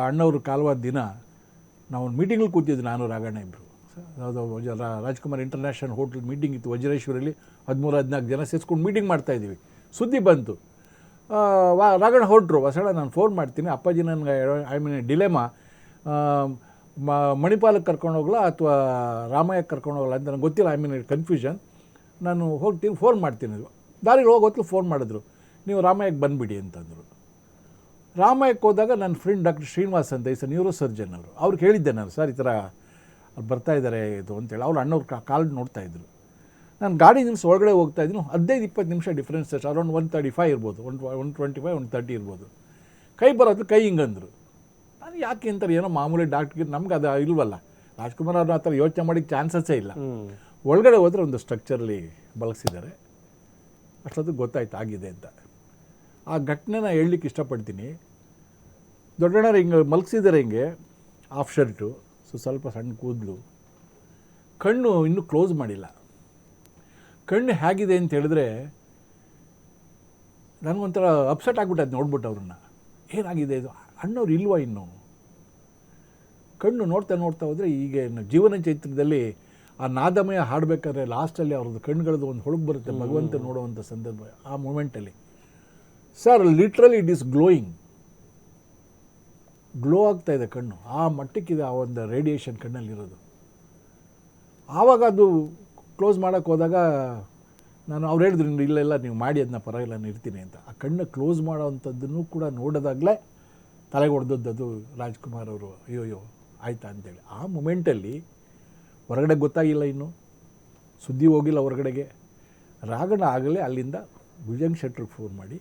ಅಣ್ಣವರು ಕಾಲವಾದ ದಿನ ನಾವು ಒಂದು ಮೀಟಿಂಗಲ್ಲಿ ಕೂತಿದ್ವಿ, ನಾನು ರಾಘಣ್ಣ ಇಬ್ಬರು. ಯಾವುದೋ ರಾಜ್ಕುಮಾರ್ ಇಂಟರ್ನ್ಯಾಷನಲ್ ಹೋಟ್ಲ್ ಮೀಟಿಂಗ್ ಇತ್ತು ವಜ್ರೇಶ್ವರಲ್ಲಿ. 13-14 ಜನ ಸೇರಿಸ್ಕೊಂಡು ಮೀಟಿಂಗ್ ಮಾಡ್ತಾಯಿದ್ದೀವಿ. ಸುದ್ದಿ ಬಂತು, ರಾಘಣ್ಣ ಹೊರಟ್ರು. ವಸಣ ನಾನು ಫೋನ್ ಮಾಡ್ತೀನಿ, ಅಪ್ಪಾಜಿ ನನಗೆ ಡಿಲೆಮಾ, ಮಣಿಪಾಲಕ್ಕೆ ಕರ್ಕೊಂಡು ಹೋಗಲ್ಲ ಅಥವಾ ರಾಮಯ್ಯಕ್ಕೆ ಕರ್ಕೊಂಡು ಹೋಗಲ್ಲ ಅಂತ ನನಗೆ ಗೊತ್ತಿಲ್ಲ. ಕನ್ಫ್ಯೂಷನ್. ನಾನು ಹೋಗ್ತೀನಿ, ಫೋನ್ ಮಾಡ್ತೀನಿ. ದಾರಿಗೆ ಹೋಗೋತ್ತು ಫೋನ್ ಮಾಡಿದ್ರು, ನೀವು ರಾಮಯ್ಯಕ್ಕೆ ಬಂದುಬಿಡಿ ಅಂತಂದರು. ರಾಮಯ್ಯಕ್ಕೆ ಹೋದಾಗ ನನ್ನ ಫ್ರೆಂಡ್ ಡಾಕ್ಟರ್ ಶ್ರೀನಿವಾಸ್ ಅಂತ ಸರ್ ನ್ಯೂರೋ ಸರ್ಜನ್ ಅವರು, ಅವ್ರಿಗೆ ಹೇಳಿದ್ದೆ ನಾನು, ಸರ್ ಈ ಥರ ಬರ್ತಾಯಿದ್ದಾರೆ ಇದು ಅಂತೇಳಿ. ಅವ್ರು ಅಣ್ಣವ್ರು ಕಾಲ್ ನೋಡ್ತಾಯಿದ್ರು. ನಾನು ಗಾಡಿ ನಿಲ್ಸಿ ಒಳಗಡೆ ಹೋಗ್ತಾಯಿದ್ದೀನಿ. 15-20 ನಿಮಿಷ ಡಿಫ್ರೆನ್ಸ್ ಅಷ್ಟು, ಅರೌಂಡ್ 135 ಇರ್ಬೋದು, 125, 130 ಇರ್ಬೋದು. ಕೈ ಬರೋದು, ಕೈ ಹಿಂಗಂದರು. ನಾನು ಯಾಕೆ ಅಂತಾರೆ, ಏನೋ ಮಾಮೂಲಿ ಡಾಕ್ಟ್ರಿಗೆ, ನಮ್ಗೆ ಅದು ಇಲ್ವಲ್ಲ. ರಾಜ್ಕುಮಾರ್ ಅವ್ರನ್ನ ಆ ಥರ ಯೋಚನೆ ಮಾಡೋಕ್ಕೆ ಚಾನ್ಸಸ್ಸೇ ಇಲ್ಲ. ಒಳಗಡೆ ಹೋದರೆ ಒಂದು ಸ್ಟ್ರಕ್ಚರಲ್ಲಿ ಬಳಸಿದ್ದಾರೆ. ಅಷ್ಟೊತ್ತು ಗೊತ್ತಾಯ್ತು ಆಗಿದೆ ಅಂತ. ಆ ಘಟನೆನ ಹೇಳಲಿಕ್ಕೆ ಇಷ್ಟಪಡ್ತೀನಿ. ದೊಡ್ಡಣ್ಣರು ಹಿಂಗೆ ಮಲಗಿಸಿದ್ದಾರೆ, ಹಿಂಗೆ ಹಾಫ್ ಶರ್ಟು, ಸ್ವಲ್ಪ ಸಣ್ಣ ಕೂದಲು, ಕಣ್ಣು ಇನ್ನೂ ಕ್ಲೋಸ್ ಮಾಡಿಲ್ಲ. ಕಣ್ಣು ಹೇಗಿದೆ ಅಂತ ಹೇಳಿದ್ರೆ ನನಗೊಂಥರ ಅಪ್ಸೆಟ್ ಆಗಿಬಿಟ್ಟದು ನೋಡ್ಬಿಟ್ಟು ಅವ್ರನ್ನ. ಏನಾಗಿದೆ ಇದು, ಅಣ್ಣವ್ರು ಇಲ್ವಾ ಇನ್ನೂ? ಕಣ್ಣು ನೋಡ್ತಾ ಹೋದರೆ ಈಗ ಜೀವನ ಚೈತ್ರದಲ್ಲಿ ಆ ನಾದಮಯ ಹಾಡಬೇಕಾದ್ರೆ ಲಾಸ್ಟಲ್ಲಿ ಅವ್ರದ್ದು ಕಣ್ಣುಗಳದ್ದು ಒಂದು ಹೊಳಗು ಬರುತ್ತೆ, ಭಗವಂತ ನೋಡುವಂಥ ಸಂದರ್ಭ. ಆ ಮೂಮೆಂಟಲ್ಲಿ sir literally it is glowing, glow ಆಗ್ತಾಯಿದೆ ಕಣ್ಣು. ಆ ಮಟ್ಟಕ್ಕಿದೆ ಆ ಒಂದು ರೇಡಿಯೇಷನ್ ಕಣ್ಣಲ್ಲಿರೋದು. ಆವಾಗ ಅದು ಕ್ಲೋಸ್ ಮಾಡೋಕ್ಕೆ ಹೋದಾಗ ನಾನು ಅವ್ರು ಹೇಳಿದ್ರು, ಇಲ್ಲೆಲ್ಲ ನೀವು ಮಾಡಿ ಅದನ್ನ ಪರವಾಗಿಲ್ಲ ನಾನು ಇರ್ತೀನಿ ಅಂತ. ಆ ಕಣ್ಣು ಕ್ಲೋಸ್ ಮಾಡೋವಂಥದ್ದನ್ನು ಕೂಡ ನೋಡೋದಾಗಲೇ ತಲೆಗೆ ಹೊಡೆದದ್ದು ರಾಜ್ಕುಮಾರ್ ಅವರು. ಅಯ್ಯೋ ಆಯ್ತಾ ಅಂತೇಳಿ. ಆ ಮೂಮೆಂಟಲ್ಲಿ ಹೊರಗಡೆ ಗೊತ್ತಾಗಿಲ್ಲ, ಇನ್ನೂ ಸುದ್ದಿ ಹೋಗಿಲ್ಲ ಹೊರಗಡೆಗೆ. ರಾಘಣ್ಣ ಆಗಲೇ ಅಲ್ಲಿಂದ ಭುಜಂಗ್ ಶೆಟ್ರಿಗೆ ಫೋನ್ ಮಾಡಿ,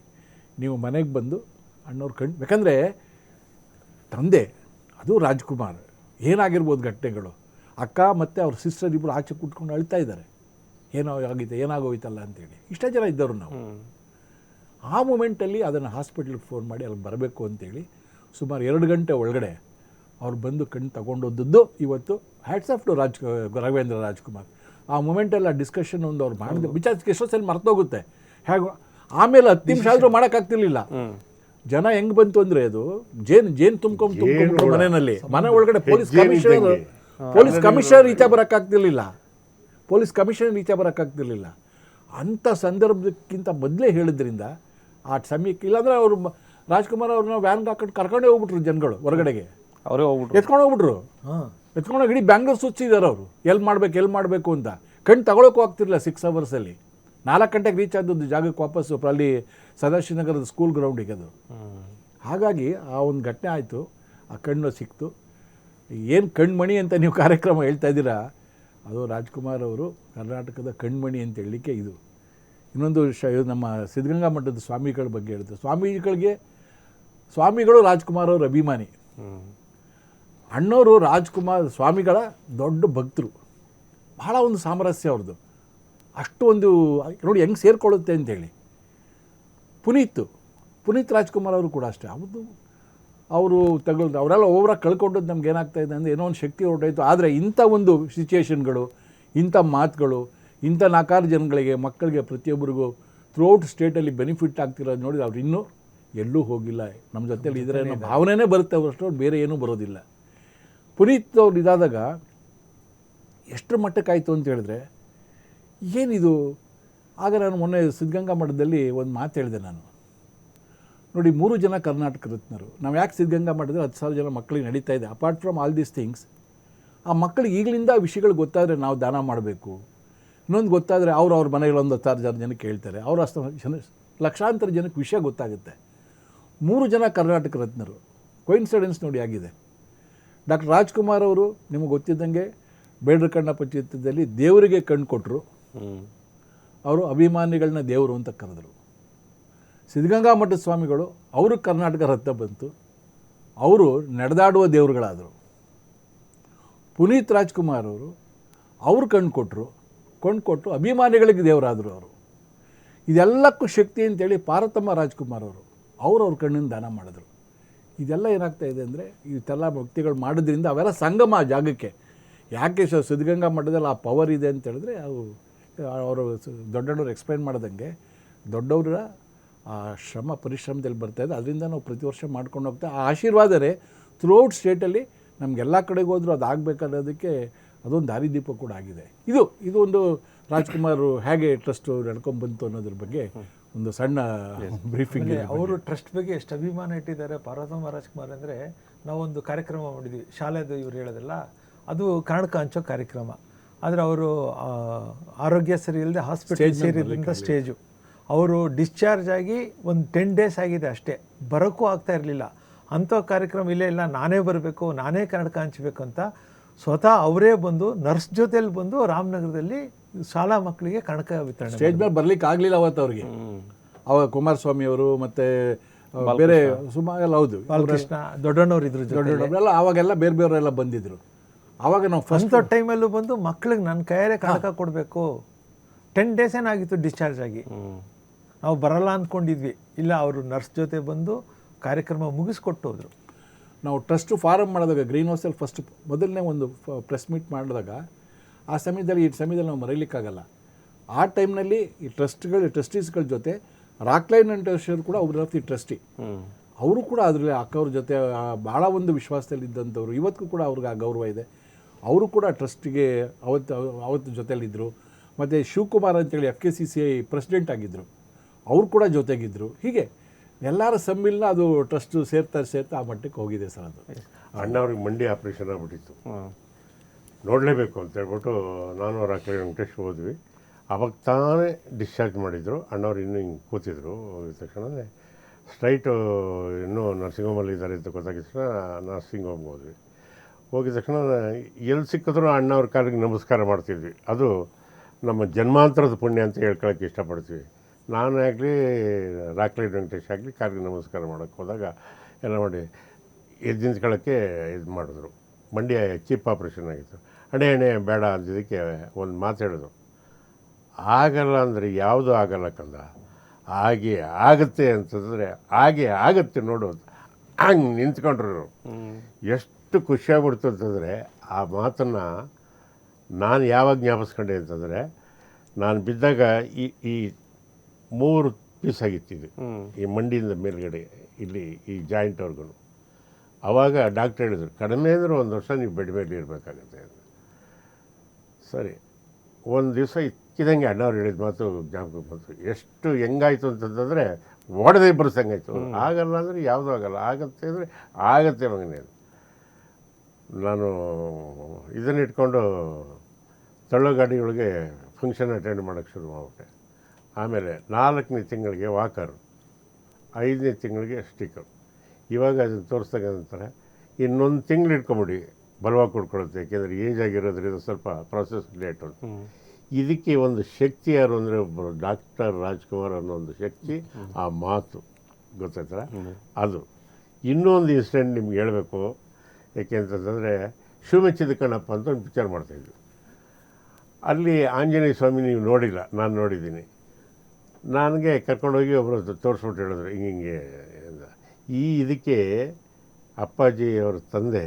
ನೀವು ಮನೆಗೆ ಬಂದು ಅಣ್ಣವ್ರ ಕಣ್ಣು, ಯಾಕಂದರೆ ತಂದೆ ಅದು ರಾಜ್ಕುಮಾರ್, ಏನಾಗಿರ್ಬೋದು ಘಟನೆಗಳು. ಅಕ್ಕ ಮತ್ತು ಅವ್ರ ಸಿಸ್ಟರ್ ಇಬ್ಬರು ಆಚೆ ಕೂತ್ಕೊಂಡು ಅಳ್ತಾ ಇದ್ದಾರೆ, ಏನೋ ಆಗಿದೆ, ಏನಾಗೋಯ್ತಲ್ಲ ಅಂತೇಳಿ. ಇಷ್ಟೇ ಜನ ಇದ್ದವರು ನಾವು. ಆ ಮೂಮೆಂಟಲ್ಲಿ ಅದನ್ನು ಹಾಸ್ಪಿಟ್ಲಿಗೆ ಫೋನ್ ಮಾಡಿ ಅಲ್ಲಿ ಬರಬೇಕು ಅಂತೇಳಿ ಸುಮಾರು 2 ಗಂಟೆ ಒಳಗಡೆ ಅವ್ರು ಬಂದು ಕಣ್ಣು ತಗೊಂಡೋದದ್ದು ಇವತ್ತು hats off to Raghavendra Rajkumar. ಆ ಮೂಮೆಂಟಲ್ಲಿ ಆ ಡಿಸ್ಕಷನ್ ಒಂದು ಅವ್ರು ಮಾಡಿದೆ, ವಿಚಾರ ಎಷ್ಟೋ ಸಲ ಮರ್ತೋಗುತ್ತೆ. ಹೇಗೆ ಆಮೇಲೆ 10 ನಿಮಿಷ ಆದರೂ ಮಾಡೋಕ್ಕಾಗ್ತಿರ್ಲಿಲ್ಲ. ಜನ ಹೆಂಗೆ ಬಂತು ಅಂದರೆ, ಅದು ಜೇನು ತುಂಬ್ಕೊಂಡು ಮನೆಯಲ್ಲಿ, ಮನೆ ಒಳಗಡೆ ಪೊಲೀಸ್ ಕಮಿಷನರ್ ಈಚೆ ಬರೋಕ್ಕಾಗ್ತಿರ್ಲಿಲ್ಲ. ಅಂಥ ಸಂದರ್ಭಕ್ಕಿಂತ ಮೊದಲೇ ಹೇಳಿದ್ರಿಂದ ಆ ಸಮಯಕ್ಕೆ, ಇಲ್ಲಾಂದರೆ ಅವರು ರಾಜ್ಕುಮಾರ್ ಅವ್ರನ್ನ ವ್ಯಾನ್ಗೆ ಹಾಕೊಂಡು ಕರ್ಕೊಂಡೇ ಹೋಗ್ಬಿಟ್ರು ಜನಗಳು ಹೊರಗಡೆಗೆ. ಅವರೇ ಹೋಗ್ಬಿಟ್ರು, ಎತ್ಕೊಂಡೋಗಿ ಇಡೀ ಬ್ಯಾಂಗ್ಳೂರ್ ಸುಚ್ಚಿದ್ದಾರೆ ಅವರು, ಎಲ್ಲಿ ಮಾಡಬೇಕು ಅಂತ. ಕಣ್ಣು ತಗೊಳಕ್ಕೂ ಆಗ್ತಿರಲಿಲ್ಲ 6 ಅವರ್ಸಲ್ಲಿ. 4 ಗಂಟೆಗೆ ರೀಚ್ ಆದದ್ದು ಜಾಗಕ್ಕೆ ವಾಪಸ್ಸು, ಅಲ್ಲಿ ಸದಾಶಿವನಗರದ ಸ್ಕೂಲ್ ಗ್ರೌಂಡಿಗೆ ಅದು. ಹಾಗಾಗಿ ಆ ಒಂದು ಘಟನೆ ಆಯಿತು, ಆ ಕಣ್ಣು ಸಿಕ್ತು. ಏನು ಕಣ್ಮಣಿ ಅಂತ ನೀವು ಕಾರ್ಯಕ್ರಮ ಹೇಳ್ತಾ ಇದ್ದೀರಾ, ಅದು ರಾಜ್ಕುಮಾರ್ ಅವರು ಕರ್ನಾಟಕದ ಕಣ್ಮಣಿ ಅಂತ ಹೇಳಲಿಕ್ಕೆ ಇದು. ಇನ್ನೊಂದು ನಮ್ಮ ಸಿದ್ಧಗಂಗಾ ಮಠದ ಸ್ವಾಮಿಗಳ ಬಗ್ಗೆ ಹೇಳಿದ್ರು. ಸ್ವಾಮಿಗಳು ರಾಜ್ಕುಮಾರ್ ಅವ್ರ ಅಭಿಮಾನಿ. ಅಣ್ಣವರು ರಾಜ್ಕುಮಾರ್ ಸ್ವಾಮಿಗಳ ದೊಡ್ಡ ಭಕ್ತರು. ಬಹಳ ಒಂದು ಸಾಮರಸ್ಯ ಅವ್ರದ್ದು. ಅಷ್ಟು ಒಂದು ನೋಡಿ ಹೆಂಗೆ ಸೇರಿಕೊಳ್ಳುತ್ತೆ ಅಂತೇಳಿ. ಪುನೀತ್ ರಾಜ್ಕುಮಾರ್ ಅವರು ಕೂಡ ಅಷ್ಟೇ. ಅವರು ಅವರೆಲ್ಲ ಓವರಾಗಿ ಕಳ್ಕೊಂಡದ್ದು ನಮ್ಗೆ ಏನಾಗ್ತಾ ಇದೆ ಅಂದರೆ, ಏನೋ ಒಂದು ಶಕ್ತಿ ಹೊರಟಾಯಿತು. ಆದರೆ ಇಂಥ ಒಂದು ಸಿಚುಯೇಷನ್ಗಳು, ಇಂಥ ಮಾತುಗಳು, ಇಂಥ 4 ಜನಗಳಿಗೆ, ಮಕ್ಕಳಿಗೆ, ಪ್ರತಿಯೊಬ್ಬರಿಗೂ ಥ್ರೂಔಟ್ ಸ್ಟೇಟಲ್ಲಿ ಬೆನಿಫಿಟ್ ಆಗ್ತಿರೋದು ನೋಡಿ ಅವ್ರು ಇನ್ನೂ ಎಲ್ಲೂ ಹೋಗಿಲ್ಲ. ನಮ್ಮ ಜೊತೆಲಿ ಇದ್ರೆ ಏನೋ ಭಾವನೆನೇ ಬರುತ್ತೆ ಅವರಷ್ಟು, ಬೇರೆ ಏನೂ ಬರೋದಿಲ್ಲ. ಪುನೀತ್ ಅವ್ರು ಇದಾದಾಗ ಎಷ್ಟರ ಮಟ್ಟಕ್ಕಾಯಿತು ಅಂತ ಹೇಳಿದ್ರೆ, ಏನಿದು. ಆಗ ನಾನು ಮೊನ್ನೆ ಸಿದ್ಧಗಂಗಾ ಮಠದಲ್ಲಿ ಒಂದು ಮಾತು ಹೇಳಿದೆ ನಾನು. ನೋಡಿ, 3 ಜನ ಕರ್ನಾಟಕ ರತ್ನರು. ನಾವು ಯಾಕೆ ಸಿದ್ಧಗಂಗಾ ಮಠದಲ್ಲಿ 10,000 ಜನ ಮಕ್ಕಳಿಗೆ ನಡೀತಾ ಇದೆ. Apart from all these things, ಆ ಮಕ್ಕಳಿಗೆ ಈಗಲಿಂದ ಆ ವಿಷಯಗಳು ಗೊತ್ತಾದರೆ ನಾವು ದಾನ ಮಾಡಬೇಕು. ಇನ್ನೊಂದು ಗೊತ್ತಾದರೆ ಅವ್ರ ಮನೆಯಲ್ಲಿ 10,000 ಜನಕ್ಕೆ ಹೇಳ್ತಾರೆ, ಅವ್ರು ಲಕ್ಷಾಂತರ ಜನಕ್ಕೆ ವಿಷಯ ಗೊತ್ತಾಗುತ್ತೆ. 3 ಜನ ಕರ್ನಾಟಕ ರತ್ನರು. ಕೊಯಿನ್ಸಿಡೆನ್ಸ್ ನೋಡಿ ಆಗಿದೆ. ಡಾಕ್ಟರ್ ರಾಜ್ಕುಮಾರ್ ಅವರು ನಿಮಗೆ ಗೊತ್ತಿದ್ದಂಗೆ ಬೇಡರ ಕಣ್ಣಪ್ಪ ಚಿತ್ರದಲ್ಲಿ ದೇವರಿಗೆ ಕಣ್ಣು ಕೊಟ್ಟರು. ಅವರು ಅಭಿಮಾನಿಗಳನ್ನ ದೇವರು ಅಂತ ಕರೆದರು. ಸಿದ್ಧಗಂಗಾ ಮಠದ ಸ್ವಾಮಿಗಳು ಅವರು ಕರ್ನಾಟಕ ರತ್ನ ಬಂತು, ಅವರು ನಡೆದಾಡುವ ದೇವರುಗಳಾದರು. ಪುನೀತ್ ರಾಜ್ಕುಮಾರ್ ಅವರು ಕಣ್ಣು ಕೊಟ್ಟು ಅಭಿಮಾನಿಗಳಿಗೆ ದೇವರಾದರು ಅವರು. ಇದೆಲ್ಲಕ್ಕೂ ಶಕ್ತಿ ಅಂತೇಳಿ ಪಾರ್ವತಮ್ಮ ರಾಜ್ಕುಮಾರ್ ಅವ್ರ ಕಣ್ಣಿನ ದಾನ ಮಾಡಿದ್ರು. ಇದೆಲ್ಲ ಏನಾಗ್ತಾ ಇದೆ ಅಂದರೆ, ಇದೆಲ್ಲ ವ್ಯಕ್ತಿಗಳು ಮಾಡೋದ್ರಿಂದ ಅವೆಲ್ಲ ಸಂಗಮ ಜಾಗಕ್ಕೆ. ಯಾಕೆ ಸಿದ್ಧಗಂಗಾ ಮಠದಲ್ಲಿ ಆ ಪವರ್ ಇದೆ ಅಂತ ಹೇಳಿದ್ರೆ, ಅವರು ದೊಡ್ಡವರು ಎಕ್ಸ್ಪ್ಲೈನ್ ಮಾಡ್ದಂಗೆ ದೊಡ್ಡವರ ಆ ಶ್ರಮ ಪರಿಶ್ರಮದಲ್ಲಿ ಬರ್ತಾಯಿದೆ. ಅದರಿಂದ ನಾವು ಪ್ರತಿ ವರ್ಷ ಮಾಡ್ಕೊಂಡು ಹೋಗ್ತಾ ಆ ಆಶೀರ್ವಾದನೇ ಥ್ರೂಔಟ್ ಸ್ಟೇಟಲ್ಲಿ ನಮಗೆಲ್ಲ ಕಡೆಗೆ ಹೋದರೂ ಅದು ಆಗಬೇಕನ್ನೋದಕ್ಕೆ ಅದೊಂದು ದಾರಿದೀಪ ಕೂಡ ಆಗಿದೆ. ಇದು ಒಂದು ರಾಜ್ಕುಮಾರ್ ಹೇಗೆ ಟ್ರಸ್ಟು ನಡ್ಕೊಂಡ್ಬಂತು ಅನ್ನೋದ್ರ ಬಗ್ಗೆ ಒಂದು ಸಣ್ಣ ಬ್ರೀಫಿಂಗ್. ಅವರು ಟ್ರಸ್ಟ್ ಬಗ್ಗೆ ಎಷ್ಟು ಅಭಿಮಾನ ಇಟ್ಟಿದ್ದಾರೆ ಪಾರ್ವತಮ್ಮ ರಾಜ್ಕುಮಾರ್ ಅಂದರೆ, ನಾವೊಂದು ಕಾರ್ಯಕ್ರಮ ಮಾಡಿದ್ವಿ ಶಾಲೆದು, ಇವ್ರು ಹೇಳೋದಲ್ಲ, ಅದು ಕನ್ನಡಕ ಹಂಚೋ ಕಾರ್ಯಕ್ರಮ. ಆದರೆ ಅವರು ಆರೋಗ್ಯ ಸರಿ ಇಲ್ಲದೆ ಹಾಸ್ಪಿಟಲ್ ಸೇರಿದ್ರಿಂದ ಸ್ಟೇಜು, ಅವರು ಡಿಸ್ಚಾರ್ಜ್ ಆಗಿ ಒಂದು 10 days ಆಗಿದೆ ಅಷ್ಟೇ, ಬರೋಕ್ಕೂ ಆಗ್ತಾ ಇರಲಿಲ್ಲ. ಅಂಥ ಕಾರ್ಯಕ್ರಮ ಇಲ್ಲ ನಾನೇ ಬರಬೇಕು, ನಾನೇ ಕನ್ನಡಕ ಹಂಚಬೇಕು ಅಂತ ಸ್ವತಃ ಅವರೇ ಬಂದು ನರ್ಸ್ ಜೊತೆಲಿ ಬಂದು ರಾಮನಗರದಲ್ಲಿ ಶಾಲಾ ಮಕ್ಕಳಿಗೆ ಕನ್ನಡಕ ವಿತರಣೆ. ಸ್ಟೇಜ್ ಮೇಲೆ ಬರ್ಲಿಕ್ಕೆ ಆಗಲಿಲ್ಲ ಅವತ್ತು ಅವ್ರಿಗೆ. ಅವಾಗ ಕುಮಾರಸ್ವಾಮಿ ಅವರು ಮತ್ತು ಬೇರೆ ಸುಮಾರು ಎಲ್ಲ, ಹೌದು, ಬಾಲಕೃಷ್ಣ ದೊಡ್ಡಣ್ಣವ್ರು ಇದ್ರು, ದೊಡ್ಡವರೆಲ್ಲ ಅವಾಗೆಲ್ಲ ಬೇರೆಯವರೆಲ್ಲ ಬಂದಿದ್ರು. ಆವಾಗ ನಾವು ಫಸ್ಟ್ ಟೈಮಲ್ಲೂ ಬಂದು ಮಕ್ಳಿಗೆ ನನ್ನ ಕೈಯಲ್ಲೇ ಕನ್ನಡಕ ಕೊಡಬೇಕು. 10 days ಏನಾಗಿತ್ತು ಡಿಸ್ಚಾರ್ಜ್ ಆಗಿ. ನಾವು ಬರಲ್ಲ ಅಂದ್ಕೊಂಡಿದ್ವಿ, ಇಲ್ಲ ಅವರು ನರ್ಸ್ ಜೊತೆ ಬಂದು ಕಾರ್ಯಕ್ರಮ ಮುಗಿಸ್ಕೊಟ್ಟು ಹೋದರು. ನಾವು ಟ್ರಸ್ಟ್ ಫಾರಮ್ ಮಾಡಿದಾಗ ಗ್ರೀನ್ ಹೌಸಲ್ಲಿ ಫಸ್ಟ್ ಮೊದಲನೇ ಒಂದು ಪ್ರೆಸ್ ಮೀಟ್ ಮಾಡಿದಾಗ ಆ ಸಮಯದಲ್ಲಿ ನಾವು ಮರೀಲಿಕ್ಕಾಗಲ್ಲ. ಆ ಟೈಮ್ನಲ್ಲಿ ಈ ಟ್ರಸ್ಟೀಸ್ಗಳ ಜೊತೆ ರಾಕ್ಲೈನ್ ಅಂಡ್ ಟರ್ಷರ್ ಕೂಡ ಒಬ್ಬರ ಟ್ರಸ್ಟಿ, ಅವರು ಕೂಡ ಅದರಲ್ಲಿ ಅಕ್ಕವ್ರ ಜೊತೆ ಭಾಳ ಒಂದು ವಿಶ್ವಾಸದಲ್ಲಿದ್ದಂಥವ್ರು. ಇವತ್ತಿಗೂ ಕೂಡ ಅವ್ರಿಗೆ ಆ ಗೌರವ ಇದೆ. ಅವರು ಕೂಡ ಟ್ರಸ್ಟಿಗೆ ಅವತ್ತು ಜೊತೆಯಲ್ಲಿದ್ದರು. ಮತ್ತು ಶಿವಕುಮಾರ್ ಅಂತೇಳಿ FKCCI ಪ್ರೆಸಿಡೆಂಟ್ ಆಗಿದ್ದರು, ಅವರು ಕೂಡ ಜೊತೆಗಿದ್ದರು. ಹೀಗೆ ಎಲ್ಲರ ಸಮ್ಮಿಲನ ಅದು ಟ್ರಸ್ಟು ಸೇರ್ತಾ ಆ ಮಟ್ಟಕ್ಕೆ ಹೋಗಿದೆ ಸರ್. ಅದು ಅಣ್ಣವ್ರಿಗೆ ಮಂಡಿ ಆಪ್ರೇಷನ್ ಆಗಿಬಿಟ್ಟಿತ್ತು, ನೋಡಲೇಬೇಕು ಅಂತ ಹೇಳ್ಬಿಟ್ಟು ನಾನು ರಾಕ್ಲೈನ್ ವೆಂಕಟೇಶ್ ಹೋದ್ವಿ. ಅವಾಗ ತಾನೇ ಡಿಸ್ಚಾರ್ಜ್ ಮಾಡಿದರು. ಅಣ್ಣವ್ರು ಇನ್ನೂ ಹಿಂಗೆ ಕೂತಿದ್ರು. ಹೋಗಿದ ತಕ್ಷಣ ಸ್ಟ್ರೈಟು ಇನ್ನೂ ನರ್ಸಿಂಗ್ ಹೋಮಲ್ಲಿ ಇದ್ದಾರೆ ಅಂತ ಗೊತ್ತಾಗಿದ ತಕ್ಷಣ ನರ್ಸಿಂಗ್ ಹೋಮ್ಗೆ ಹೋದ್ವಿ. ಹೋಗಿದ ತಕ್ಷಣ ಎಲ್ಲಿ ಸಿಕ್ಕಿದ್ರು ಅಣ್ಣವ್ರ ಕಾಲಿಗೆ ನಮಸ್ಕಾರ ಮಾಡ್ತಿದ್ವಿ. ಅದು ನಮ್ಮ ಜನ್ಮಾಂತರದ ಪುಣ್ಯ ಅಂತ ಹೇಳ್ಕೊಳಕ್ಕೆ ಇಷ್ಟಪಡ್ತೀವಿ. ನಾನು ಆಗಲಿ ರಾಕ್ಲೈನ್ ವೆಂಕಟೇಶ್ ಆಗಲಿ ಕಾಲಿಗೆ ನಮಸ್ಕಾರ ಮಾಡೋಕ್ಕೆ ಹೋದಾಗ ಎಲ್ಲ ಮಾಡಿ ಎದ್ದು ನಿಂತ್ಕೊಳ್ಳೋಕ್ಕೆ ಇದು ಮಾಡಿದ್ರು. ಮಂಡ್ಯ ಚೀಪ್ ಆಪ್ರೇಷನ್ ಆಗಿತ್ತು. ಅಣೆ ಬೇಡ ಅಂದಿದ್ದಕ್ಕೆ ಒಂದು ಮಾತು ಹೇಳಿದ್ರು, ಆಗಲ್ಲ ಅಂದರೆ ಯಾವುದೂ ಆಗಲ್ಲ ಕಂದ, ಹಾಗೆ ಆಗುತ್ತೆ ಅಂತಂದರೆ ಹಾಗೆ ಆಗುತ್ತೆ ನೋಡು. ಹಂಗೆ ನಿಂತ್ಕೊಂಡ್ರು. ಎಷ್ಟು ಖುಷಿಯಾಗ್ಬಿಡ್ತು ಅಂತಂದರೆ ಆ ಮಾತನ್ನು ನಾನು ಯಾವಾಗ ಜ್ಞಾಪಿಸ್ಕೊಂಡೆ ಅಂತಂದರೆ, ನಾನು ಬಿದ್ದಾಗ ಈ 3 ಪೀಸ್ ಆಗಿತ್ತಿದ್ದು ಈ ಮಂಡಿಯಿಂದ ಮೇಲ್ಗಡೆ ಇಲ್ಲಿ ಈ ಜಾಯಿಂಟ್ವರೆಗೂ. ಆವಾಗ ಡಾಕ್ಟ್ರ್ ಹೇಳಿದ್ರು, ಕಡಿಮೆ ಅಂದರೆ 1 ವರ್ಷ ನೀವು ಬೆಡ್ ಮೇಲೆ ಇರಬೇಕಾಗತ್ತೆ ಅಂತ. ಸರಿ, ಒಂದು ದಿವಸ ಇಕ್ಕಿದಂಗೆ ಅಣ್ಣವ್ರು ಹೇಳಿದ ಮಾತು ಜ್ಞಾಪಕ ಬಂತು. ಎಷ್ಟು ಹೆಂಗಾಯ್ತು ಅಂತಂದರೆ ಒಡೆದೇ ಬರ್ಸಂಗಾಯ್ತು. ಆಗಲ್ಲ ಅಂದರೆ ಯಾವುದೂ ಆಗಲ್ಲ, ಆಗತ್ತೆ ಅಂದರೆ ಆಗತ್ತೆ ಮಗನೇ. ನಾನು ಇದನ್ನು ಇಟ್ಕೊಂಡು ತಳ್ಳೋ ಗಾಡಿಗಳಿಗೆ ಫಂಕ್ಷನ್ ಅಟೆಂಡ್ ಮಾಡೋಕ್ಕೆ ಶುರು ಮಾಡಿಬಿಟ್ಟೆ. ಆಮೇಲೆ 4ನೇ ತಿಂಗಳಿಗೆ ವಾಕರು, 5ನೇ ತಿಂಗಳಿಗೆ ಸ್ಟಿಕ್ಕರ್. ಇವಾಗ ಅದನ್ನು ತೋರಿಸ್ದಾಗ ಅಂತಾರೆ, ಇನ್ನೊಂದು ತಿಂಗಳು ಇಟ್ಕೊಂಬಿಡಿ ಬಲವಾಗಿ ಕೊಡ್ಕೊಳುತ್ತೆ, ಯಾಕೆಂದರೆ ಏಜ್ ಆಗಿರೋದ್ರಿಂದ ಸ್ವಲ್ಪ ಪ್ರಾಸೆಸ್ ಲೇಟ್ ಅಂತ. ಇದಕ್ಕೆ ಒಂದು ಶಕ್ತಿ ಯಾರು ಅಂದರೆ ಒಬ್ಬರು ಡಾಕ್ಟರ್ ರಾಜ್ಕುಮಾರ್ ಅನ್ನೋ ಒಂದು ಶಕ್ತಿ, ಆ ಮಾತು ಗೊತ್ತಾಯ್ತರ. ಅದು ಇನ್ನೊಂದು ಇನ್ಸಿಡೆಂಟ್ ನಿಮ್ಗೆ ಹೇಳಬೇಕು. ಯಾಕೆ ಅಂತಂದರೆ ಶಿವಮೆಚ್ಚಿದ ಕಣ್ಣಪ್ಪ ಅಂತ ಒಂದು ಪಿಕ್ಚರ್ ಮಾಡ್ತಾಯಿದ್ವಿ. ಅಲ್ಲಿ ಆಂಜನೇಯ ಸ್ವಾಮಿ ನೀವು ನೋಡಿಲ್ಲ, ನಾನು ನೋಡಿದ್ದೀನಿ. ನನಗೆ ಕರ್ಕೊಂಡೋಗಿ ಒಬ್ಬರು ತೋರಿಸ್ಬಿಟ್ಟು ಹೇಳಿದ್ರು ಹಿಂಗೆ ಇದಕ್ಕೆ ಅಪ್ಪಾಜಿ ಅವ್ರ ತಂದೆ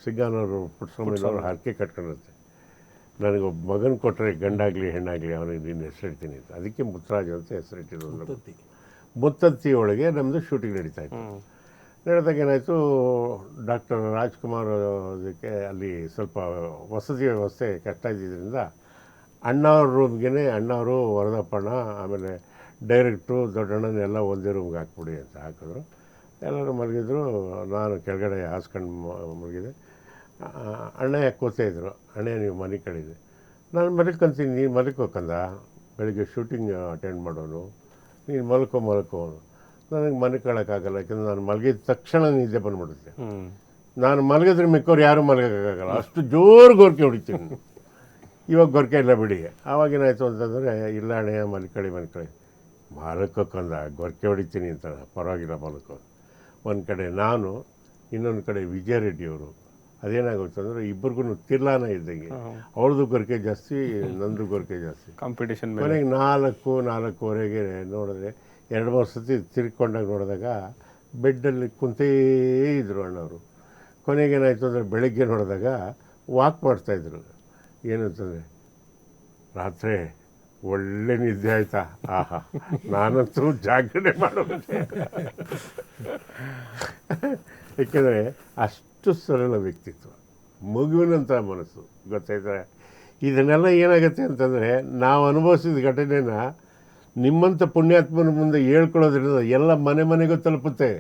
ಸಿಗ್ಗಾನವರು ಪುಟ್ಸ್ವಾಮಿನವರು ಹರಕೆ ಕಟ್ಕೊಂಡಿರುತ್ತೆ, ನನಗೊಬ್ಬ ಮಗನ ಕೊಟ್ಟರೆ ಗಂಡಾಗಲಿ ಹೆಣ್ಣಾಗಲಿ ಅವನಿಗೆ ನಿನ್ನ ಹೆಸರಿಡ್ತೀನಿ ಅಂತ. ಅದಕ್ಕೆ ಮುತ್ತರಾಜ್ ಅಂತ ಹೆಸರಿಟ್ಟಿರೋದು. ಮುತ್ತತ್ತಿ ಒಳಗೆ ನಮ್ಮದು ಶೂಟಿಂಗ್ ನಡೀತಾಯಿತ್ತು. ನಡೆದಾಗ ಏನಾಯಿತು, ಡಾಕ್ಟರ್ ರಾಜ್ಕುಮಾರ್ ಅದಕ್ಕೆ ಅಲ್ಲಿ ಸ್ವಲ್ಪ ವಸತಿ ವ್ಯವಸ್ಥೆ ಕಷ್ಟ ಇದ್ದಿದ್ದರಿಂದ ಅಣ್ಣವ್ರ ರೂಮ್ಗೆ ಅಣ್ಣವರು ವರದಪ್ಪಣ್ಣ ಆಮೇಲೆ ಡೈರೆಕ್ಟ್ರು ದೊಡ್ಡಣ್ಣನೆಲ್ಲ ಒಂದೇ ರೂಮ್ಗೆ ಹಾಕ್ಬಿಡಿ ಅಂತ ಹಾಕಿದ್ರು. ಎಲ್ಲರೂ ಮಲಗಿದ್ರು, ನಾನು ಕೆಳಗಡೆ ಹಾಸ್ಕೊಂಡು ಮಲಗಿದೆ. ಅಣ್ಣ ಯಾಕೆ ಕೂತಾಯಿದ್ರು, ಅಣ್ಣ ನೀವು ಮನೆ ಕಳಿದೆ. ನಾನು ಮಲ್ಕೊಂತೀನಿ, ನೀನು ಮಲ್ಕೋಕಂದ, ಬೆಳಿಗ್ಗೆ ಶೂಟಿಂಗ್ ಅಟೆಂಡ್ ಮಾಡೋನು, ನೀನು ಮಲ್ಕೋ. ನನಗೆ ಮನೆ ಕಳೋಕ್ಕಾಗಲ್ಲ, ಯಾಕೆಂದರೆ ನಾನು ಮಲಗಿದ ತಕ್ಷಣ ನಿದ್ದೆ ಬಂದುಬಿಡುತ್ತೆ. ನಾನು ಮಲಗಿದ್ರೆ ಮಿಕ್ಕವ್ರು ಯಾರೂ ಮಲಗೋಕ್ಕಾಗಲ್ಲ, ಅಷ್ಟು ಜೋರು ಗೊರಕೆ ಹೊಡಿತೀನಿ. ಇವಾಗ ಗೊರಕೆ ಇಲ್ಲ ಬಿಡಿ. ಆವಾಗೇನಾಯಿತು ಅಂತಂದರೆ, ಇಲ್ಲ ಅಣ್ಣಯ್ಯ ಮಲ್ಕಳಿ ಮಲ್ಕೋಕಂದ, ಗೊರಕೆ ಹೊಡಿತೀನಿ ಅಂತ. ಪರವಾಗಿಲ್ಲ ಮಲ್ಕೋ. ಒಂದು ಕಡೆ ನಾನು, ಇನ್ನೊಂದು ಕಡೆ ವಿಜಯ ರೆಡ್ಡಿಯವರು. ಅದೇನಾಗುತ್ತೆ ಅಂದರೆ ಇಬ್ಬರಿಗೂ ತಿರ್ಲಾನ ಇದ್ದಂಗೆ, ಅವ್ರದ್ದು ಗೊರಕೆ ಜಾಸ್ತಿ, ನಂದು ಗೊರಕೆ ಜಾಸ್ತಿ, ಕಾಂಪಿಟೇಷನ್. ಕೊನೆಗೆ 4-4:15 ನೋಡಿದ್ರೆ 2-3 ಸತಿ ತಿರ್ಕೊಂಡಾಗ ನೋಡಿದಾಗ ಬೆಡ್ಡಲ್ಲಿ ಕುಂತೇ ಇದ್ದರು ಅಣ್ಣವರು. ಕೊನೆಗೇನಾಯಿತು ಅಂದರೆ ಬೆಳಗ್ಗೆ ನೋಡಿದಾಗ ವಾಕ್ ಮಾಡ್ತಾಯಿದ್ರು. ಏನಂತಂದರೆ, ರಾತ್ರಿ ಒಳ್ಳೆ ನಿದ್ದೆ ಆಯ್ತಾ, ಆಹಾ ನಾನಂತೂ ಜಾಗರಣೆ ಮಾಡೋದು. ಏಕೆಂದರೆ ಅಷ್ಟು ಸರಳ ವ್ಯಕ್ತಿತ್ವ, ಮಗುವಿನಂಥ ಮನಸ್ಸು, ಗೊತ್ತಾಯ್ತಾ. ಇದನ್ನೆಲ್ಲ ಏನಾಗುತ್ತೆ ಅಂತಂದರೆ ನಾವು ಅನುಭವಿಸಿದ ಘಟನೆನ ನಿಮ್ಮಂಥ ಪುಣ್ಯಾತ್ಮನ ಮುಂದೆ ಹೇಳ್ಕೊಳ್ಳೋದ್ರಿಂದ ಎಲ್ಲ ಮನೆ ಮನೆಗೂ ತಲುಪುತ್ತೆ.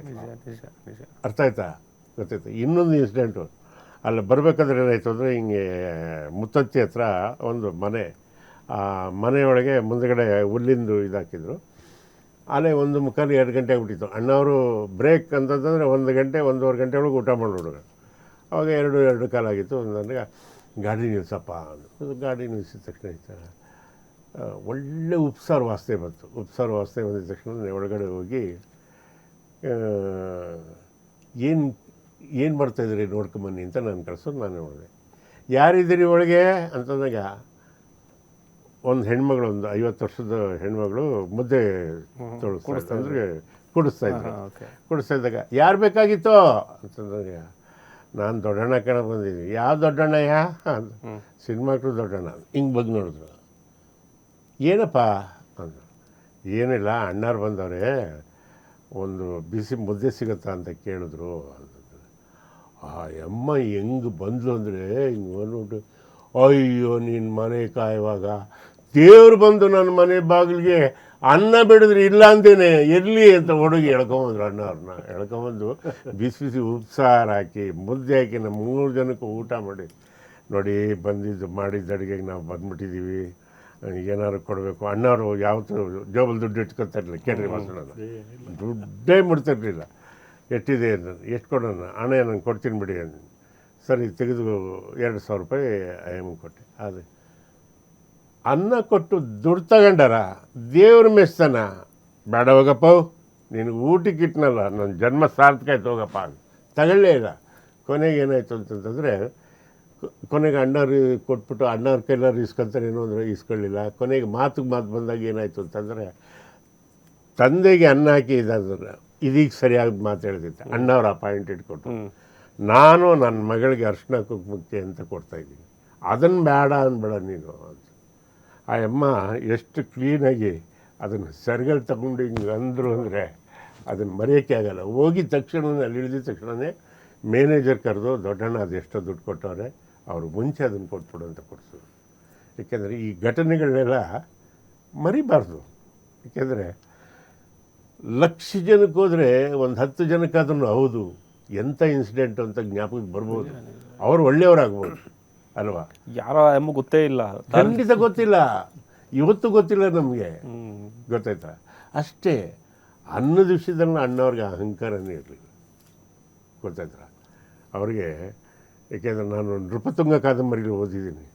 ಅರ್ಥ ಆಯ್ತಾ, ಗೊತ್ತಾಯ್ತಾ. ಇನ್ನೊಂದು ಇನ್ಸಿಡೆಂಟು, ಅಲ್ಲಿ ಬರಬೇಕಾದ್ರೆ ಏನಾಯಿತು ಅಂದರೆ, ಹಿಂಗೆ ಮುತ್ತತ್ತಿ ಹತ್ರ ಒಂದು ಮನೆ, ಆ ಮನೆಯೊಳಗೆ ಮುಂದಗಡೆ ಹುಲ್ಲಿಂದು ಇದಾಕಿದ್ರು. ಅಲ್ಲೇ 1:45 2 ಗಂಟೆ ಆಗ್ಬಿಟ್ಟಿತ್ತು. ಅಣ್ಣವರು ಬ್ರೇಕ್ ಅಂತಂತಂದರೆ 1 ಗಂಟೆ 1:15 ಗಂಟೆ ಒಳಗೆ ಊಟ ಮಾಡಿಬಿಡೋರು. ಅವಾಗ 2 ಕಾಲಾಗಿತ್ತು. ನನಗೆ ಗಾಡಿ ನಿಲ್ಸಪ್ಪ ಅಂದರು. ಗಾಡಿ ನಿಲ್ಲಿಸಿದ ತಕ್ಷಣ ಇತ್ತು ಒಳ್ಳೆ ಉಪ್ಸಾರು ವಾಸನೆ ಬಂತು. ಉಪ್ಸಾರು ವಾಸನೆ ಬಂದಿದ ತಕ್ಷಣ ಒಳಗಡೆ ಹೋಗಿ ಏನು ಮಾಡ್ತಾಯಿದ್ರಿ ನೋಡ್ಕೊಂಬನ್ನಿ ಅಂತ ನಾನು ಕಳ್ಸೋದು. ನಾನು ನೋಡಿದೆ. ಯಾರಿದ್ದೀರಿ ಒಳಗೆ ಅಂತಂದಾಗ ಒಂದು ಹೆಣ್ಮಗಳು, ಒಂದು 50 ವರ್ಷದ ಹೆಣ್ಮಗಳು ಮುದ್ದೆ ತೊಳಸ್ತಾ ಅಂದರೆ ಕುಡಿಸ್ತಾ ಇದ್ದಾಗ, ಯಾರು ಬೇಕಾಗಿತ್ತೋ ಅಂತಂದಾಗ, ನಾನು ದೊಡ್ಡಣ್ಣ ಕಣ ಬಂದಿದ್ದೀನಿ. ಯಾವ ದೊಡ್ಡಣ್ಣಯ್ಯ ಅಂತ, ಸಿನಿಮಾಕ್ರು ದೊಡ್ಡಣ್ಣ. ಹಿಂಗೆ ಬಗ್ಗೆ ನೋಡಿದ್ರು. ಏನಪ್ಪ ಅಂದ. ಏನಿಲ್ಲ, ಅಣ್ಣಾರು ಬಂದವ್ರೆ, ಒಂದು ಬಿಸಿ ಮುದ್ದೆ ಸಿಗುತ್ತಾ ಅಂತ ಕೇಳಿದ್ರು ಅಂತ. ಆ ಅಮ್ಮ ಹೆಂಗೆ ಬಂದ್ಲು ಅಂದರೆ ಹಿಂಗೆ ಬಂದ್ಬಿಟ್ಟು, ಅಯ್ಯೋ ನಿನ್ನ ಮನೆ ಕಾಯುವಾಗ ದೇವ್ರು ಬಂದು ನನ್ನ ಮನೆ ಬಾಗಿಲಿಗೆ ಅನ್ನ ಬಿಡಿದ್ರೆ ಇಲ್ಲ ಅಂತೇನೆ ಇರಲಿ ಅಂತ ಹುಡುಗಿ ಎಳ್ಕೊಂಬಂದ್ರು. ಅಣ್ಣವ್ರನ್ನ ಎಳ್ಕೊಂಬಂದು ಬಿಸಿ ಉಪ್ಸಾರು ಹಾಕಿ ಮುದ್ದೆ ಹಾಕಿ ನಮ್ಮ 3 ಜನಕ್ಕೂ ಊಟ ಮಾಡಿ, ನೋಡಿ ಬಂದಿದ್ದು ಮಾಡಿದ್ದ ಅಡುಗೆಗೆ ನಾವು ಬಂದ್ಬಿಟ್ಟಿದ್ದೀವಿ, ಏನಾದ್ರು ಕೊಡಬೇಕು. ಅಣ್ಣವರು ಯಾವತ್ತೂ ಜೋಬಲ್ ದುಡ್ಡು ಇಟ್ಕೊತಾರಿಲ್ಲ, ಕೇಳ್ರಿ ಮಾತಾಡೋಣ, ದುಡ್ಡೇ ಮುಡ್ತಿರ್ಲಿಲ್ಲ. ಎಷ್ಟಿದೆ ಅಂತ, ಎಷ್ಟು ಕೊಡೋಣ, ಹಣ ನಾನು ಕೊಡ್ತೀನಿ ಬಿಡಿ ಅಂದ. ಸರಿ ತೆಗೆದು 2,000 ರೂಪಾಯಿ ಐಎಮ್ಗೆ ಕೊಟ್ಟೆ. ಅದು ಅನ್ನ ಕೊಟ್ಟು ದುಡ್ಡು ತಗೊಂಡಾರ, ದೇವ್ರ ಮೆಸ್ತಾನ, ಬೇಡ ಹೋಗಪ್ಪ, ನಿನಗೆ ಊಟಕ್ಕೆ ಇಟ್ನಲ್ಲ, ನನ್ನ ಜನ್ಮ ಸಾರ್ಥಕ ಆಯ್ತು ಹೋಗಪ್ಪ ಅಂತ ತಗೊಳ್ಳೇ ಇಲ್ಲ. ಕೊನೆಗೆ ಏನಾಯಿತು ಅಂತಂತಂದರೆ, ಕೊನೆಗೆ ಅಣ್ಣವ್ರು ಕೊಟ್ಬಿಟ್ಟು ಅಣ್ಣವ್ರ ಕೈಲಾರು ಇಸ್ಕೊಳ್ತಾರೆ ಏನೋ ಅಂದರೆ ಇಸ್ಕೊಳ್ಳಿಲ್ಲ. ಕೊನೆಗೆ ಮಾತು ಬಂದಾಗ ಏನಾಯಿತು ಅಂತಂದರೆ, ತಂದೆಗೆ ಅನ್ನ ಹಾಕಿ ಇದಾದ್ರೆ ಇದೀಗ ಸರಿಯಾಗಿ ಮಾತು ಹೇಳ್ತಿದ್ದೆ. ಅಣ್ಣವ್ರು ಆ ಪಾಯಿಂಟ್ ಇಟ್ಕೊಟ್ಟು, ನಾನು ನನ್ನ ಮಗಳಿಗೆ ಅರ್ಶಿನ ಕುಂಕುಮಕ್ಕೆ ಅಂತ ಕೊಡ್ತಾಯಿದ್ದೀನಿ, ಅದನ್ನು ಬೇಡ ಅನ್ಬೇಡ ನೀನು ಅಂತ. ಆ ಅಮ್ಮ ಎಷ್ಟು ಕ್ಲೀನಾಗಿ ಅದನ್ನು ಸೆರಗಲ್ ತಗೊಂಡು ಹಿಂಗೆ ಅಂದರು ಅಂದರೆ ಅದನ್ನು ಮರೆಯೋಕ್ಕೆ ಆಗಲ್ಲ. ಹೋಗಿದ ತಕ್ಷಣ, ಅಲ್ಲಿ ಇಳಿದಿದ ತಕ್ಷಣವೇ ಮ್ಯಾನೇಜರ್ ಕರೆದು, ದೊಡ್ಡಣ್ಣ ಅದು ಎಷ್ಟೋ ದುಡ್ಡು ಕೊಟ್ಟವ್ರೆ, ಅವರು ಮುಂಚೆ ಅದನ್ನು ಕೊಟ್ಬಿಡು ಅಂತ ಕೊಡಿಸೋದು. ಏಕೆಂದರೆ ಈ ಘಟನೆಗಳನ್ನೆಲ್ಲ ಮರಿಬಾರ್ದು. ಏಕೆಂದರೆ 1,00,000 ಜನಕ್ಕೆ ಹೋದರೆ ಒಂದು 10 ಜನಕ್ಕಾದ್ರೂ ಹೌದು ಎಂಥ ಇನ್ಸಿಡೆಂಟು ಅಂತ ಜ್ಞಾಪಕಕ್ಕೆ ಬರ್ಬೋದು. ಅವರು ಒಳ್ಳೆಯವರಾಗ್ಬೋದು ಅಲ್ವಾ. ಯಾರೋ ಎಮ್ಮ ಗೊತ್ತೇ ಇಲ್ಲ, ಖಂಡಿತ ಗೊತ್ತಿಲ್ಲ, ಇವತ್ತು ಗೊತ್ತಿಲ್ಲ ನಮಗೆ, ಗೊತ್ತಾಯ್ತಾ. ಅಷ್ಟೇ, ಅನ್ನದ ವಿಷಯದಲ್ಲಿ ಅಣ್ಣವ್ರಿಗೆ ಅಹಂಕಾರನೇ ಇರಲಿಲ್ಲ, ಗೊತ್ತಾಯ್ತಾ ಅವ್ರಿಗೆ. ಏಕೆಂದರೆ ನಾನು ನೃಪತುಂಗ ಕಾದಂಬರಿಗಳು ಓದಿದ್ದೀನಿ.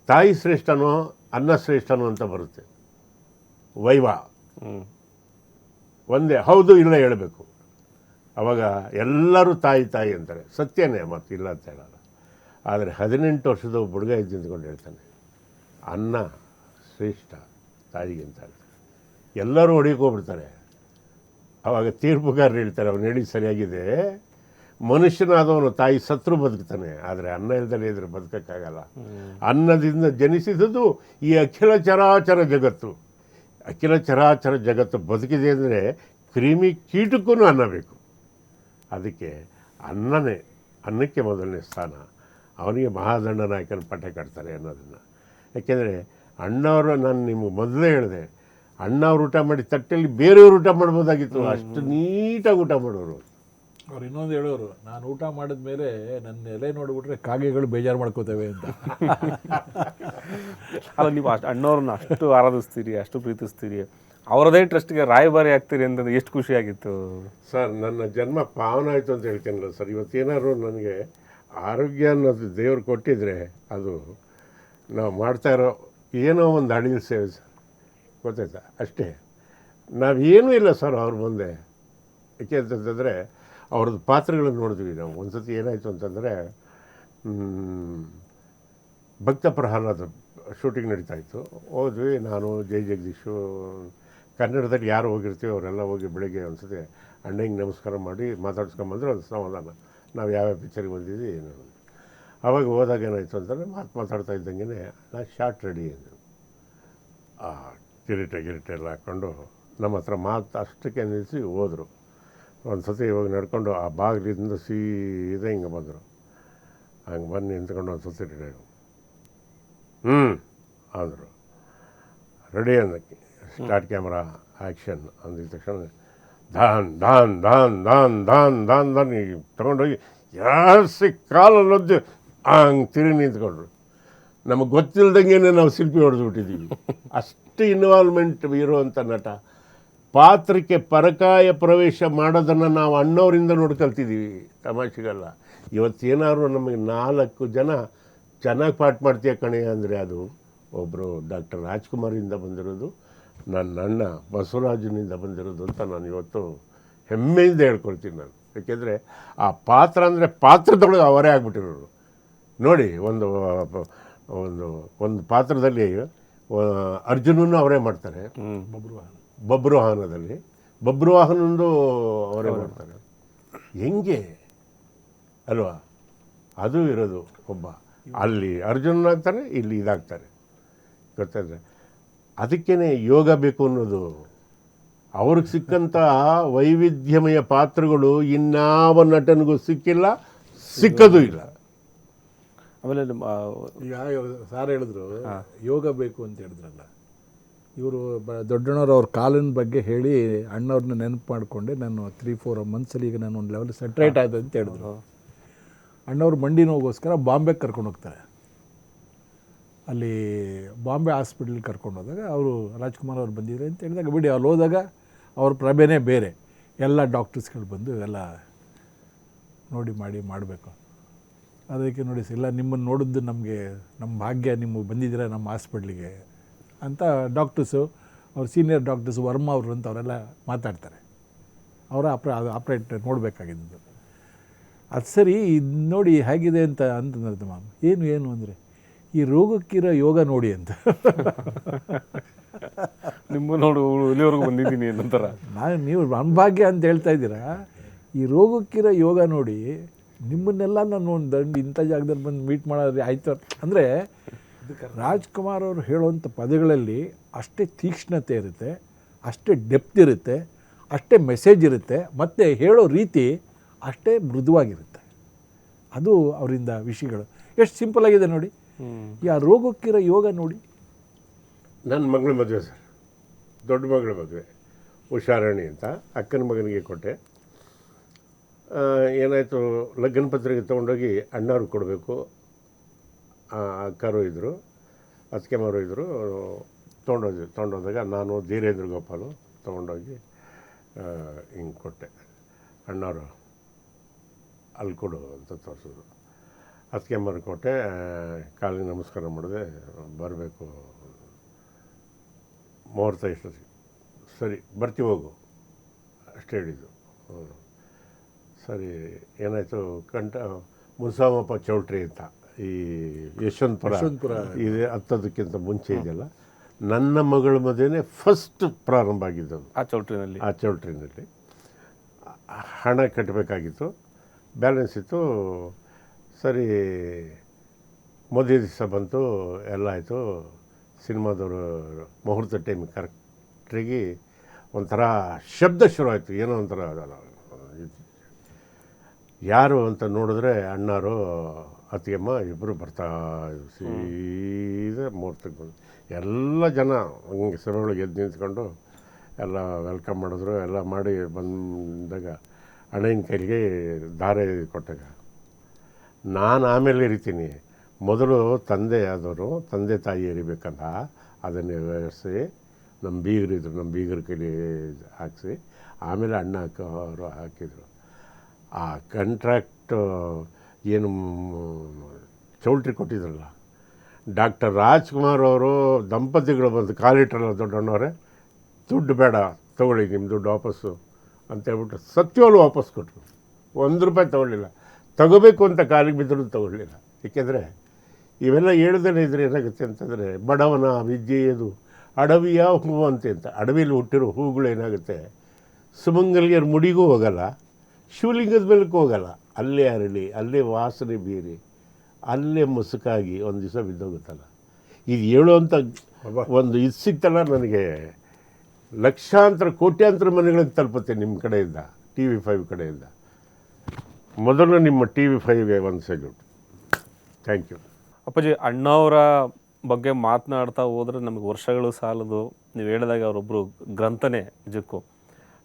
ತಾಯಿ ಶ್ರೇಷ್ಠನೋ ಅನ್ನ ಶ್ರೇಷ್ಠನೋ ಅಂತ ಬರುತ್ತೆ. ವೈವಾ ಒಂದೇ, ಹೌದು ಇಲ್ಲ ಹೇಳಬೇಕು. ಅವಾಗ ಎಲ್ಲರೂ ತಾಯಿ ತಾಯಿ ಅಂತಾರೆ, ಸತ್ಯನೇ, ಮತ್ತು ಇಲ್ಲ ಅಂತ ಹೇಳಲ್ಲ. ಆದರೆ 18 ವರ್ಷದ ಒಬ್ಬ ಹುಡುಗ ಇದ್ದು ನಿಂತ್ಕೊಂಡು ಹೇಳ್ತಾನೆ, ಅನ್ನ ಶ್ರೇಷ್ಠ ತಾಯಿಗಿಂತ ಹೇಳ್ತಾರೆ. ಎಲ್ಲರೂ ಹೊಡಿಯೋಕೆ ಹೋಗ್ಬಿಡ್ತಾರೆ. ಆವಾಗ ತೀರ್ಪುಗಾರರು ಹೇಳ್ತಾರೆ, ಅವನು ಹೇಳಿ ಸರಿಯಾಗಿದೆ, ಮನುಷ್ಯನಾದವನು ತಾಯಿ ಸತ್ರು ಬದುಕ್ತಾನೆ, ಆದರೆ ಅನ್ನ ಇಲ್ದಲೇ ಇದ್ರೆ ಬದುಕೋಕ್ಕಾಗಲ್ಲ. ಅನ್ನದಿಂದ ಜನಿಸಿದುದು ಈ ಅಖಿಲ ಚರಾಚರ ಜಗತ್ತು. ಅಖಿಲ ಚರಾಚರ ಜಗತ್ತು ಬದುಕಿದೆ ಅಂದರೆ ಕ್ರಿಮಿ ಕೀಟಕ್ಕೂ ಅನ್ನ ಬೇಕು. ಅದಕ್ಕೆ ಅನ್ನನೇ, ಅನ್ನಕ್ಕೆ ಮೊದಲನೇ ಸ್ಥಾನ. ಅವನಿಗೆ ಮಹಾದಂಡ ನಾಯಕನ ಪಟ್ಟ ಕಟ್ತಾರೆ ಅನ್ನೋದನ್ನು. ಯಾಕೆಂದರೆ ಅಣ್ಣವರು, ನಾನು ನಿಮಗೆ ಮೊದಲೇ ಹೇಳಿದೆ, ಅಣ್ಣವ್ರು ಊಟ ಮಾಡಿ ತಟ್ಟೆಯಲ್ಲಿ ಬೇರೆಯವ್ರು ಊಟ ಮಾಡ್ಬೋದಾಗಿತ್ತು, ಅಷ್ಟು ನೀಟಾಗಿ ಊಟ ಮಾಡೋರು. ಅವ್ರು ಇನ್ನೊಂದು ಹೇಳೋರು, ನಾನು ಊಟ ಮಾಡಿದ ಮೇಲೆ ನನ್ನ ಎಲೆ ನೋಡಿಬಿಟ್ರೆ ಕಾಗೆಗಳು ಬೇಜಾರು ಮಾಡ್ಕೋತೇವೆ ಅಂತ. ಅಲ್ಲ, ನೀವು ಅಣ್ಣವ್ರನ್ನ ಅಷ್ಟು ಆರಾಧಿಸ್ತೀರಿ, ಅಷ್ಟು ಪ್ರೀತಿಸ್ತೀರಿ, ಅವರದೇ ಟ್ರಸ್ಟ್ಗೆ ರಾಯಭಾರಿ ಆಗ್ತೀರಿ ಅಂತಂದ್ರೆ ಎಷ್ಟು ಖುಷಿಯಾಗಿತ್ತು ಸರ್. ನನ್ನ ಜನ್ಮ ಪಾವನ ಆಯಿತು ಅಂತ ಹೇಳ್ತೇನಲ್ಲ ಸರ್. ಇವತ್ತೇನಾದ್ರು ನನಗೆ ಆರೋಗ್ಯ ಅನ್ನೋದು ದೇವ್ರು ಕೊಟ್ಟಿದ್ರೆ, ಅದು ನಾವು ಮಾಡ್ತಾಯಿರೋ ಏನೋ ಒಂದು ಅಡಿಲ್ ಸೇವೆ ಸರ್, ಗೊತ್ತಾಯ್ತಾ. ಅಷ್ಟೇ, ನಾವೇನೂ ಇಲ್ಲ ಸರ್ ಅವ್ರ ಮುಂದೆ. ಯಾಕೆ ಅಂತಂತಂದರೆ ಅವ್ರದ್ದು ಪಾತ್ರಗಳನ್ನು ನೋಡಿದ್ವಿ ನಾವು. ಒಂದು ಸತಿ ಏನಾಯಿತು ಅಂತಂದರೆ, ಭಕ್ತ ಪ್ರಹ್ಲಾದ ಶೂಟಿಂಗ್ ನಡೀತಾಯಿತ್ತು. ಹೋದ್ವಿ, ನಾನು ಜೈ ಜಗದೀಶು, ಕನ್ನಡದಲ್ಲಿ ಯಾರು ಹೋಗಿರ್ತೀವಿ ಅವರೆಲ್ಲ ಹೋಗಿ ಬೆಳಗ್ಗೆ ಒಂದು ಸತಿ ಅಣ್ಣಂಗೆ ನಮಸ್ಕಾರ ಮಾಡಿ ಮಾತಾಡ್ಸ್ಕೊಂಬಂದ್ರೆ ಒಂದು ಸಮಾಧಾನ, ನಾವು ಯಾವ್ಯಾವ ಪಿಕ್ಚರ್ಗೆ ಬಂದಿದ್ವಿ ಏನು. ಆವಾಗ ಹೋದಾಗ ಏನಾಯಿತು ಅಂತಂದರೆ, ಮಾತಾಡ್ತಾ ಇದ್ದಂಗೆ ನಾನು ಶಾರ್ಟ್ ರೆಡಿ ಅಂದರು. ಕಿರೀಟ ಎಲ್ಲ ಹಾಕ್ಕೊಂಡು ನಮ್ಮ ಹತ್ರ ಅಷ್ಟಕ್ಕೆ ನಿಲ್ಲಿಸಿ ಹೋದರು. ಒಂದು ಸತಿ ಇವಾಗ ನಡ್ಕೊಂಡು ಆ ಬಾಗಿಲಿಂದ ಸೀದಾ ಹಿಂಗೆ ಬಂದರು. ಹಂಗೆ ಬಂದು ನಿಂತ್ಕೊಂಡು ಒಂದು ಸತಿ ರೆಡಿ ಅಂದರು. ರೆಡಿ ಅಂದಕ್ಕೆ ಸ್ಟಾರ್ಟ್ ಕ್ಯಾಮ್ರಾ ಆ್ಯಕ್ಷನ್ ಅಂದಿದ ತಕ್ಷಣ ದಾನ್ ದಾನ್ ದಾನ್ ದಾನ್ ದಾನ್ ದಾನ್ ದಾನ್ ಈಗ ತೊಗೊಂಡೋಗಿ ಜಾಸ್ತಿ ಕಾಲಲ್ಲೊದ್ದು ಹಂಗೆ ತಿರುಗಿ ನಿಂತ್ಕೊಂಡ್ರು. ನಮಗೆ ಗೊತ್ತಿಲ್ದಂಗೆ ನಾವು ಶಿಲ್ಪಿ ಹೊಡೆದ್ಬಿಟ್ಟಿದ್ದೀವಿ. ಅಷ್ಟು ಇನ್ವಾಲ್ವ್ಮೆಂಟ್ ಇರುವಂಥ ನಟ. ಪಾತ್ರಕ್ಕೆ ಪರಕಾಯ ಪ್ರವೇಶ ಮಾಡೋದನ್ನು ನಾವು ಅಣ್ಣವರಿಂದ ನೋಡಿ ಕಲ್ತಿದ್ದೀವಿ, ತಮಾಷೆಗಲ್ಲ. ಇವತ್ತೇನಾದ್ರು ನಮಗೆ 4 ಜನ ಚೆನ್ನಾಗಿ ಪಾಠ ಮಾಡ್ತೀಯ ಕಣೆ ಅಂದರೆ ಅದು ಒಬ್ಬರು ಡಾಕ್ಟರ್ ರಾಜ್ಕುಮಾರಿಂದ ಬಂದಿರೋದು, ನನ್ನ ಅಣ್ಣ ಬಸವರಾಜನಿಂದ ಬಂದಿರೋದು ಅಂತ ನಾನು ಇವತ್ತು ಹೆಮ್ಮೆಯಿಂದ ಹೇಳ್ಕೊಳ್ತೀನಿ ನಾನು. ಯಾಕೆಂದರೆ ಆ ಪಾತ್ರ ಅಂದರೆ ಪಾತ್ರದೊಳಗೆ ಅವರೇ ಆಗ್ಬಿಟ್ಟಿರೋರು. ನೋಡಿ ಒಂದು ಒಂದು ಒಂದು ಪಾತ್ರದಲ್ಲಿ ಅರ್ಜುನನ್ನು ಅವರೇ ಮಾಡ್ತಾರೆ, ಬಬ್ರುವಾಹನದಲ್ಲಿ ಬಬ್ರುವಾಹನಂದು ಅವರೇ ಮಾಡ್ತಾರೆ. ಹೆಂಗೆ ಅಲ್ವಾ? ಅದು ಇರೋದು ಒಬ್ಬ. ಅಲ್ಲಿ ಅರ್ಜುನನಾಗ್ತಾರೆ, ಇಲ್ಲಿ ಇದಾಗ್ತಾರೆ, ಗೊತ್ತಾದರೆ. ಅದಕ್ಕೇ ಯೋಗ ಬೇಕು ಅನ್ನೋದು. ಅವ್ರಿಗೆ ಸಿಕ್ಕಂಥ ವೈವಿಧ್ಯಮಯ ಪಾತ್ರಗಳು ಇನ್ಯಾವ ನಟನಿಗೂ ಸಿಕ್ಕಿಲ್ಲ, ಸಿಕ್ಕದೂ ಇಲ್ಲ. ಆಮೇಲೆ ಈಗ ಸಾರ್ ಹೇಳಿದ್ರು ಯೋಗ ಬೇಕು ಅಂತ ಹೇಳಿದ್ರಲ್ಲ, ಇವರು ದೊಡ್ಡಣ್ಣವ್ರು ಅವ್ರ ಕಾಲಿನ ಬಗ್ಗೆ ಹೇಳಿ ಅಣ್ಣವ್ರನ್ನ ನೆನಪು ಮಾಡಿಕೊಂಡೆ ನಾನು 3-4 ಮಂತ್ಸಲ್ಲಿ ಈಗ ನಾನು ಒಂದು ಲೆವೆಲ್ ಸೆಟ್ರೇಟ್ ಆಯಿತು ಅಂತ ಹೇಳಿದ್ರು. ಅಣ್ಣವ್ರು ಮಂಡಿ ನೋವಿಗೋಸ್ಕರ ಬಾಂಬೆಗೆ ಕರ್ಕೊಂಡು ಹೋಗ್ತಾರೆ. ಅಲ್ಲಿ ಬಾಂಬೆ ಹಾಸ್ಪಿಟ್ಲಿಗೆ ಕರ್ಕೊಂಡು ಹೋದಾಗ ಅವರು ರಾಜ್ಕುಮಾರ್ ಅವ್ರು ಬಂದಿದ್ದಾರೆ ಅಂತ ಹೇಳಿದಾಗ ಬಿಡಿ, ಅಲ್ಲಿ ಹೋದಾಗ ಅವ್ರ ಪ್ರಭೆನೇ ಬೇರೆ. ಎಲ್ಲ ಡಾಕ್ಟರ್ಸ್ಗಳು ಬಂದು ಎಲ್ಲ ನೋಡಿ ಮಾಡಬೇಕು. ಅದಕ್ಕೆ ನೋಡಿ ಇಲ್ಲ ನಿಮ್ಮನ್ನು ನೋಡಿದ್ದು ನಮಗೆ ನಮ್ಮ ಭಾಗ್ಯ, ನಿಮಗೆ ಬಂದಿದ್ದೀರ ನಮ್ಮ ಹಾಸ್ಪಿಟ್ಲಿಗೆ ಅಂತ ಡಾಕ್ಟರ್ಸು, ಅವ್ರ ಸೀನಿಯರ್ ಡಾಕ್ಟರ್ಸ್ ವರ್ಮಾ ಅವರು ಅಂತ ಅವರೆಲ್ಲ ಮಾತಾಡ್ತಾರೆ. ಅವರ ಆಪ್ರೇಟ್ ನೋಡಬೇಕಾಗಿದ್ದು. ಅದು ಸರಿ, ಇದು ನೋಡಿ ಹೇಗಿದೆ ಅಂತ ಅಂತಂದ್ರೆ ಮ್ಯಾಮ್ ಏನು ಅಂದರೆ ಈ ರೋಗಕ್ಕಿರೋ ಯೋಗ ನೋಡಿ ಅಂತ. ನಿಮ್ಮ ನೋಡು ಇಲ್ಲಿವರೆಗೂ ಬಂದಿದ್ದೀನಿ ನಂತರ ನೀವು ಅನ್ಭಾಗ್ಯ ಅಂತ ಹೇಳ್ತಾ ಇದ್ದೀರಾ. ಈ ರೋಗಕ್ಕಿರೋ ಯೋಗ ನೋಡಿ, ನಿಮ್ಮನ್ನೆಲ್ಲ ನಾನು ಒಂದು ಇಂಥ ಜಾಗದಲ್ಲಿ ಬಂದು ಮೀಟ್ ಮಾಡೋದು ಆಯ್ತು ಅಂದರೆ ರಾಜ್ಕುಮಾರ್ ಅವರು ಹೇಳುವಂಥ ಪದಗಳಲ್ಲಿ ಅಷ್ಟೇ ತೀಕ್ಷ್ಣತೆ ಇರುತ್ತೆ, ಅಷ್ಟೇ ಡೆಪ್ತ್ ಇರುತ್ತೆ, ಅಷ್ಟೇ ಮೆಸೇಜ್ ಇರುತ್ತೆ, ಮತ್ತು ಹೇಳೋ ರೀತಿ ಅಷ್ಟೇ ಮೃದುವಾಗಿರುತ್ತೆ. ಅದು ಅವರಿಂದ ವಿಷಯಗಳು ಎಷ್ಟು ಸಿಂಪಲ್ ಆಗಿದೆ ನೋಡಿ. ಆ ರೋಗಕ್ಕಿರೋ ಯೋಗ ನೋಡಿ. ನನ್ನ ಮಗಳ ಮದುವೆ ಸರ್, ದೊಡ್ಡ ಮಗಳ ಮದುವೆ, ಉಷಾರಾಣಿ ಅಂತ ಅಕ್ಕನ ಮಗನಿಗೆ ಕೊಟ್ಟೆ. ಏನಾಯಿತು, ಲಗ್ನ ಪತ್ರಿಕೆ ತೊಗೊಂಡೋಗಿ ಅಣ್ಣವ್ರಿಗೆ ಕೊಡಬೇಕು. ಅಕ್ಕರು ಇದ್ದರು, ಅತ್ತಿಗೆಮಾರು ಇದ್ದರು. ತೊಗೊಂಡೋದಾಗ ನಾನು ಧೀರೇಂದ್ರ ಗೋಪಾಲು ತೊಗೊಂಡೋಗಿ ಹಿಂಗೆ ಕೊಟ್ಟೆ. ಅಣ್ಣವರು ಅಲ್ಲಿ ಕೊಡು ಅಂತ ತೋರಿಸಿದ್ರು. ಅತ್ತಿಗೆಮಾರು ಕೊಟ್ಟೆ, ಕಾಲಿಗೆ ನಮಸ್ಕಾರ ಮಾಡಿದೆ, ಬರಬೇಕು ಮುಹೂರ್ತ ಇಷ್ಟೊತ್ತಿಗೆ. ಸರಿ ಬರ್ತೀವಿ ಹೋಗು ಅಷ್ಟೇ ಹೇಳಿದ್ದು. ಸರಿ ಏನಾಯಿತು, ಮುನ್ಸಾಮಪ್ಪ ಚೌಲ್ಟ್ರಿ ಅಂತ ಈ ಯಶವಂತಪುರ ಇದೆ, ಹತ್ತೋದಕ್ಕಿಂತ ಮುಂಚೆ ಇದೆಯಲ್ಲ. ನನ್ನ ಮಗಳ ಮದುವೆನೇ ಫಸ್ಟ್ ಪ್ರಾರಂಭ ಆಗಿದ್ದದು ಆ ಚೌಲ್ಟ್ರಿನಲ್ಲಿ. ಹಣ ಕಟ್ಟಬೇಕಾಗಿತ್ತು, ಬ್ಯಾಲೆನ್ಸ್ ಇತ್ತು. ಸರಿ ಮದುವೆ ದಿವಸ ಬಂತು, ಎಲ್ಲ ಆಯಿತು. ಸಿನಿಮಾದವರು ಮುಹೂರ್ತ ಟೈಮಿಗೆ ಕರೆಕ್ಟಾಗಿ ಒಂಥರ ಶಬ್ದ ಶುರು ಆಯಿತು. ಏನೋ ಒಂಥರ ಯಾರು ಅಂತ ನೋಡಿದ್ರೆ ಅಣ್ಣಾರು ಅತ್ತಿಗೆಮ್ಮ ಇಬ್ಬರು ಬರ್ತಾ ಸೀದಾ ಮುಹೂರ್ತಕ್ಕೆ ಬಂದು ಎಲ್ಲ ಜನ ಹಂಗೆ ಸರೊಳಗೆ ಎದ್ದು ನಿಂತ್ಕೊಂಡು ಎಲ್ಲ ವೆಲ್ಕಮ್ ಮಾಡಿದ್ರು. ಎಲ್ಲ ಮಾಡಿ ಬಂದಾಗ ಅಣ್ಣನ ಕೈಲಿಗೆ ದಾರೆ ಕೊಟ್ಟಾಗ ನಾನು ಆಮೇಲೆ ಇರಿತೀನಿ. ಮೊದಲು ತಂದೆ ಆದವರು ತಂದೆ ತಾಯಿ ಎರಿಬೇಕಂತ ಅದನ್ನೇ ವ್ಯವಸ್ಥೆ ನಮ್ಮ ಬೀಗರಿದ್ರು, ನಮ್ಮ ಬೀಗರ ಕೈಲಿ ಹಾಕಿಸಿ ಆಮೇಲೆ ಅಣ್ಣ ಅವರು ಹಾಕಿದರು. ಆ ಕಾಂಟ್ರಾಕ್ಟ್ ಏನು ಚೌಲ್ಟ್ರಿ ಕೊಟ್ಟಿದ್ರಲ್ಲ, ಡಾಕ್ಟರ್ ರಾಜ್ಕುಮಾರ್ ಅವರು ದಂಪತಿಗಳು ಬಂದು ಕಾಲಿಟ್ರಲ್ಲ, ದೊಡ್ಡಣ್ಣವರೇ ದುಡ್ಡು ಬೇಡ ತೊಗೊಳ್ಳಿ, ನಿಮ್ಮ ದುಡ್ಡು ವಾಪಸ್ಸು ಅಂತೇಳ್ಬಿಟ್ಟು ಸತ್ಯವಾಗ್ಲೂ ವಾಪಸ್ ಕೊಟ್ಟರು. ₹1 ತೊಗೊಳ್ಳಿಲ್ಲ. ತಗೋಬೇಕು ಅಂತ ಕಾಲಿಗೆ ಬಿದ್ದರೂ ತೊಗೊಳ್ಳಿಲ್ಲ. ಏಕೆಂದರೆ ಇವೆಲ್ಲ ಹೇಳ್ದೇ ಇದ್ರೆ ಏನಾಗುತ್ತೆ ಅಂತಂದರೆ, ಬಡವನ ವಿದ್ಯೆಯದು ಅಡವಿಯ ಹೂವಂತೆ ಅಂತ. ಅಡವಿಯಲ್ಲಿ ಹುಟ್ಟಿರೋ ಹೂಗಳೇನಾಗುತ್ತೆ, ಸುಮಂಗಲಿಯರ ಮುಡಿಗೂ ಹೋಗಲ್ಲ, ಶಿವಲಿಂಗದ ಮೇಲಕ್ಕೂ ಹೋಗಲ್ಲ. ಅಲ್ಲೇ ಅರಳಿ, ಅಲ್ಲೇ ವಾಸನೆ ಬೀರಿ, ಅಲ್ಲೇ ಮುಸುಕಾಗಿ ಒಂದು ದಿವಸ ಬಿದ್ದೋಗುತ್ತಲ್ಲ. ಇದು ಹೇಳುವಂಥ ಒಂದು ಸಿಕ್ತಲ್ಲ ನನಗೆ, ಲಕ್ಷಾಂತರ ಕೋಟ್ಯಾಂತರ ಮನೆಗಳಿಗೆ ತಲುಪುತ್ತೆ ನಿಮ್ಮ ಕಡೆಯಿಂದ. TV5 ಕಡೆಯಿಂದ. ಮೊದಲು ನಿಮ್ಮ TV5ಗೆ ಒಂದು ಸೆಲ್ಯೂಟ್. Thank you. ಅಪ್ಪಾಜಿ, ಅಣ್ಣವರ ಬಗ್ಗೆ ಮಾತನಾಡ್ತಾ ಹೋದರೆ ನಮಗೆ ವರ್ಷಗಳು ಸಾಲದು. ನೀವು ಹೇಳಿದಾಗ ಅವರೊಬ್ಬರು ಗ್ರಂಥನೇ ನಿಜಕ್ಕೂ.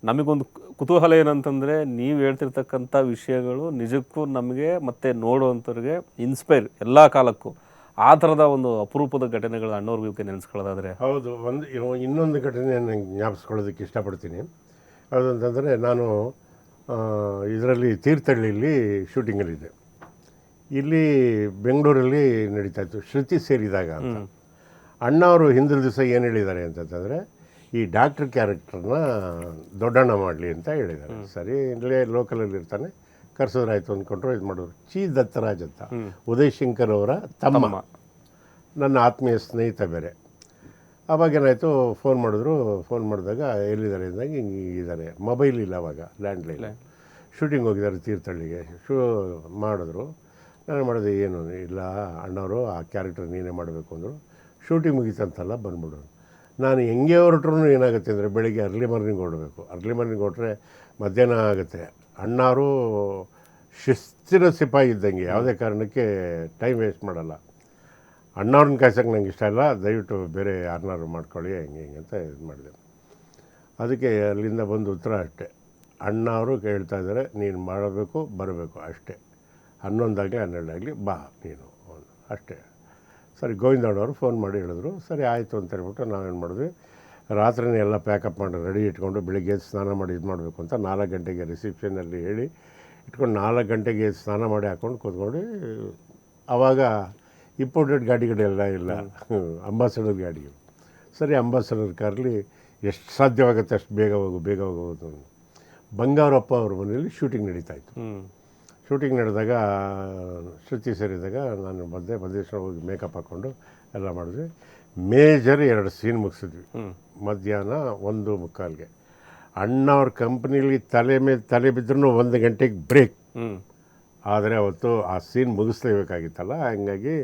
ನಮಗೊಂದು ಕುತೂಹಲ ಏನಂತಂದರೆ, ನೀವು ಹೇಳ್ತಿರ್ತಕ್ಕಂಥ ವಿಷಯಗಳು ನಿಜಕ್ಕೂ ನಮಗೆ ಮತ್ತು ನೋಡುವಂಥವ್ರಿಗೆ ಇನ್ಸ್ಪೈರ್ ಎಲ್ಲ ಕಾಲಕ್ಕೂ. ಆ ಥರದ ಒಂದು ಅಪರೂಪದ ಘಟನೆಗಳು ಅಣ್ಣವ್ರ ಬಗ್ಗೆ ನೆನೆಸ್ಕೊಳ್ಳೋದಾದರೆ? ಹೌದು. ಇನ್ನೊಂದು ಘಟನೆ ನಾನು ಜ್ಞಾಪಿಸ್ಕೊಳ್ಳೋದಕ್ಕೆ ಇಷ್ಟಪಡ್ತೀನಿ. ಅದಂತಂದರೆ, ನಾನು ಇದರಲ್ಲಿ ತೀರ್ಥಹಳ್ಳಿಯಲ್ಲಿ ಶೂಟಿಂಗಲ್ಲಿದ್ದೆ. ಇಲ್ಲಿ ಬೆಂಗಳೂರಲ್ಲಿ ನಡೀತಾಯಿತ್ತು ಶ್ರುತಿ ಸೇರಿದಾಗ ಅಂತ. ಅಣ್ಣ ಅವರು ಹಿಂದಿನ ದಿವಸ ಏನು ಹೇಳಿದ್ದಾರೆ ಅಂತಂತಂದರೆ, ಈ ಡಾಕ್ಟ್ರ್ ಕ್ಯಾರೆಕ್ಟರ್ನ ದೊಡ್ಡಣ್ಣ ಮಾಡಲಿ ಅಂತ ಹೇಳಿದ್ದಾರೆ. ಸರಿ, ಇಲ್ಲೇ ಲೋಕಲಲ್ಲಿ ಇರ್ತಾನೆ, ಕರ್ಸೋದ್ರಾಯ್ತು ಅಂದ್ಕೊಂಡ್ರು. ಇದು ಮಾಡೋರು ಚಿ ದತ್ತರಾಜ್ ಅಂತ, ಉದಯ್ ಶಂಕರ್ ಅವರ ತಮ್ಮ, ನನ್ನ ಆತ್ಮೀಯ ಸ್ನೇಹಿತ ಬೇರೆ. ಅವಾಗೇನಾಯಿತು, ಫೋನ್ ಮಾಡಿದ್ರು. ಫೋನ್ ಮಾಡಿದಾಗ ಎಲ್ಲಿದ್ದಾರೆ ಅಂದಾಗ ಹಿಂಗೆ ಇದ್ದಾರೆ. ಮೊಬೈಲ್ ಇಲ್ಲ ಅವಾಗ, ಲ್ಯಾಂಡ್ಲೈನ್. ಶೂಟಿಂಗ್ ಹೋಗಿದ್ದಾರೆ ತೀರ್ಥಹಳ್ಳಿಗೆ. ಮಾಡಿದ್ರು. ನಾನು ಮಾಡಿದೆ, ಏನು ಇಲ್ಲ ಅಣ್ಣವರು ಆ ಕ್ಯಾರೆಕ್ಟರ್ ನೀನೇ ಮಾಡಬೇಕು ಅಂದರು. ಶೂಟಿಂಗ್ ಮುಗೀತಂತಲ್ಲ, ಬಂದ್ಬಿಡು. ನಾನು ಹೆಂಗೆ ಹೊರಟ್ರೂ ಏನಾಗುತ್ತೆ ಅಂದರೆ, ಬೆಳಿಗ್ಗೆ ಅರ್ಲಿ ಮಾರ್ನಿಂಗ್ ಹೊರಡಬೇಕು. ಅರ್ಲಿ ಮಾರ್ನಿಂಗ್ ಹೊರಟ್ರೆ ಮಧ್ಯಾಹ್ನ ಆಗುತ್ತೆ. ಅಣ್ಣವರು ಶಿಸ್ತಿನ ಸಿಪಾಯಿ ಇದ್ದಂಗೆ, ಯಾವುದೇ ಕಾರಣಕ್ಕೆ ಟೈಮ್ ವೇಸ್ಟ್ ಮಾಡಲ್ಲ. ಅಣ್ಣವ್ರನ್ನ ಕಾಯ್ಸೋಕ್ಕೆ ನಂಗೆ ಇಷ್ಟ ಇಲ್ಲ, ದಯವಿಟ್ಟು ಬೇರೆ ಯಾರನ್ನಾರು ಮಾಡ್ಕೊಳ್ಳಿ, ಹೆಂಗೆ ಹಿಂಗೆ ಅಂತ ಇದು ಮಾಡಿದೆ. ಅದಕ್ಕೆ ಅಲ್ಲಿಂದ ಬಂದು ಉತ್ತರ ಅಷ್ಟೇ. ಅಣ್ಣವರು ಹೇಳ್ತಾ ಇದ್ದಾರೆ, ನೀನು ಮಾಡಬೇಕು, ಬರಬೇಕು ಅಷ್ಟೇ. 11 ಆಗಲಿ 12 ಆಗಲಿ ಬಾ ನೀನು, ಅಷ್ಟೇ. ಸರಿ, ಗೋವಿಂದಣ್ಣವರು ಫೋನ್ ಮಾಡಿ ಹೇಳಿದ್ರು. ಸರಿ ಆಯಿತು ಅಂತ ಹೇಳ್ಬಿಟ್ಟು ನಾವೇನು ಮಾಡಿದ್ವಿ, ರಾತ್ರಿನೇ ಎಲ್ಲ ಪ್ಯಾಕಪ್ ಮಾಡಿ ರೆಡಿ ಇಟ್ಕೊಂಡು, ಬೆಳಿಗ್ಗೆ ಸ್ನಾನ ಮಾಡಿ ಇದು ಮಾಡಬೇಕು ಅಂತ 4 ಗಂಟೆಗೆ ರಿಸೆಪ್ಷನಲ್ಲಿ ಹೇಳಿ ಇಟ್ಕೊಂಡು, 4 ಗಂಟೆಗೆ ಸ್ನಾನ ಮಾಡಿ ಹಾಕ್ಕೊಂಡು ಕೂತ್ಕೊಂಡು. ಆವಾಗ ಇಂಪೋರ್ಟೆಡ್ ಗಾಡಿಗಳೆಲ್ಲ ಇಲ್ಲ, ಅಂಬಾಸಡರ್ ಗಾಡಿಗಳು. ಸರಿ, ಅಂಬಾಸಡರ್ ಕಾರಲ್ಲಿ ಎಷ್ಟು ಸಾಧ್ಯವಾಗುತ್ತೆ ಅಷ್ಟು ಬೇಗ ಹೋಗೋದು. ಬಂಗಾರಪ್ಪ ಅವ್ರ ಮನೆಯಲ್ಲಿ ಶೂಟಿಂಗ್ ನಡೀತಾಯಿತ್ತು. ಶೂಟಿಂಗ್ ನಡೆದಾಗ, ಶ್ರುತಿ ಸೇರಿದಾಗ ನಾನು ಮಧ್ಯೇಶ್ವರ ಹೋಗಿ ಮೇಕಪ್ ಹಾಕ್ಕೊಂಡು ಎಲ್ಲ ಮಾಡಿದ್ವಿ. ಮೇಜರ್ 2 ಸೀನ್ ಮುಗಿಸಿದ್ವಿ. ಮಧ್ಯಾಹ್ನ 1:45ಗೆ. ಅಣ್ಣವ್ರ ಕಂಪ್ನೀಲಿ ತಲೆ ಮೇಲೆ ತಲೆ ಬಿದ್ದರೂ 1 ಗಂಟೆಗೆ ಬ್ರೇಕ್. ಆದರೆ ಅವತ್ತು ಆ ಸೀನ್ ಮುಗಿಸ್ಲೇಬೇಕಾಗಿತ್ತಲ್ಲ, ಹಂಗಾಗಿ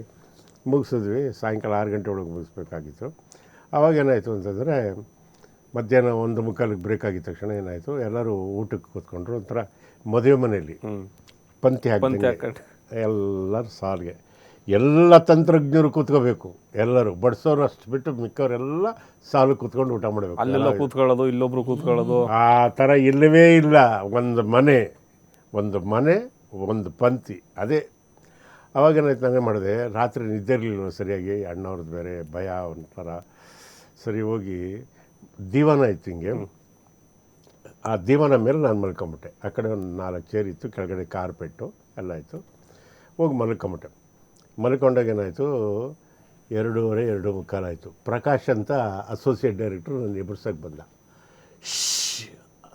ಮುಗಿಸಿದ್ವಿ. ಸಾಯಂಕಾಲ 6 ಗಂಟೆ ಒಳಗೆ ಮುಗಿಸ್ಬೇಕಾಗಿತ್ತು. ಆವಾಗೇನಾಯಿತು ಅಂತಂದರೆ, ಮಧ್ಯಾಹ್ನ 1:45ಗೆ ಬ್ರೇಕ್ ಆಗಿದ ತಕ್ಷಣ ಏನಾಯಿತು, ಎಲ್ಲರೂ ಊಟಕ್ಕೆ ಕೂತ್ಕೊಂಡ್ರು. ಒಂಥರ ಮದುವೆ ಮನೆಯಲ್ಲಿ ಪಂಕ್ತಿ ಹಾಕಿ ಎಲ್ಲರೂ ಸಾಲಿಗೆ, ಎಲ್ಲ ತಂತ್ರಜ್ಞರು ಕೂತ್ಕೋಬೇಕು. ಎಲ್ಲರೂ ಬಡಿಸೋರು ಅಷ್ಟು ಬಿಟ್ಟು ಮಿಕ್ಕವರೆಲ್ಲ ಸಾಲು ಕೂತ್ಕೊಂಡು ಊಟ ಮಾಡಬೇಕು. ಅಲ್ಲೆಲ್ಲ ಕೂತ್ಕೊಳ್ಳೋದು, ಇಲ್ಲೊಬ್ರು ಕೂತ್ಕೊಳ್ಳೋದು, ಆ ಥರ ಇಲ್ಲವೇ ಇಲ್ಲ. ಒಂದು ಮನೆ ಒಂದು ಪಂಕ್ತಿ, ಅದೇ. ಅವಾಗೇನಾಯ್ತು, ನಾನೇ ಮಾಡಿದೆ. ರಾತ್ರಿ ನಿದ್ದೆ ಇರಲಿಲ್ಲ ಸರಿಯಾಗಿ, ಅಣ್ಣವ್ರದ್ದು ಬೇರೆ ಭಯ ಒಂಥರ. ಸರಿ, ಹೋಗಿ ದಿವಾನ ಇತ್ತು ಹಿಂಗೆ, ಆ ದಿವಾನ ಮೇಲೆ ನಾನು ಮಲ್ಕೊಂಬಿಟ್ಟೆ. ಆ ಕಡೆ ಒಂದು 4 ಚೇರ್ ಇತ್ತು, ಕೆಳಗಡೆ ಕಾರ್ಪೆಟ್ಟು ಎಲ್ಲ ಇತ್ತು. ಹೋಗಿ ಮಲ್ಕೊಂಬಿಟ್ಟೆ. ಮಲ್ಕೊಂಡಾಗ ಏನಾಯಿತು, 2:30, 2:45 ಆಯಿತು. ಪ್ರಕಾಶ್ ಅಂತ ಅಸೋಸಿಯೇಟ್ ಡೈರೆಕ್ಟ್ರು ನನ್ನ ಎಬ್ಬಿಸೋಕ್ಕೆ ಬಂದ.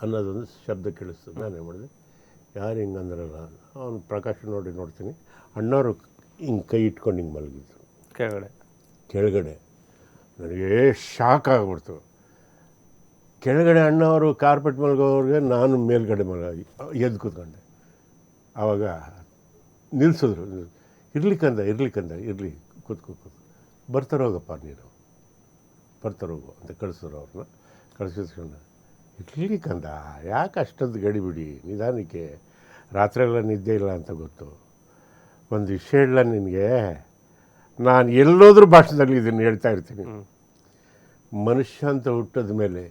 ಅನ್ನೋದೊಂದು ಶಬ್ದ ಕೇಳಿಸ್ತು. ನಾನೇನು ಮಾಡಿದೆ, ಯಾರು ಹಿಂಗೆ ಅಂದ್ರಲ್ಲ. ಅವನು ಪ್ರಕಾಶ್ ನೋಡ್ತೀನಿ, ಅಣ್ಣವರು ಹಿಂಗೆ ಕೈ ಇಟ್ಕೊಂಡು ಹಿಂಗೆ ಮಲಗಿದ್ರು ಕೆಳಗಡೆ. ನನಗೆ ಶಾಕ್ ಆಗಿಬಿಡ್ತು. ಕೆಳಗಡೆ ಅಣ್ಣವರು ಕಾರ್ಪೆಟ್ ಮಲಗೋವ್ರಿಗೆ, ನಾನು ಮೇಲ್ಗಡೆ ಎದ್ದು ಕೂತ್ಕೊಂಡೆ. ಆವಾಗ ನಿಲ್ಲಿಸಿದ್ರು. ಇರ್ಲಿ ಕೂತ್ಕೋ, ಬರ್ತಾರೋಗಪ್ಪ ನೀನು, ಬರ್ತಾರೋಗು ಅಂತ ಕಳಿಸಿದ್ರು. ಅವ್ರನ್ನ ಕಳಿಸ್ಕೊಂಡು, ಇರ್ಲಿಕ್ಕಂದ ಯಾಕೆ ಅಷ್ಟೊಂದು ಗಡಿಬಿಡಿ, ನಿಧಾನಕ್ಕೆ, ರಾತ್ರಿಯೆಲ್ಲ ನಿದ್ದೆ ಇಲ್ಲ ಅಂತ ಗೊತ್ತು. ಒಂದು ವಿಷಯ ಇಲ್ಲ ನಿನಗೆ, ನಾನು ಎಲ್ಲೋದ್ರೂ ಭಾಷಣದಲ್ಲಿ ಇದನ್ನು ಹೇಳ್ತಾ ಇರ್ತೀನಿ. ಮನುಷ್ಯ ಅಂತ ಹುಟ್ಟಿದ ಮೇಲೆ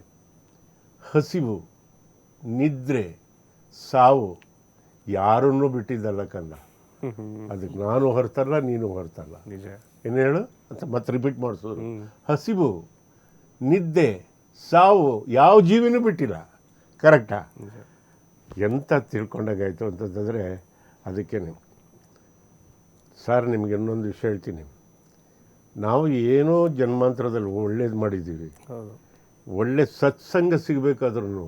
ಹಸಿವು, ನಿದ್ರೆ, ಸಾವು ಯಾರನ್ನೂ ಬಿಟ್ಟಿದ್ದಲ್ಲ ಕಂದ. ಅದಕ್ಕೆ ನಾನು ಹೊರತಲ್ಲ, ನೀನು ಹೊರತಲ್ಲ. ಏನು ಹೇಳು ಅಂತ ಮತ್ತೆ ರಿಪೀಟ್ ಮಾಡಿಸೋದು. ಹಸಿವು, ನಿದ್ದೆ, ಸಾವು ಯಾವ ಜೀವಿನೂ ಬಿಟ್ಟಿಲ್ಲ. ಕರೆಕ್ಟಾ? ಎಂತ ತಿಳ್ಕೊಂಡಾಗಾಯಿತು ಅಂತಂದರೆ, ಅದಕ್ಕೇ ಸರ್ ನಿಮಗೆ ಇನ್ನೊಂದು ವಿಷಯ ಹೇಳ್ತೀನಿ. ನಾವು ಏನೋ ಜನ್ಮಾಂತರದಲ್ಲಿ ಒಳ್ಳೇದು ಮಾಡಿದ್ದೀವಿ. ಒಳ್ಳೆ ಸತ್ಸಂಗ ಸಿಗಬೇಕಾದ್ರೂ,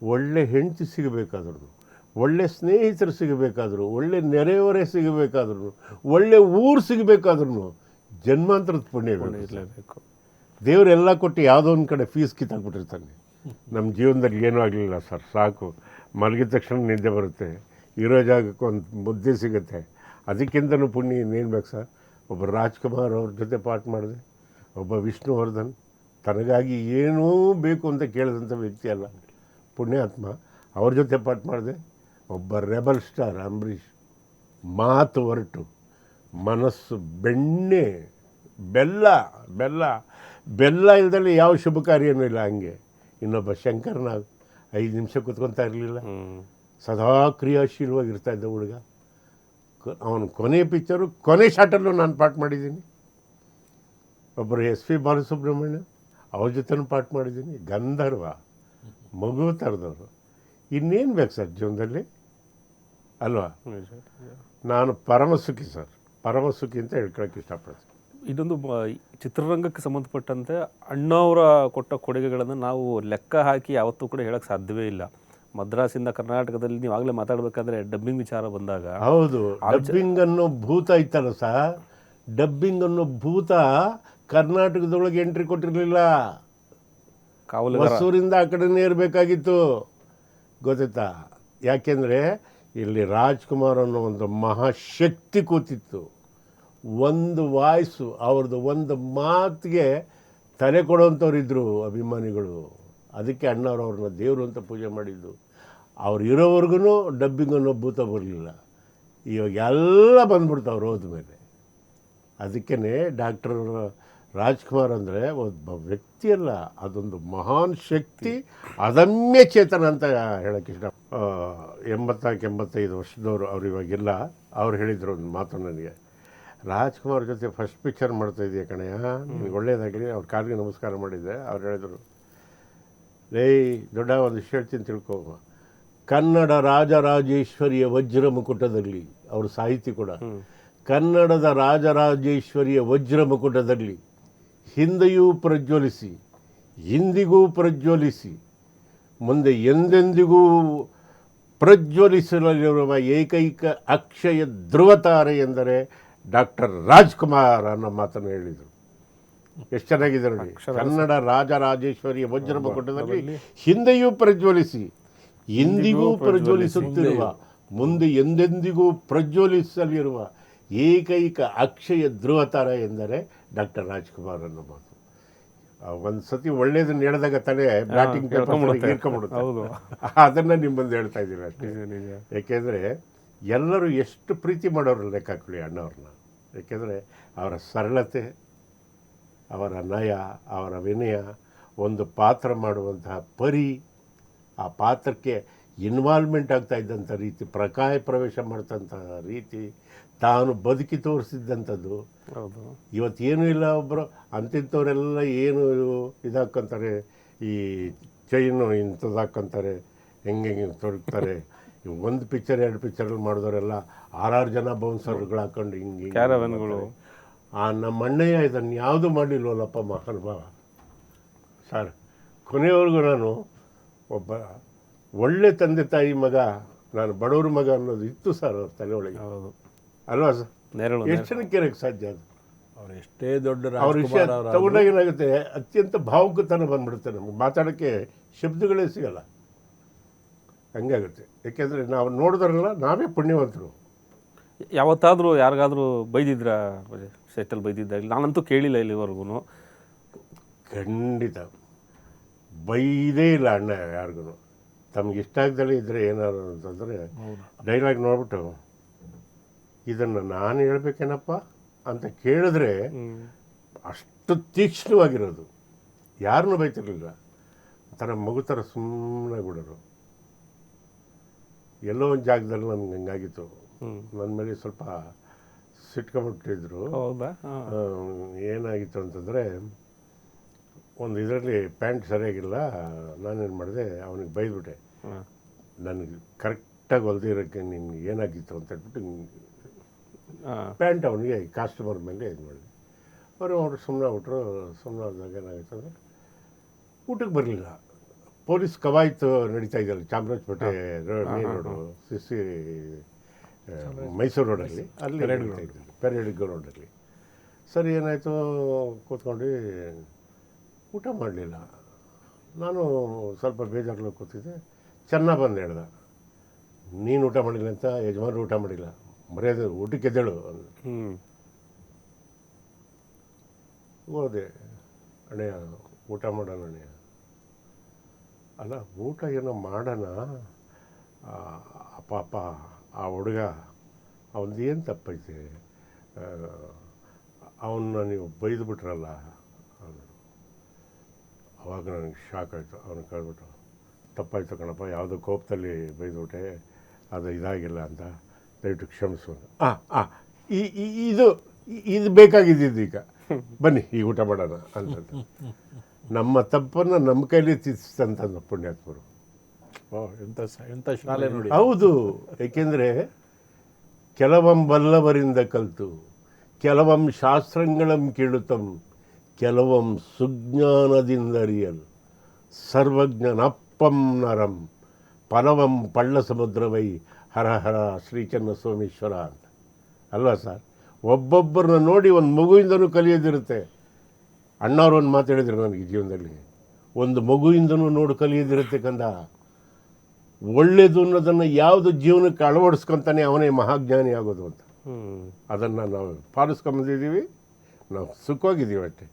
ಒಳ್ಳೆ ಹೆಂಡತಿ ಸಿಗಬೇಕಾದ್ರೂ, ಒಳ್ಳೆ ಸ್ನೇಹಿತರು ಸಿಗಬೇಕಾದ್ರು, ಒಳ್ಳೆ ನೆರೆಯವರೇ ಸಿಗಬೇಕಾದ್ರೂ, ಒಳ್ಳೆ ಊರು ಸಿಗಬೇಕಾದ್ರೂ ಜನ್ಮಾಂತರದ ಪುಣ್ಯ ಇರಲೇಬೇಕು. ದೇವರೆಲ್ಲ ಕೊಟ್ಟು ಯಾವುದೋ ಒಂದು ಕಡೆ ಫೀಸ್ ಕಿತ್ತಾಕ್ಬಿಟ್ಟಿರ್ತಾನೆ. ನಮ್ಮ ಜೀವನದಲ್ಲಿ ಏನೂ ಆಗಲಿಲ್ಲ ಸರ್, ಸಾಕು, ಮಲಗಿದ ತಕ್ಷಣ ನಿದ್ದೆ ಬರುತ್ತೆ, ಇರೋ ಜಾಗಕ್ಕೆ ಒಂದು ಮುದ್ದೆ ಸಿಗುತ್ತೆ, ಅದಕ್ಕಿಂತನೂ ಪುಣ್ಯ ಇನ್ನೇನು ಬೇಕು ಸರ್. ಒಬ್ಬ ರಾಜ್ಕುಮಾರ್ ಅವ್ರ ಜೊತೆ ಪಾಠ ಮಾಡಿದೆ, ಒಬ್ಬ ವಿಷ್ಣುವರ್ಧನ್, ತನಗಾಗಿ ಏನೂ ಬೇಕು ಅಂತ ಕೇಳಿದಂಥ ವ್ಯಕ್ತಿ ಅಲ್ಲ, ಪುಣ್ಯಾತ್ಮ. ಅವ್ರ ಜೊತೆ ಪಾಠ ಮಾಡಿದೆ. ಒಬ್ಬ ರೆಬಲ್ ಸ್ಟಾರ್ ಅಂಬರೀಷ್, ಮಾತು ಹೊರಟು, ಮನಸ್ಸು ಬೆಣ್ಣೆ, ಬೆಲ್ಲ ಬೆಲ್ಲ ಬೆಲ್ಲ ಇಲ್ದಲ್ಲಿ ಯಾವ ಶುಭ ಕಾರ್ಯನೂ ಇಲ್ಲ. ಹಂಗೆ ಇನ್ನೊಬ್ಬ ಶಂಕರ್ನಾಗ್ 5 ನಿಮಿಷ ಕೂತ್ಕೊತಾ ಇರಲಿಲ್ಲ, ಸದಾ ಕ್ರಿಯಾಶೀಲವಾಗಿರ್ತಾ ಇದ್ದ ಹುಡುಗ. ಅವನು ಕೊನೆ ಪಿಕ್ಚರು ಕೊನೆ ಶಾಟಲ್ಲೂ ನಾನು ಪಾಠ ಮಾಡಿದ್ದೀನಿ. ಒಬ್ಬರು SP ಬಾಲಸುಬ್ರಹ್ಮಣ್ಯ, ಅವ್ರ ಜೊತೆನೂ ಪಾಠ ಮಾಡಿದ್ದೀನಿ. ಗಂಧರ್ವ, ಮಗು ಥರದವರು. ಇನ್ನೇನು ಬೇಕು ಸರ್ ಜೀವನದಲ್ಲಿ, ಅಲ್ವಾ? ನಾನು ಪರಮಸುಖಿ ಸರ್, ಪರಮಸುಖಿ ಅಂತ ಹೇಳ್ಕೊಳಕ್ಕೆ ಇಷ್ಟಪಡ್ತೀನಿ. ಇದೊಂದು ಚಿತ್ರರಂಗಕ್ಕೆ ಸಂಬಂಧಪಟ್ಟಂತೆ ಅಣ್ಣವರ ಕೊಟ್ಟ ಕೊಡುಗೆಗಳನ್ನು ನಾವು ಲೆಕ್ಕ ಹಾಕಿ ಯಾವತ್ತೂ ಕೂಡ ಹೇಳಕ್ಕೆ ಸಾಧ್ಯವೇ ಇಲ್ಲ. ಮದ್ರಾಸಿಂದ ಕರ್ನಾಟಕದಲ್ಲಿ ನೀವು ಆಗಲೇ ಮಾತಾಡಬೇಕಾದ್ರೆ ಡಬ್ಬಿಂಗ್ ವಿಚಾರ ಬಂದಾಗ, ಹೌದು, ಡಬ್ಬಿಂಗ್ ಅನ್ನೋ ಭೂತ ಇತ್ತಲ್ಲ ಸರ್, ಡಬ್ಬಿಂಗ್ ಅನ್ನೋ ಭೂತ ಕರ್ನಾಟಕದೊಳಗೆ ಎಂಟ್ರಿ ಕೊಟ್ಟಿರಲಿಲ್ಲ. ಹೊಸೂರಿಂದ ಆ ಕಡೆನೇ ಇರಬೇಕಾಗಿತ್ತು, ಗೊತ್ತಾಯ್ತಾ? ಯಾಕೆಂದರೆ ಇಲ್ಲಿ ರಾಜ್ಕುಮಾರ್ ಅನ್ನೋ ಒಂದು ಮಹಾಶಕ್ತಿ ಕೂತಿತ್ತು. ಒಂದು ವಾಯ್ಸು ಅವ್ರದ್ದು, ಒಂದು ಮಾತಿಗೆ ತಲೆ ಕೊಡೋವಂಥವ್ರಿದ್ದರು ಅಭಿಮಾನಿಗಳು. ಅದಕ್ಕೆ ಅಣ್ಣವ್ರು ಅವ್ರನ್ನ ದೇವರು ಅಂತ ಪೂಜೆ ಮಾಡಿದ್ದು. ಅವ್ರು ಇರೋವರೆಗೂ ಡಬ್ಬಿಂಗ್ ಅನ್ನೋ ಭೂತ ಬರಲಿಲ್ಲ. ಇವಾಗ ಎಲ್ಲ ಬಂದ್ಬಿಡ್ತಾವ್ರು ಹೋದ್ಮೇಲೆ. ಅದಕ್ಕೇ ಡಾಕ್ಟರ್ ರಾಜ್ಕುಮಾರ್ ಅಂದರೆ ಒಬ್ಬ ವ್ಯಕ್ತಿಯಲ್ಲ, ಅದೊಂದು ಮಹಾನ್ ಶಕ್ತಿ, ಅದಮ್ಯ ಚೇತನ ಅಂತ ಹೇಳೋಕ್ಕೆ ಇಷ್ಟ. 84-85 ವರ್ಷದವರು ಅವ್ರು ಇವಾಗಿಲ್ಲ. ಅವ್ರು ಹೇಳಿದರು ಒಂದು ಮಾತು ನನಗೆ, ರಾಜ್ಕುಮಾರ್ ಜೊತೆ ಫಸ್ಟ್ ಪಿಕ್ಚರ್ ಮಾಡ್ತಾಯಿದ್ದೀಯ ಕಣಯ್ಯ, ನಿನಗೆ ಒಳ್ಳೆಯದಾಗಲಿ. ಅವ್ರ ಕಾಲಿಗೆ ನಮಸ್ಕಾರ ಮಾಡಿದ್ದೆ. ಅವ್ರು ಹೇಳಿದರು, ದೊಡ್ಡ ಒಂದು ವಿಷಯ ಹೇಳ್ತೀನಿ ತಿಳ್ಕೊ, ಕನ್ನಡ ರಾಜರಾಜೇಶ್ವರಿಯ ವಜ್ರ ಮುಕುಟದಲ್ಲಿ, ಅವರು ಸಾಹಿತಿ ಕೂಡ, ಕನ್ನಡದ ರಾಜರಾಜೇಶ್ವರಿಯ ವಜ್ರ ಮುಕುಟದಲ್ಲಿ ಹಿಂದೆಯೂ ಪ್ರಜ್ವಲಿಸಿ, ಇಂದಿಗೂ ಪ್ರಜ್ವಲಿಸಿ, ಮುಂದೆ ಎಂದೆಂದಿಗೂ ಪ್ರಜ್ವಲಿಸಲಿರುವ ಏಕೈಕ ಅಕ್ಷಯ ಧ್ರುವತಾರೆ ಎಂದರೆ ಡಾಕ್ಟರ್ ರಾಜ್ಕುಮಾರ್ ಅನ್ನೋ ಮಾತನ್ನು ಹೇಳಿದರು. ಎಷ್ಟು ಚೆನ್ನಾಗಿದೆ ನೋಡಿ. ಕನ್ನಡ ರಾಜರಾಜೇಶ್ವರಿಯ ವಜ್ರ ಮುಕುಟದಲ್ಲಿ ಹಿಂದೆಯೂ ಪ್ರಜ್ವಲಿಸಿ, ಇಂದಿಗೂ ಪ್ರಜ್ವಲಿಸುತ್ತಿರುವ, ಮುಂದೆ ಎಂದೆಂದಿಗೂ ಪ್ರಜ್ವಲಿಸಲಿರುವ ಏಕೈಕ ಅಕ್ಷಯ ಧ್ರುವತಾರ ಎಂದರೆ ಡಾಕ್ಟರ್ ರಾಜ್ಕುಮಾರ್ ಅನ್ನೋ ಮಾತು. ಒಂದು ಸತಿ ಒಳ್ಳೇದನ್ನ ಹೇಳಿದಾಗ ತಾನೇ ಬ್ಯಾಟಿಂಗ್ ಇರ್ಕೊಂಡ್ಬಿಡುತ್ತೆ. ಅದನ್ನು ನಿಮ್ಮ ಮುಂದೆ ಹೇಳ್ತಾ ಇದ್ದೀನಿ ಅಷ್ಟೇ. ಯಾಕೆಂದರೆ ಎಲ್ಲರೂ ಎಷ್ಟು ಪ್ರೀತಿ ಮಾಡೋರು ಲೆಕ್ಕ ಹಾಕೊಳ್ಳಿ ಅಣ್ಣವ್ರನ್ನ. ಯಾಕೆಂದರೆ ಅವರ ಸರಳತೆ, ಅವರ ನಯ, ಅವರ ವಿನಯ, ಒಂದು ಪಾತ್ರ ಮಾಡುವಂತಹ ಪರಿ, ಆ ಪಾತ್ರಕ್ಕೆ ಇನ್ವಾಲ್ವ್ಮೆಂಟ್ ಆಗ್ತಾ ಇದ್ದಂಥ ರೀತಿ, ಪ್ರಕಾಯ ಪ್ರವೇಶ ಮಾಡ್ತಂತಹ ರೀತಿ, ತಾನು ಬದುಕಿ ತೋರಿಸಿದ್ದಂಥದ್ದು. ಇವತ್ತೇನೂ ಇಲ್ಲ. ಒಬ್ಬರು ಅಂತಿಂಥವರೆಲ್ಲ ಏನು ಇದಾಕ್ಕಂತಾರೆ, ಈ ಚೈನು ಇಂಥದ್ದು ಹಾಕ್ಕೊಂತಾರೆ, ಹೆಂಗೆ ತೊಡಗ್ತಾರೆ. ಒಂದು ಪಿಕ್ಚರ್ 2 ಪಿಕ್ಚರಲ್ಲಿ ಮಾಡಿದವರೆಲ್ಲ 6 ಜನ ಬೌನ್ಸರ್ಗಳು ಹಾಕೊಂಡು ಹಿಂಗೆ ಕ್ಯಾರವನ್ಗಳು. ನಮ್ಮ ಅಣ್ಣಯ್ಯ ಇದನ್ನು ಯಾವುದೂ ಮಾಡಲಿಲ್ವಲ್ಲಪ್ಪ ಮಹಾನುಭಾವ ಸರ್. ಕೊನೆಯವರೆಗೂ ನಾನು ಒಬ್ಬ ಒಳ್ಳೆ ತಂದೆ ತಾಯಿ ಮಗ, ನಾನು ಬಡವ್ರ ಮಗ ಅನ್ನೋದು ಇತ್ತು ಸರ್ ಅವ್ರ ತಲೆ ಒಳಗೆ, ಅಲ್ವಾ ಸರ್? ಎಷ್ಟು ಜನಕ್ಕೆ ಇರೋಕ್ಕೆ ಸಾಧ್ಯ ಅದು? ಅವ್ರು ಎಷ್ಟೇ ದೊಡ್ಡ ಅವ್ರ ವಿಷಯ ತಗೊಂಡಾಗ ಏನಾಗುತ್ತೆ, ಅತ್ಯಂತ ಭಾವುಕತನ ಬಂದ್ಬಿಡುತ್ತೆ. ನಮಗೆ ಮಾತಾಡೋಕ್ಕೆ ಶಬ್ದಗಳೇ ಸಿಗಲ್ಲ, ಹಂಗಾಗುತ್ತೆ. ಯಾಕೆಂದರೆ ನಾವು ನೋಡಿದ್ರಲ್ಲ, ನಾವೇ ಪುಣ್ಯವಂತರು. ಯಾವತ್ತಾದರೂ ಯಾರಿಗಾದರೂ ಬೈದಿದ್ರ ಸೆಟ್ಟಲ್ಲಿ ಬೈದಿದ್ದಾಗ? ನಾನಂತೂ ಕೇಳಿಲ್ಲ ಇಲ್ಲಿವರೆಗೂ. ಖಂಡಿತ ಬೈದೇ ಇಲ್ಲ ಅಣ್ಣ ಯಾರಿಗೂ. ತಮ್ಗೆ ಇಷ್ಟ ಆಗ್ದಲೇ ಇದ್ದರೆ ಏನಾರು ಅಂತಂದರೆ ಡೈಲಾಗ್ ನೋಡ್ಬಿಟ್ಟು, ಇದನ್ನು ನಾನು ಹೇಳ್ಬೇಕೇನಪ್ಪ ಅಂತ ಕೇಳಿದ್ರೆ ಅಷ್ಟು ತೀಕ್ಷ್ಣವಾಗಿರೋದು. ಯಾರನ್ನೂ ಬೈತಿರ್ಲಿಲ್ಲ. ಒಂಥರ ಮಗು ಥರ ಸುಮ್ಮನೆ ಬಿಡೋರು. ಎಲ್ಲೋ ಒಂದು ಜಾಗದಲ್ಲಿ ನನಗೆ ಹಂಗಾಗಿತ್ತು. ನನ್ನ ಮೇಲೆ ಸ್ವಲ್ಪ ಸಿಟ್ಕೊಂಬಿಟ್ಟಿದ್ರು. ಏನಾಗಿತ್ತು ಅಂತಂದರೆ, ಒಂದು ಇದರಲ್ಲಿ ಪ್ಯಾಂಟ್ ಸರಿಯಾಗಿಲ್ಲ. ನಾನೇನು ಮಾಡಿದೆ, ಅವನಿಗೆ ಬೈದ್ಬಿಟ್ಟೆ. ನನಗೆ ಕರೆಕ್ಟಾಗಿ ಹೊಲ್ದಿರೋಕ್ಕೆ ನಿನ್ಗೆ ಏನಾಗಿತ್ತು ಅಂತ ಹೇಳ್ಬಿಟ್ಟು ಪ್ಯಾಂಟ್ ಅವನಿಗೆ ಕಾಸ್ಟಮರ್ ಮೇಲೆ ಇದು ಮಾಡಿದೆ. ಅವರು ಸುಮ್ಮನೆ ಬಿಟ್ರು. ಸುಮ್ಮನೆ ಆದಾಗ ಏನಾಗಿತ್ತು ಅಂದರೆ, ಊಟಕ್ಕೆ ಬರಲಿಲ್ಲ. ಪೊಲೀಸ್ ಕವಾಯತು ನಡೀತಾ ಇದೆಯಲ್ಲ ಚಾಮರಾಜಪೇಟೆ ಮೇನ್ ರೋಡು, ಮೈಸೂರು ರೋಡಲ್ಲಿ, ಅಲ್ಲಿ ನಡೀತಾ ಇದ್ದಿದ್ದು ಪೆರೇಡ್ ರೋಡಲ್ಲಿ. ಸರಿ, ಏನಾಯಿತು, ಕೂತ್ಕೊಂಡು ಊಟ ಮಾಡಲಿಲ್ಲ. ನಾನು ಸ್ವಲ್ಪ ಬೇಜಾರಲ್ಲಿ ಕೂತಿದ್ದೆ. ಚೆನ್ನಾಗಿ ಬಂದು ಹೇಳ್ದ, ನೀನು ಊಟ ಮಾಡಿಲ್ಲ ಅಂತ ಯಜಮಾನ್ರು ಊಟ ಮಾಡಿಲ್ಲ, ಮರ್ಯಾದೆ ಊಟಕ್ಕೆ ಎದ್ದೇಳು. ಹೋದೆ. ಅಣ್ಣಯ್ಯ ಊಟ ಮಾಡೋಣ ಅಣ್ಣಯ್ಯ. ಅಲ್ಲ, ಊಟ ಏನೋ ಮಾಡೋಣ, ಪಾಪ ಆ ಹುಡುಗ ಅವನದು ಏನು ತಪ್ಪೈತೆ, ಅವನ್ನ ನೀವು ಬೈದು ಬಿಟ್ರಲ್ಲ ಅಂದರು. ಅವಾಗ ನನಗೆ ಶಾಕ್ ಆಯಿತು. ಅವನು ಕೇಳ್ಬಿಟ್ಟು, ತಪ್ಪಾಯ್ತು ಕಣಪ್ಪ, ಯಾವುದೋ ಕೋಪದಲ್ಲಿ ಬೈದುಬಿಟ್ಟೆ, ಅದು ಇದಾಗಿಲ್ಲ ಅಂತ, ದಯವಿಟ್ಟು ಕ್ಷಮಿಸು. ಇದು ಬೇಕಾಗಿದ್ದು ಈಗ, ಬನ್ನಿ ಈಗ ಊಟ ಮಾಡೋಣ ಅಂತ. ನಮ್ಮ ತಪ್ಪನ್ನು ನಮ್ಮ ಕೈಲಿ ತಿರ್ಸ್ತಂತ ಪುಣ್ಯಾತ್ಮರು. ಎಂಥ ಶಾಲೆ ನೋಡಿ. ಹೌದು, ಏಕೆಂದರೆ ಕೆಲವಂ ಬಲ್ಲವರಿಂದ ಕಲಿತು, ಕೆಲವಂ ಶಾಸ್ತ್ರಗಳಂ ಕೇಳುತ್ತಂ, ಕೆಲವಂ ಸುಜ್ಞಾನದಿಂದರಿಯಲ್, ಸರ್ವಜ್ಞನಪ್ಪಂ ನರಂ, ಪಲವಂ ಪಳ್ಳ ಸಮುದ್ರವೈ ಹರ ಹರ ಶ್ರೀಚನ್ನ ಸೋಮೇಶ್ವರ ಅಂತ ಅಲ್ವಾ ಸರ್? ಒಬ್ಬೊಬ್ಬರನ್ನ ನೋಡಿ ಒಂದು ಮಗುವಿಂದನೂ ಕಲಿಯೋದಿರುತ್ತೆ. ಅಣ್ಣವ್ರು ಒಂದು ಮಾತಾಡಿದ್ರು ನನಗೆ ಜೀವನದಲ್ಲಿ, ಒಂದು ಮಗುವಿಂದನೂ ನೋಡಿ ಕಲಿಯೋದಿರುತ್ತೆ ಕಂದ. ಒಳ್ಳೆಯದು ಅನ್ನೋದನ್ನು ಯಾವುದು ಜೀವನಕ್ಕೆ ಅಳವಡಿಸ್ಕೊತಾನೆ ಅವನೇ ಮಹಾಜ್ಞಾನಿ ಆಗೋದು ಅಂತ. ಅದನ್ನು ನಾವು ಪಾಲಿಸ್ಕೊಂಬಂದಿದ್ದೀವಿ, ನಾವು ಸುಖವಾಗಿದ್ದೀವಿ ಅಷ್ಟೇ.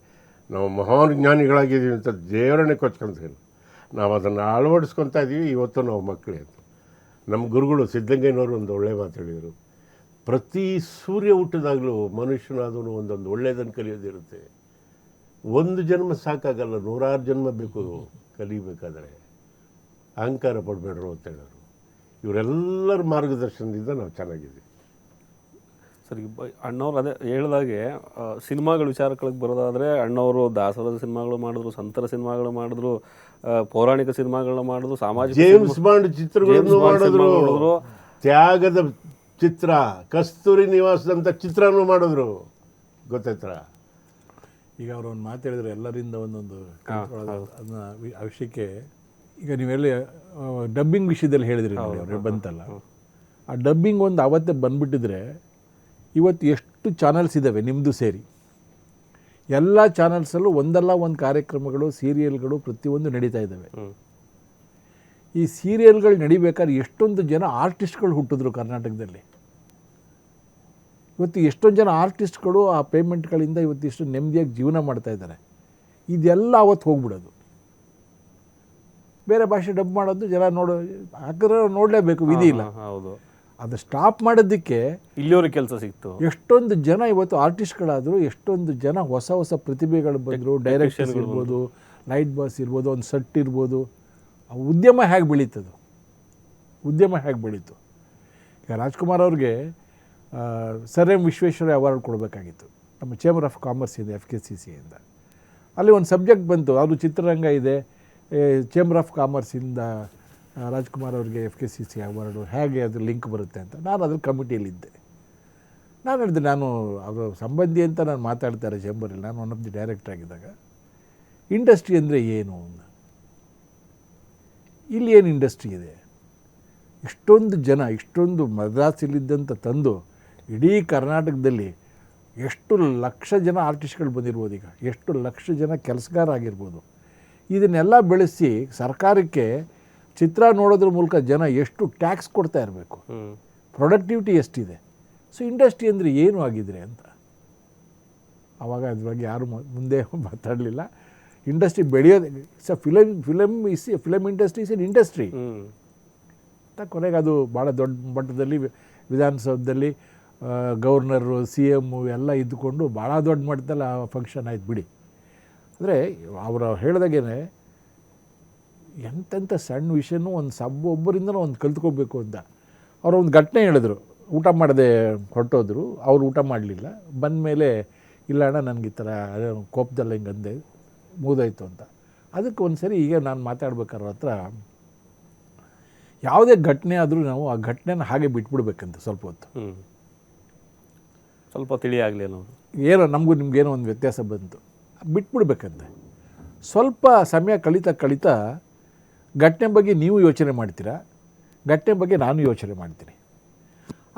ನಾವು ಮಹಾನ್ ಜ್ಞಾನಿಗಳಾಗಿದ್ದೀವಿ ಅಂತ ದೇವರನ್ನೇ ಕೊಚ್ಕೊಂತೀವಿ. ನಾವು ಅದನ್ನು ಅಳವಡಿಸ್ಕೊತಾ ಇದ್ದೀವಿ. ಇವತ್ತು ನಾವು ಮಕ್ಕಳೇ ಅಂತ. ನಮ್ಮ ಗುರುಗಳು ಸಿದ್ಧಗಂಗೆನವರು ಒಂದು ಒಳ್ಳೆ ಮಾತು ಹೇಳಿದರು, ಪ್ರತಿ ಸೂರ್ಯ ಹುಟ್ಟಿದಾಗಲೂ ಮನುಷ್ಯನಾದವನು ಒಂದೊಂದು ಒಳ್ಳೆಯದನ್ನು ಕಲಿಯೋದಿರುತ್ತೆ. ಒಂದು ಜನ್ಮ ಸಾಕಾಗಲ್ಲ, 100 ಜನ್ಮ ಬೇಕು ಕಲಿಬೇಕಾದ್ರೆ. ಅಹಂಕಾರ ಪಡಬೇಡ್ರು ಅಂತ ಹೇಳೋರು. ಇವರೆಲ್ಲರ ಮಾರ್ಗದರ್ಶನದಿಂದ ನಾವು ಚೆನ್ನಾಗಿದ್ದೀವಿ. ಸರಿ, ಅಣ್ಣವ್ರು ಅದೇ ಹೇಳಿದಾಗೆ ಸಿನಿಮಾಗಳ ವಿಚಾರಗಳಿಗೆ ಬರೋದಾದರೆ ಅಣ್ಣವರು ದಾಸವಾದ ಸಿನಿಮಾಗಳು ಮಾಡಿದ್ರು, ಸಂತರ ಸಿನಿಮಾಗಳು ಮಾಡಿದ್ರು, ಪೌರಾಣಿಕ ಸಿನಿಮಾಗಳನ್ನ ಮಾಡಿದ್ರು, ಸಾಮಾಜಿಕ ಜೇಮ್ಸ್ ಬಾಂಡ್ ಚಿತ್ರಗಳನ್ನು ಮಾಡಿದ್ರು, ತ್ಯಾಗದ ಚಿತ್ರ, ಕಸ್ತೂರಿ ನಿವಾಸದಂಥ ಚಿತ್ರನೂ ಮಾಡಿದ್ರು. ಗೊತ್ತಾಯ್ತರ? ಈಗ ಅವರು ಒಂದು ಮಾತಾಡಿದ್ರೆ ಎಲ್ಲರಿಂದ ಒಂದೊಂದು ಅದನ್ನ ಆ ವಿಷಯಕ್ಕೆ. ಈಗ ನೀವೆಲ್ಲ ಡಬ್ಬಿಂಗ್ ವಿಷಯದಲ್ಲಿ ಹೇಳಿದ್ರಿ ನೋಡಿ, ಅವ್ರಿಗೆ ಬಂತಲ್ಲ, ಆ ಡಬ್ಬಿಂಗ್ ಒಂದು ಅವತ್ತೇ ಬಂದುಬಿಟ್ಟಿದ್ರೆ ಇವತ್ತು ಎಷ್ಟು ಚಾನಲ್ಸ್ ಇದ್ದಾವೆ ನಿಮ್ಮದು ಸೇರಿ, ಎಲ್ಲ ಚಾನಲ್ಸಲ್ಲೂ ಒಂದಲ್ಲ ಒಂದು ಕಾರ್ಯಕ್ರಮಗಳು, ಸೀರಿಯಲ್ಗಳು ಪ್ರತಿಯೊಂದು ನಡೀತಾ ಇದ್ದಾವೆ. ಈ ಸೀರಿಯಲ್ಗಳು ನಡಿಬೇಕಾದ್ರೆ ಎಷ್ಟೊಂದು ಜನ ಆರ್ಟಿಸ್ಟ್ಗಳು ಹುಟ್ಟಿದ್ರು ಕರ್ನಾಟಕದಲ್ಲಿ. ಇವತ್ತು ಎಷ್ಟೊಂದು ಜನ ಆರ್ಟಿಸ್ಟ್ಗಳು ಆ ಪೇಮೆಂಟ್ಗಳಿಂದ ಇವತ್ತು ಇಷ್ಟು ನೆಮ್ಮದಿಯಾಗಿ ಜೀವನ ಮಾಡ್ತಾ ಇದ್ದಾರೆ. ಇದೆಲ್ಲ ಅವತ್ತು ಹೋಗ್ಬಿಡೋದು. ಬೇರೆ ಭಾಷೆ ಡಬ್ ಮಾಡೋದು ಜನ ಹಾಕಿದ್ರೆ ನೋಡಲೇಬೇಕು, ವಿಧಿ ಇಲ್ಲ. ಹೌದು, ಅದು ಸ್ಟಾಪ್ ಮಾಡೋದಕ್ಕೆ ಇಲ್ಲಿಯವ್ರಿಗೆ ಕೆಲಸ ಸಿಕ್ತು. ಎಷ್ಟೊಂದು ಜನ ಇವತ್ತು ಆರ್ಟಿಸ್ಟ್ಗಳಾದರು, ಎಷ್ಟೊಂದು ಜನ ಹೊಸ ಹೊಸ ಪ್ರತಿಭೆಗಳು ಬಂದರು. ಡೈರೆಕ್ಟರ್ಸ್ ಇರ್ಬೋದು, ಲೈಟ್ ಬಾಸ್ ಇರ್ಬೋದು, ಒಂದು ಸೆಟ್ ಇರ್ಬೋದು. ಆ ಉದ್ಯಮ ಹೇಗೆ ಬೆಳೀತದು, ಉದ್ಯಮ ಹೇಗೆ ಬೆಳೀತು. ಈಗ ರಾಜ್ಕುಮಾರ್ ಅವ್ರಿಗೆ ಸರ್ ಎಂ ವಿಶ್ವೇಶ್ವರಯ್ಯ ಅವಾರ್ಡ್ ಕೊಡಬೇಕಾಗಿತ್ತು ನಮ್ಮ ಚೇಂಬರ್ ಆಫ್ ಕಾಮರ್ಸ್ ಇದೆ, FKCCಯಿಂದ. ಅಲ್ಲಿ ಒಂದು ಸಬ್ಜೆಕ್ಟ್ ಬಂತು, ಅದು ಚಿತ್ರರಂಗ ಇದೆ, ಚೇಂಬರ್ ಆಫ್ ಕಾಮರ್ಸಿಂದ ರಾಜ್ಕುಮಾರ್ ಅವ್ರಿಗೆ FKCC ಅವಾರ್ಡು ಹೇಗೆ ಅದು ಲಿಂಕ್ ಬರುತ್ತೆ ಅಂತ. ನಾನು ಅದ್ರ ಕಮಿಟಿಯಲ್ಲಿದ್ದೆ. ನಾನು ಹೇಳಿದೆ, ನಾನು ಅವರು ಸಂಬಂಧಿ ಅಂತ ನಾನು ಮಾತಾಡ್ತಾರೆ ಚೇಂಬರಲ್ಲಿ, ನಾನು ಒನ್ ಆಫ್ ದಿ ಡೈರೆಕ್ಟರ್ ಆಗಿದ್ದಾಗ, ಇಂಡಸ್ಟ್ರಿ ಅಂದರೆ ಏನು, ಇಲ್ಲಿ ಏನು ಇಂಡಸ್ಟ್ರಿ ಇದೆ, ಇಷ್ಟೊಂದು ಜನ, ಇಷ್ಟೊಂದು ಮದ್ರಾಸಲ್ಲಿದ್ದಂಥ ತಂದು ಇಡೀ ಕರ್ನಾಟಕದಲ್ಲಿ ಎಷ್ಟು ಲಕ್ಷ ಜನ ಆರ್ಟಿಸ್ಟ್ಗಳು ಬಂದಿರ್ಬೋದು, ಈಗ ಎಷ್ಟು ಲಕ್ಷ ಜನ ಕೆಲಸಗಾರ ಆಗಿರ್ಬೋದು. ಇದನ್ನೆಲ್ಲ ಬೆಳೆಸಿ ಸರ್ಕಾರಕ್ಕೆ ಚಿತ್ರ ನೋಡೋದ್ರ ಮೂಲಕ ಜನ ಎಷ್ಟು ಟ್ಯಾಕ್ಸ್ ಕೊಡ್ತಾ ಇರಬೇಕು, ಪ್ರೊಡಕ್ಟಿವಿಟಿ ಎಷ್ಟಿದೆ. ಸೊ ಇಂಡಸ್ಟ್ರಿ ಅಂದರೆ ಏನು ಆಗಿದ್ರೆ ಅಂತ. ಆವಾಗ ಅದ್ರ ಬಗ್ಗೆ ಯಾರು ಮುಂದೆ ಮಾತಾಡಲಿಲ್ಲ. ಇಂಡಸ್ಟ್ರಿ ಬೆಳೆಯೋದು film industry is N industry ಅಂತ. ಕೊನೆಗೆ ಅದು ಭಾಳ ದೊಡ್ಡ ಮಟ್ಟದಲ್ಲಿ ವಿಧಾನಸೌಧದಲ್ಲಿ ಗವರ್ನರು, CM ಎಲ್ಲ ಇದ್ದುಕೊಂಡು ಭಾಳ ದೊಡ್ಡ ಮಟ್ಟದಲ್ಲಿ ಆ ಫಂಕ್ಷನ್ ಆಯ್ತು ಬಿಡಿ. ಅಂದರೆ ಅವರು ಹೇಳಿದಾಗೇ ಎಂತೆಂಥ ಸಣ್ಣ ವಿಷಯನೂ ಒಂದು ಒಬ್ಬರಿಂದನೂ ಒಂದು ಕಲ್ತ್ಕೋಬೇಕು ಅಂತ. ಅವರು ಒಂದು ಘಟನೆ ಹೇಳಿದ್ರು, ಊಟ ಮಾಡದೆ ಹೊರಟೋದ್ರು, ಅವ್ರು ಊಟ ಮಾಡಲಿಲ್ಲ. ಬಂದ ಮೇಲೆ ಇಲ್ಲ ಅಣ್ಣ ನನಗೆ ಈ ಥರ ಕೋಪದಲ್ಲಿ ಹಿಂಗಂದೆ ಮುಗಿದೋಯ್ತು ಅಂತ. ಅದಕ್ಕೆ ಒಂದು ಸರಿ ಈಗ ನಾನು ಮಾತಾಡ್ಬೇಕಾದ್ರೆ ಹತ್ರ ಯಾವುದೇ ಘಟನೆ ಆದರೂ ನಾವು ಆ ಘಟನೆನ ಹಾಗೆ ಬಿಟ್ಬಿಡ್ಬೇಕಂತ ಸ್ವಲ್ಪ ಹೊತ್ತು. ಸ್ವಲ್ಪ ತಿಳಿಯಾಗಲಿ ಅನ್ನೋದು ಏನೋ ನಮಗೂ ನಿಮ್ಗೇನೋ ಒಂದು ವ್ಯತ್ಯಾಸ ಬಂತು, ಬಿಟ್ಬಿಡ್ಬೇಕಂತೆ. ಸ್ವಲ್ಪ ಸಮಯ ಕಳೀತಾ ಘಟನೆ ಬಗ್ಗೆ ನೀವು ಯೋಚನೆ ಮಾಡ್ತೀರಾ, ಘಟನೆ ಬಗ್ಗೆ ನಾನು ಯೋಚನೆ ಮಾಡ್ತೀನಿ.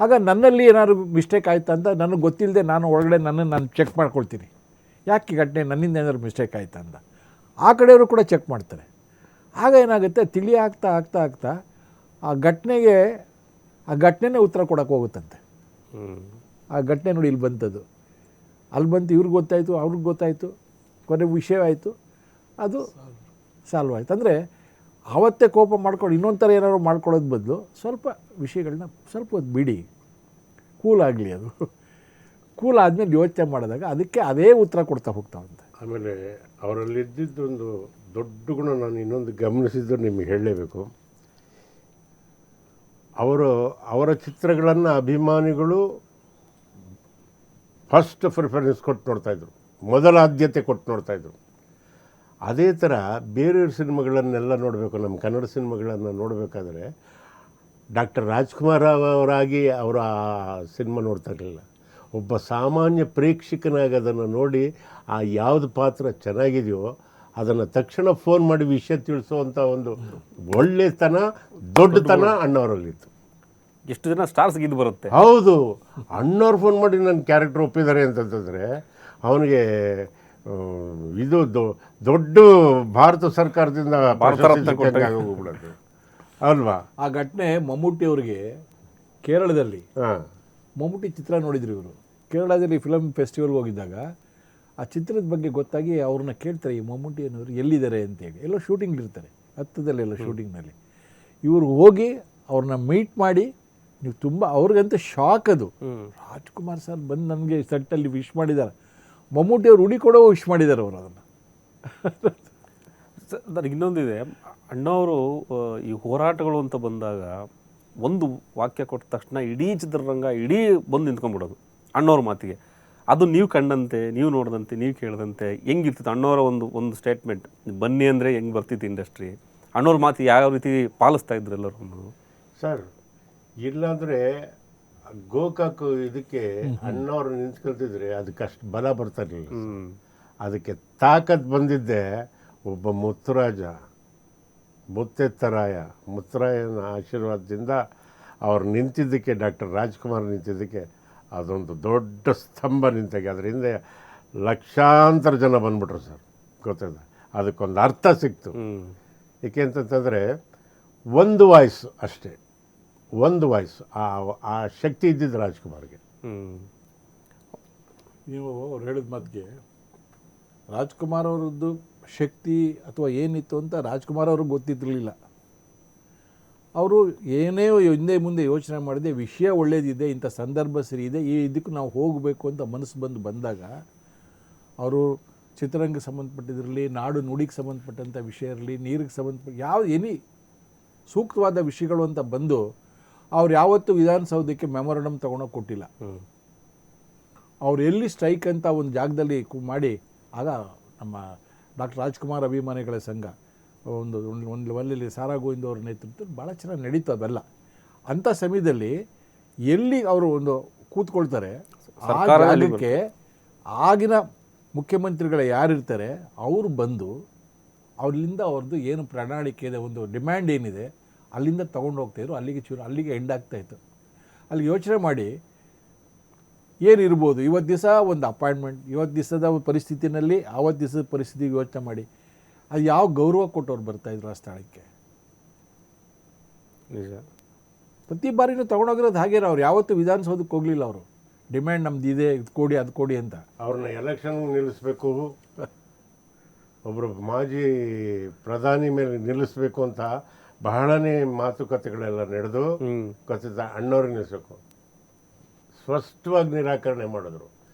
ಆಗ ನನ್ನಲ್ಲಿ ಏನಾದ್ರು ಮಿಸ್ಟೇಕ್ ಆಯ್ತಾ ಅಂತ ನನಗೆ ಗೊತ್ತಿಲ್ಲದೆ ನಾನು ಒಳಗಡೆ ನಾನು ಚೆಕ್ ಮಾಡ್ಕೊಳ್ತೀನಿ, ಯಾಕೆ ಘಟನೆ ನನ್ನಿಂದ ಏನಾದ್ರು ಮಿಸ್ಟೇಕ್ ಆಯ್ತಾ ಅಂತ. ಆ ಕಡೆಯವರು ಕೂಡ ಚೆಕ್ ಮಾಡ್ತಾರೆ. ಆಗ ಏನಾಗುತ್ತೆ, ತಿಳಿ ಆಗ್ತಾ ಆ ಘಟನೆನೇ ಉತ್ತರ ಕೊಡೋಕೆ ಹೋಗುತ್ತಂತೆ. ಆ ಘಟನೆ ನೋಡಿ ಇಲ್ಲಿ ಬಂತದ್ದು, ಅಲ್ಲಿ ಬಂತು, ಇವ್ರಿಗೆ ಗೊತ್ತಾಯಿತು, ಅವ್ರಿಗೆ ಗೊತ್ತಾಯಿತು, ಕೊನೆ ವಿಷಯ ಆಯಿತು, ಅದು ಸಾಲ್ವ್ ಆಯಿತು. ಅಂದರೆ ಆವತ್ತೇ ಕೋಪ ಮಾಡ್ಕೊಂಡು ಇನ್ನೊಂದು ಥರ ಏನಾದ್ರು ಮಾಡ್ಕೊಳ್ಳೋದು ಬದಲು ಸ್ವಲ್ಪ ವಿಷಯಗಳನ್ನ ಸ್ವಲ್ಪ ಹೊತ್ತು ಬಿಡಿ, ಕೂಲ್ ಆಗಲಿ. ಅದು ಕೂಲ್ ಆದಮೇಲೆ ಯೋಚನೆ ಮಾಡಿದಾಗ ಅದಕ್ಕೆ ಅದೇ ಉತ್ತರ ಕೊಡ್ತಾ ಹೋಗ್ತಾವಂತೆ. ಆಮೇಲೆ ಅವರಲ್ಲಿದ್ದೊಂದು ದೊಡ್ಡ ಗುಣ ನಾನು ಇನ್ನೊಂದು ಗಮನಿಸಿದ್ದು ನಿಮಗೆ ಹೇಳಲೇಬೇಕು. ಅವರ ಚಿತ್ರಗಳನ್ನು ಅಭಿಮಾನಿಗಳು ಫಸ್ಟ್ ಪ್ರಿಫರೆನ್ಸ್ ಕೊಟ್ಟು ನೋಡ್ತಾಯಿದ್ರು, ಮೊದಲ ಆದ್ಯತೆ ಕೊಟ್ಟು ನೋಡ್ತಾಯಿದ್ರು. ಅದೇ ಥರ ಬೇರೆಯವ್ರ ಸಿನಿಮಾಗಳನ್ನೆಲ್ಲ ನೋಡಬೇಕು, ನಮ್ಮ ಕನ್ನಡ ಸಿನಿಮಾಗಳನ್ನು ನೋಡಬೇಕಾದ್ರೆ ಡಾಕ್ಟರ್ ರಾಜ್ಕುಮಾರ್ ಅವರಾಗಿ ಅವರ ಸಿನಿಮಾ ನೋಡ್ತಾ ಇರಲಿಲ್ಲ. ಒಬ್ಬ ಸಾಮಾನ್ಯ ಪ್ರೇಕ್ಷಕನಾಗಿ ಅದನ್ನು ನೋಡಿ ಆ ಯಾವುದು ಪಾತ್ರ ಚೆನ್ನಾಗಿದೆಯೋ ಅದನ್ನು ತಕ್ಷಣ ಫೋನ್ ಮಾಡಿ ವಿಷಯ ತಿಳಿಸುವಂಥ ಒಂದು ಒಳ್ಳೆತನ, ದೊಡ್ಡತನ ಅಣ್ಣವರಲ್ಲಿತ್ತು. ಎಷ್ಟು ಜನ ಸ್ಟಾರ್ಸ್ ಗಿದ್ದು ಬರುತ್ತೆ. ಹೌದು, ಅಣ್ಣವ್ರು ಫೋನ್ ಮಾಡಿ ನನ್ನ ಕ್ಯಾರೆಕ್ಟರ್ ಒಪ್ಪಿದ್ದಾರೆ ಅಂತಂತಂದರೆ ಅವನಿಗೆ ಇದು ದೊಡ್ಡ ಭಾರತ ಸರ್ಕಾರದಿಂದ ಹೋಗ್ಬಿಡೋದು ಅಲ್ವಾ. ಆ ಘಟನೆ ಮಮ್ಮೂಟಿ ಅವರಿಗೆ ಕೇರಳದಲ್ಲಿ, ಹಾಂ, ಮಮ್ಮೂಟಿ ಚಿತ್ರ ನೋಡಿದ್ರು ಇವರು. ಕೇರಳದಲ್ಲಿ ಫಿಲಮ್ ಫೆಸ್ಟಿವಲ್ಗೆ ಹೋಗಿದ್ದಾಗ ಆ ಚಿತ್ರದ ಬಗ್ಗೆ ಗೊತ್ತಾಗಿ ಅವ್ರನ್ನ ಕೇಳ್ತಾರೆ, ಈ ಮಮ್ಮೂಟಿ ಅನ್ನೋರು ಎಲ್ಲಿದ್ದಾರೆ ಅಂತೇಳಿ. ಎಲ್ಲೋ ಶೂಟಿಂಗ್ಲಿರ್ತಾರೆ, ಹತ್ತದಲ್ಲೆಲ್ಲ ಶೂಟಿಂಗ್ನಲ್ಲಿ. ಇವರು ಹೋಗಿ ಅವ್ರನ್ನ ಮೀಟ್ ಮಾಡಿ, ನೀವು ತುಂಬ ಅವ್ರಿಗಂತ ಶಾಕ್ ಅದು. ರಾಜ್ಕುಮಾರ್ ಸರ್ ಬಂದು ನನಗೆ ಸೆಟ್ಟಲ್ಲಿ ವಿಶ್ ಮಾಡಿದ್ದಾರೆ, ಮಮ್ಮೂಟಿ ಅವ್ರು ಉಡಿ ಕೊಡೋ ವಿಶ್ ಮಾಡಿದ್ದಾರೆ ಅವರು ಅದನ್ನು. ನನಗೆ ಇನ್ನೊಂದಿದೆ, ಅಣ್ಣವರು ಈ ಹೋರಾಟಗಳು ಅಂತ ಬಂದಾಗ ಒಂದು ವಾಕ್ಯ ಕೊಟ್ಟ ತಕ್ಷಣ ಇಡೀ ಚಿತ್ರರಂಗ ಇಡೀ ಬಂದು ನಿಂತ್ಕೊಂಡ್ಬಿಡೋದು ಅಣ್ಣವ್ರ ಮಾತಿಗೆ. ಅದು ನೀವು ಕಂಡಂತೆ, ನೀವು ನೋಡಿದಂತೆ, ನೀವು ಕೇಳಿದಂತೆ ಹೆಂಗಿರ್ತಿತ್ತು ಅಣ್ಣವರ ಒಂದು ಸ್ಟೇಟ್ಮೆಂಟ್, ಬನ್ನಿ ಅಂದರೆ ಹೆಂಗೆ ಬರ್ತಿತ್ತು ಇಂಡಸ್ಟ್ರಿ, ಅಣ್ಣವ್ರ ಮಾತು ಯಾವ ರೀತಿ ಪಾಲಿಸ್ತಾ ಇದ್ರು ಎಲ್ಲರೂ ಸರ್. ಇಲ್ಲಾಂದರೆ ಗೋಕಾಕ್ ಇದಕ್ಕೆ ಅಣ್ಣವ್ರು ನಿಂತ್ಕೊಳ್ತಿದ್ರೆ ಅದಕ್ಕಷ್ಟು ಬಲ ಬರ್ತಾ ಇರಲಿಲ್ಲ. ಅದಕ್ಕೆ ತಾಕತ್ ಬಂದಿದ್ದೆ ಒಬ್ಬ ಮುತ್ತುರಾಜ, ಮುತ್ತರಾಯನ ಆಶೀರ್ವಾದದಿಂದ ಅವ್ರು ನಿಂತಿದ್ದಕ್ಕೆ, ಡಾಕ್ಟರ್ ರಾಜ್ಕುಮಾರ್ ನಿಂತಿದ್ದಕ್ಕೆ ಅದೊಂದು ದೊಡ್ಡ ಸ್ತಂಭ ನಿಂತಾಗೆ. ಅದರ ಹಿಂದೆ ಲಕ್ಷಾಂತರ ಜನ ಬಂದ್ಬಿಟ್ರು ಸರ್, ಗೊತ್ತಿದೆ. ಅದಕ್ಕೊಂದು ಅರ್ಥ ಸಿಕ್ತು. ಏಕೆ ಅಂತಂತಂದರೆ ಒಂದು ವಾಯ್ಸ್ ಅಷ್ಟೇ, ಒಂದು ವಾಯ್ಸ್, ಆ ಶಕ್ತಿ ಇದ್ದಿದ್ದು ರಾಜ್ಕುಮಾರ್ಗೆ. ನೀವು ಅವ್ರು ಹೇಳಿದ ಮಾತಿಗೆ ರಾಜ್ಕುಮಾರ್ ಅವರದ್ದು ಶಕ್ತಿ ಅಥವಾ ಏನಿತ್ತು ಅಂತ ರಾಜ್ಕುಮಾರ್ ಅವ್ರಿಗೆ ಗೊತ್ತಿರಲಿಲ್ಲ. ಅವರು ಏನೇ ಹಿಂದೆ ಮುಂದೆ ಯೋಚನೆ ಮಾಡಿದೆ, ವಿಷಯ ಒಳ್ಳೇದಿದೆ, ಇಂಥ ಸಂದರ್ಭ ಸರಿ ಇದೆ, ಈ ಇದಕ್ಕೆ ನಾವು ಹೋಗಬೇಕು ಅಂತ ಮನಸ್ಸು ಬಂದಾಗ ಅವರು ಚಿತ್ರರಂಗಕ್ಕೆ ಸಂಬಂಧಪಟ್ಟಿದ್ರಲ್ಲಿ, ನಾಡು ನುಡಿಗೆ ಸಂಬಂಧಪಟ್ಟಂಥ ವಿಷಯ ಇರಲಿ, ನೀರಿಗೆ ಸಂಬಂಧಪಟ್ಟ ಎನಿ ಸೂಕ್ತವಾದ ವಿಷಯಗಳು ಅಂತ ಬಂದು ಅವ್ರು ಯಾವತ್ತೂ ವಿಧಾನಸೌಧಕ್ಕೆ ಮೆಮೊರಂಡಮ್ ತೊಗೊಂಡೋಗಿ ಕೊಟ್ಟಿಲ್ಲ. ಅವ್ರು ಎಲ್ಲಿ ಸ್ಟ್ರೈಕ್ ಅಂತ ಒಂದು ಜಾಗದಲ್ಲಿ ಮಾಡಿ, ಆಗ ನಮ್ಮ ಡಾಕ್ಟರ್ ರಾಜ್ಕುಮಾರ್ ಅಭಿಮಾನಿಗಳ ಸಂಘ ಒಂದು ಒಲ್ಲಿ ಸಾರಾ ಗೋವಿಂದ ಅವ್ರ ನೇತೃತ್ವದಲ್ಲಿ ಭಾಳ ಚೆನ್ನಾಗಿ ನಡೀತು ಅವೆಲ್ಲ. ಅಂಥ ಸಮಯದಲ್ಲಿ ಎಲ್ಲಿ ಅವರು ಒಂದು ಕೂತ್ಕೊಳ್ತಾರೆ, ಆ ಜಾಗಕ್ಕೆ ಆಗಿನ ಮುಖ್ಯಮಂತ್ರಿಗಳು ಯಾರಿರ್ತಾರೆ ಅವರು ಬಂದು ಅಲ್ಲಿಂದ ಅವ್ರದ್ದು ಏನು ಪ್ರಣಾಳಿಕೆ ಇದೆ, ಒಂದು ಡಿಮ್ಯಾಂಡ್ ಏನಿದೆ ಅಲ್ಲಿಂದ ತೊಗೊಂಡು ಹೋಗ್ತಾಯಿದ್ರು. ಅಲ್ಲಿಗೆ ಎಂಡ್ ಆಗ್ತಾಯಿತ್ತು. ಅಲ್ಲಿ ಯೋಚನೆ ಮಾಡಿ ಏನಿರ್ಬೋದು, ಇವತ್ತು ದಿವಸ ಒಂದು ಅಪಾಯಿಂಟ್ಮೆಂಟ್, ಇವತ್ತು ದಿವಸದ ಪರಿಸ್ಥಿತಿನಲ್ಲಿ ಆವತ್ತು ದಿವಸದ ಪರಿಸ್ಥಿತಿಗೆ ಯೋಚನೆ ಮಾಡಿ ಅದು ಯಾವ ಗೌರವ ಕೊಟ್ಟವ್ರು ಬರ್ತಾಯಿದ್ರು ಆ ಸ್ಥಳಕ್ಕೆ. ನಿಜ. ಪ್ರತಿ ಬಾರಿನೂ ತೊಗೊಂಡೋಗಿರೋದು ಹಾಗೇನ. ಅವ್ರು ಯಾವತ್ತೂ ವಿಧಾನಸೌಧಕ್ಕೆ ಹೋಗಲಿಲ್ಲ. ಅವರು ಡಿಮ್ಯಾಂಡ್ ನಮ್ದು ಇದೆ, ಇದು ಕೊಡಿ ಅದು ಕೊಡಿ ಅಂತ. ಅವ್ರನ್ನ ಎಲೆಕ್ಷನ್ ನಿಲ್ಲಿಸಬೇಕು, ಒಬ್ಬರು ಮಾಜಿ ಪ್ರಧಾನಿ ಮೇಲೆ ನಿಲ್ಲಿಸಬೇಕು ಅಂತ ಬಹಳನೇ ಮಾತುಕತೆಗಳೆಲ್ಲ ನಡೆದು ಗೊತ್ತಿದ್ದ ಅಣ್ಣವ್ರಿಗೆ ನಿಲ್ಲಿಸಬೇಕು. ಸ್ಪಷ್ಟವಾಗಿ ನಿರಾಕರಣೆ ಮಾಡಿದ್ರು.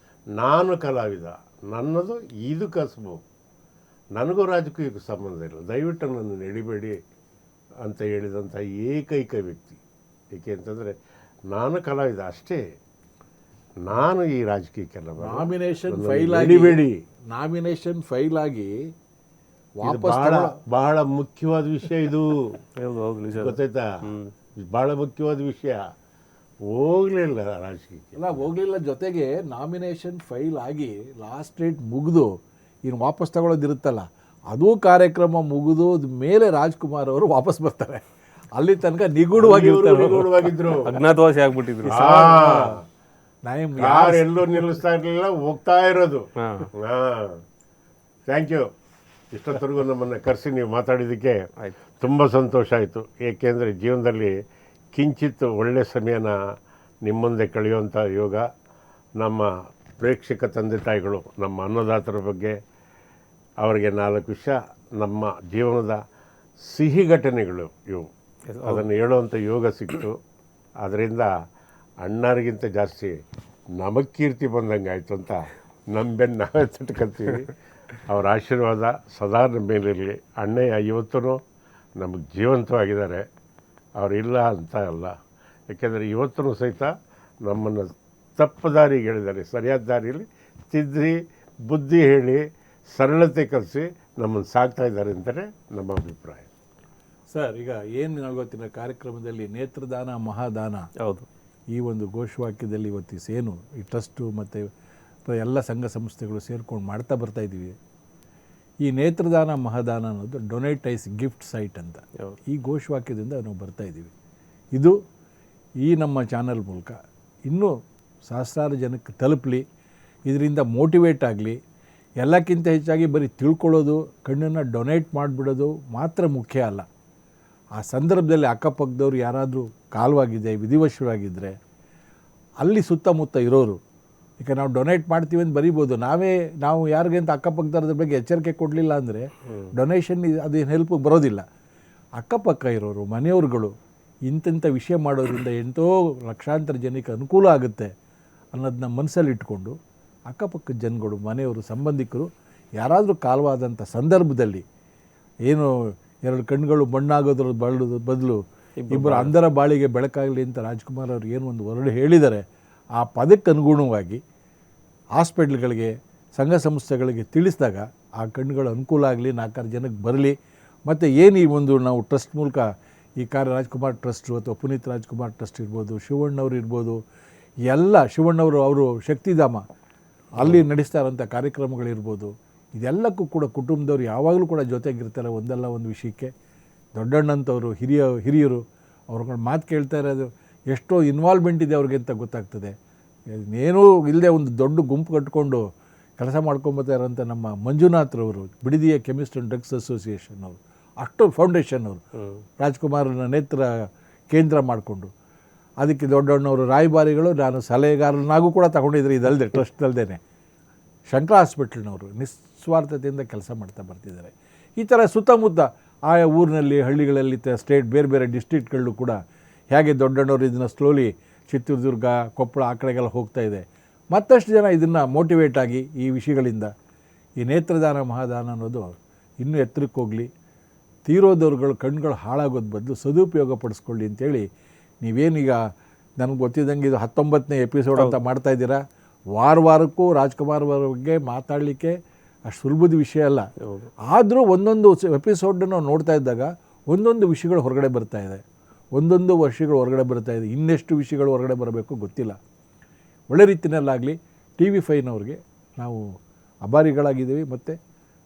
ನಾನು ಕಲಾವಿದ, ನನ್ನದು ಇದು ಕಸಬು, ನನಗೂ ರಾಜಕೀಯಕ್ಕೂ ಸಂಬಂಧ ಇಲ್ಲ, ದಯವಿಟ್ಟು ನನ್ನ ಎಳಿಬೇಡಿ ಅಂತ ಹೇಳಿದಂಥ ಏಕೈಕ ವ್ಯಕ್ತಿ. ಏಕೆ ಅಂತಂದರೆ ನಾನು ಕಲಾವಿದ ಅಷ್ಟೇ, ನಾನು ಈ ರಾಜಕೀಯಕ್ಕೆಲ್ಲ ನಾಮಿನೇಷನ್ ಫೈಲ್ ಆಗಿ ಬಹಳ ಮುಖ್ಯವಾದ ವಿಷಯ ಇದು, ಗೊತ್ತಾಯ್ತಾ? ಬಹಳ ಮುಖ್ಯವಾದ ವಿಷಯ. ಹೋಗ್ಲಿಲ್ಲ ರಾಜಕೀಯಕ್ಕೆ, ಎಲ್ಲ ಹೋಗ್ಲಿಲ್ಲ. ಜೊತೆಗೆ ನಾಮಿನೇಷನ್ ಫೈಲ್ ಆಗಿ ಲಾಸ್ಟ್ ಡೇಟ್ ಮುಗಿದು ಇನ್ನು ವಾಪಸ್ ತಗೊಳ್ಳೋದಿರುತ್ತಲ್ಲ, ಅದು ಕಾರ್ಯಕ್ರಮ ಮುಗಿದು ಮೇಲೆ ರಾಜ್ಕುಮಾರ್ ಅವರು ವಾಪಸ್ ಬರ್ತಾರೆ. ಅಲ್ಲಿ ತನಕ ನಿಗೂಢವಾಗಿದ್ರು, ಅಜ್ಞಾತವಾಸಿ ಆಗ್ಬಿಟ್ಟಿದ್ರು. ಯಾರೆಲ್ಲೂ ನಿಲ್ಲಿಸ್ತಾ ಇರಲಿಲ್ಲ, ಹೋಗ್ತಾ ಇರೋದು. Thank you. ಇಷ್ಟೊತ್ತರೆಗೂ ನಮ್ಮನ್ನು ಕರೆಸಿ ನೀವು ಮಾತಾಡಿದ್ದಕ್ಕೆ ತುಂಬ ಸಂತೋಷ ಆಯಿತು. ಏಕೆಂದರೆ ಜೀವನದಲ್ಲಿ ಕಿಂಚಿತ್ ಒಳ್ಳೆಯ ಸಮಯನ ನಿಮ್ಮ ಮುಂದೆ ಕಳೆಯುವಂಥ ಯೋಗ. ನಮ್ಮ ಪ್ರೇಕ್ಷಕ ತಂದೆ ತಾಯಿಗಳು, ನಮ್ಮ ಅನ್ನದಾತರ ಬಗ್ಗೆ ಅವರಿಗೆ 4 ವಿಷಯ ನಮ್ಮ ಜೀವನದ ಸಿಹಿ ಘಟನೆಗಳು ಇವು. ಅದನ್ನು ಹೇಳುವಂಥ ಯೋಗ ಸಿಕ್ತು. ಅದರಿಂದ ಅಣ್ಣರಿಗಿಂತ ಜಾಸ್ತಿ ನಮಗೆ ಕೀರ್ತಿ ಬಂದಂಗೆ ಆಯಿತು ಅಂತ ನಮ್ಮ ನಾವೇ ತಟ್ಕೊತೀವಿ. ಅವ್ರ ಆಶೀರ್ವಾದ ಸದಾ ನಮ್ಮ ಮೇಲಿರಲಿ. ಅಣ್ಣಯ್ಯ ಇವತ್ತೂ ನಮಗೆ ಜೀವಂತವಾಗಿದ್ದಾರೆ, ಅವರಿಲ್ಲ ಅಂತ ಅಲ್ಲ. ಯಾಕೆಂದರೆ ಇವತ್ತೂ ಸಹಿತ ನಮ್ಮನ್ನು ತಪ್ಪು ದಾರಿಗೆ ಹೇಳಿದ್ದಾರೆ, ಸರಿಯಾದ ದಾರಿಯಲ್ಲಿ ತಿದ್ದಿ ಬುದ್ಧಿ ಹೇಳಿ ಸರಳತೆ ಕಲಿಸಿ ನಮ್ಮನ್ನು ಸಾಕ್ತಾ ಇದ್ದಾರೆ ಅಂತಲೇ ನಮ್ಮ ಅಭಿಪ್ರಾಯ. ಸರ್, ಈಗ ಏನು ಗೊತ್ತಿನ ಕಾರ್ಯಕ್ರಮದಲ್ಲಿ ನೇತ್ರದಾನ ಮಹಾದಾನ, ಹೌದು, ಈ ಒಂದು ಘೋಷವಾಕ್ಯದಲ್ಲಿ ಇವತ್ತು ಏನು ಈ ಟ್ರಸ್ಟು ಮತ್ತು ಎಲ್ಲ ಸಂಘ ಸಂಸ್ಥೆಗಳು ಸೇರ್ಕೊಂಡು ಮಾಡ್ತಾ ಬರ್ತಾ ಇದ್ದೀವಿ. ಈ ನೇತ್ರದಾನ ಮಹಾದಾನ ಅನ್ನೋದು ಡೊನೇಟೈಸ್ ಗಿಫ್ಟ್ ಸೈಟ್ ಅಂತ ಈ ಘೋಷವಾಕ್ಯದಿಂದ ನಾವು ಬರ್ತಾ ಇದ್ದೀವಿ. ಇದು ಈ ನಮ್ಮ ಚಾನಲ್ ಮೂಲಕ ಇನ್ನೂ ಸಹಸ್ರಾರು ಜನಕ್ಕೆ ತಲುಪಲಿ, ಇದರಿಂದ ಮೋಟಿವೇಟ್ ಆಗಲಿ. ಎಲ್ಲಕ್ಕಿಂತ ಹೆಚ್ಚಾಗಿ ಬರೀ ತಿಳ್ಕೊಳ್ಳೋದು, ಕಣ್ಣನ್ನು ಡೊನೇಟ್ ಮಾಡಿಬಿಡೋದು ಮಾತ್ರ ಮುಖ್ಯ ಅಲ್ಲ. ಆ ಸಂದರ್ಭದಲ್ಲಿ ಅಕ್ಕಪಕ್ಕದವ್ರು ಯಾರಾದರೂ ಕಾಲವಾಗಿದೆ, ವಿಧಿವಶವಾಗಿದ್ದರೆ ಅಲ್ಲಿ ಸುತ್ತಮುತ್ತ ಇರೋರು, ಈಗ ನಾವು ಡೊನೇಟ್ ಮಾಡ್ತೀವಿ ಅಂತ ಬರೀಬೋದು, ನಾವು ಯಾರಿಗೆ ಅಂತ ಅಕ್ಕಪಕ್ಕದವ್ರ ಬಗ್ಗೆ ಎಚ್ಚರಿಕೆ ಕೊಡಲಿಲ್ಲ ಅಂದರೆ ಡೊನೇಷನ್ ಅದೇನು ಹೆಲ್ಪಿಗೆ ಬರೋದಿಲ್ಲ. ಅಕ್ಕಪಕ್ಕ ಇರೋರು ಮನೆಯವ್ರುಗಳು ಇಂಥ ವಿಷಯ ಮಾಡೋದ್ರಿಂದ ಎಂತೋ ಲಕ್ಷಾಂತರ ಜನಕ್ಕೆ ಅನುಕೂಲ ಆಗುತ್ತೆ ಅನ್ನೋದನ್ನ ಮನಸ್ಸಲ್ಲಿ ಇಟ್ಕೊಂಡು ಅಕ್ಕಪಕ್ಕದ ಜನಗಳು, ಮನೆಯವರು, ಸಂಬಂಧಿಕರು ಯಾರಾದರೂ ಕಾಲವಾದಂಥ ಸಂದರ್ಭದಲ್ಲಿ ಏನು ಎರಡು ಕಣ್ಣುಗಳು ಮಣ್ಣಾಗೋದ್ರ ಬದಲು ಇಬ್ಬರು ಅಂಧರ ಬಾಳಿಗೆ ಬೆಳಕಾಗಲಿ ಅಂತ ರಾಜ್ಕುಮಾರ್ ಅವರು ಏನು ಒಂದು ವರ್ಡ್ ಹೇಳಿದ್ದಾರೆ, ಆ ಪದಕ್ಕೆ ಅನುಗುಣವಾಗಿ ಹಾಸ್ಪಿಟ್ಲ್ಗಳಿಗೆ, ಸಂಘ ಸಂಸ್ಥೆಗಳಿಗೆ ತಿಳಿಸಿದಾಗ ಆ ಕಣ್ಣುಗಳು ಅನುಕೂಲ ಆಗಲಿ, 4 ಜನಕ್ಕೆ ಬರಲಿ. ಮತ್ತು ಏನು ಈ ಒಂದು ನಾವು ಟ್ರಸ್ಟ್ ಮೂಲಕ ಈ ರಾಜ್ಕುಮಾರ್ ಟ್ರಸ್ಟು ಅಥವಾ ಪುನೀತ್ ರಾಜ್ಕುಮಾರ್ ಟ್ರಸ್ಟ್ ಇರ್ಬೋದು, ಶಿವಣ್ಣವ್ರು ಇರ್ಬೋದು, ಎಲ್ಲ ಶಿವಣ್ಣವರು ಅವರು ಶಕ್ತಿಧಾಮ ಅಲ್ಲಿ ನಡೆಸ್ತಾ ಇರೋಂಥ ಕಾರ್ಯಕ್ರಮಗಳಿರ್ಬೋದು, ಇದೆಲ್ಲಕ್ಕೂ ಕೂಡ ಕುಟುಂಬದವ್ರು ಯಾವಾಗಲೂ ಕೂಡ ಜೊತೆಗಿರ್ತಾರೆ. ಒಂದಲ್ಲ ಒಂದು ವಿಷಯಕ್ಕೆ ದೊಡ್ಡಣ್ಣಂಥವ್ರು ಹಿರಿಯರು ಅವ್ರಗಳ ಮಾತು ಕೇಳ್ತಾ ಇರೋದು, ಎಷ್ಟೋ ಇನ್ವಾಲ್ವ್ಮೆಂಟ್ ಇದೆ ಅವ್ರಿಗೆ ಅಂತ ಗೊತ್ತಾಗ್ತದೆ. ಏನೂ ಇಲ್ಲದೆ ಒಂದು ದೊಡ್ಡ ಗುಂಪು ಕಟ್ಕೊಂಡು ಕೆಲಸ ಮಾಡ್ಕೊಂಬತ್ತಾ ಇರೋಂಥ ನಮ್ಮ ಮಂಜುನಾಥ್ರವರು, ಬಿಡದಿಯ ಕೆಮಿಸ್ಟ್ ಆ್ಯಂಡ್ ಡ್ರಗ್ಸ್ ಅಸೋಸಿಯೇಷನ್ ಅವರು, ಅಷ್ಟು ಫೌಂಡೇಶನ್ ಅವರು ರಾಜ್ಕುಮಾರನ ನೇತ್ರ ಕೇಂದ್ರ ಮಾಡಿಕೊಂಡು ಅದಕ್ಕೆ ದೊಡ್ಡಣ್ಣವರು ರಾಯಭಾರಿಗಳು, ನಾನು ಸಲಹೆಗಾರನಾಗೂ ಕೂಡ ತಗೊಂಡಿದ್ರು. ಇದಲ್ಲದೆ ಟ್ರಸ್ಟ್ ಅಲ್ಲದೆ ಶಂಕರ ಹಾಸ್ಪಿಟ್ಲ್ನವರು ನಿಸ್ವಾರ್ಥತೆಯಿಂದ ಕೆಲಸ ಮಾಡ್ತಾ ಬರ್ತಿದ್ದಾರೆ. ಈ ಥರ ಸುತ್ತಮುತ್ತ ಆಯಾ ಊರಿನಲ್ಲಿ, ಹಳ್ಳಿಗಳಲ್ಲಿ, ಸ್ಟೇಟ್ ಬೇರೆ ಬೇರೆ ಡಿಸ್ಟ್ರಿಕ್ಟ್ಗಳಲ್ಲೂ ಕೂಡ ಹೇಗೆ ದೊಡ್ಡಣ್ಣವರು ಇದನ್ನು ಸ್ಲೋಲಿ ಚಿತ್ರದುರ್ಗ, ಕೊಪ್ಪಳ ಆ ಕಡೆಗೆಲ್ಲ ಹೋಗ್ತಾ ಇದೆ. ಮತ್ತಷ್ಟು ಜನ ಇದನ್ನು ಮೋಟಿವೇಟ್ ಆಗಿ ಈ ವಿಷಯಗಳಿಂದ ಈ ನೇತ್ರದಾನ ಮಹಾದಾನ ಅನ್ನೋದು ಇನ್ನೂ ಎತ್ತರಕ್ಕೆ ಹೋಗಲಿ. ತೀರೋದವ್ರುಗಳು ಕಣ್ಗಳು ಹಾಳಾಗೋದು ಬದಲು ಸದುಪಯೋಗ ಪಡಿಸ್ಕೊಳ್ಳಿ ಅಂತೇಳಿ ನೀವೇನೀಗ ನನಗೆ ಗೊತ್ತಿದ್ದಂಗೆ ಇದು 19ನೇ ಎಪಿಸೋಡ್ ಅಂತ ಮಾಡ್ತಾಯಿದ್ದೀರಾ. ವಾರಕ್ಕೂ ರಾಜ್ಕುಮಾರ್ ಅವರ ಬಗ್ಗೆ ಮಾತಾಡಲಿಕ್ಕೆ ಅಷ್ಟು ಸುಲಭದ ವಿಷಯ ಅಲ್ಲ. ಆದರೂ ಒಂದೊಂದು ಎಪಿಸೋಡನ್ನು ನೋಡ್ತಾ ಇದ್ದಾಗ ಒಂದೊಂದು ವಿಷಯಗಳು ಹೊರಗಡೆ ಬರ್ತಾ ಇದೆ, ಒಂದೊಂದು ವರ್ಷಗಳು ಹೊರಗಡೆ ಬರ್ತಾ ಇದೆ. ಇನ್ನೆಷ್ಟು ವಿಷಯಗಳು ಹೊರಗಡೆ ಬರಬೇಕು ಗೊತ್ತಿಲ್ಲ. ಒಳ್ಳೆ ರೀತಿಯಲ್ಲಾಗಲಿ TV5ನವ್ರಿಗೆ ನಾವು ಅಭಾರಿಗಳಾಗಿದ್ದೀವಿ ಮತ್ತು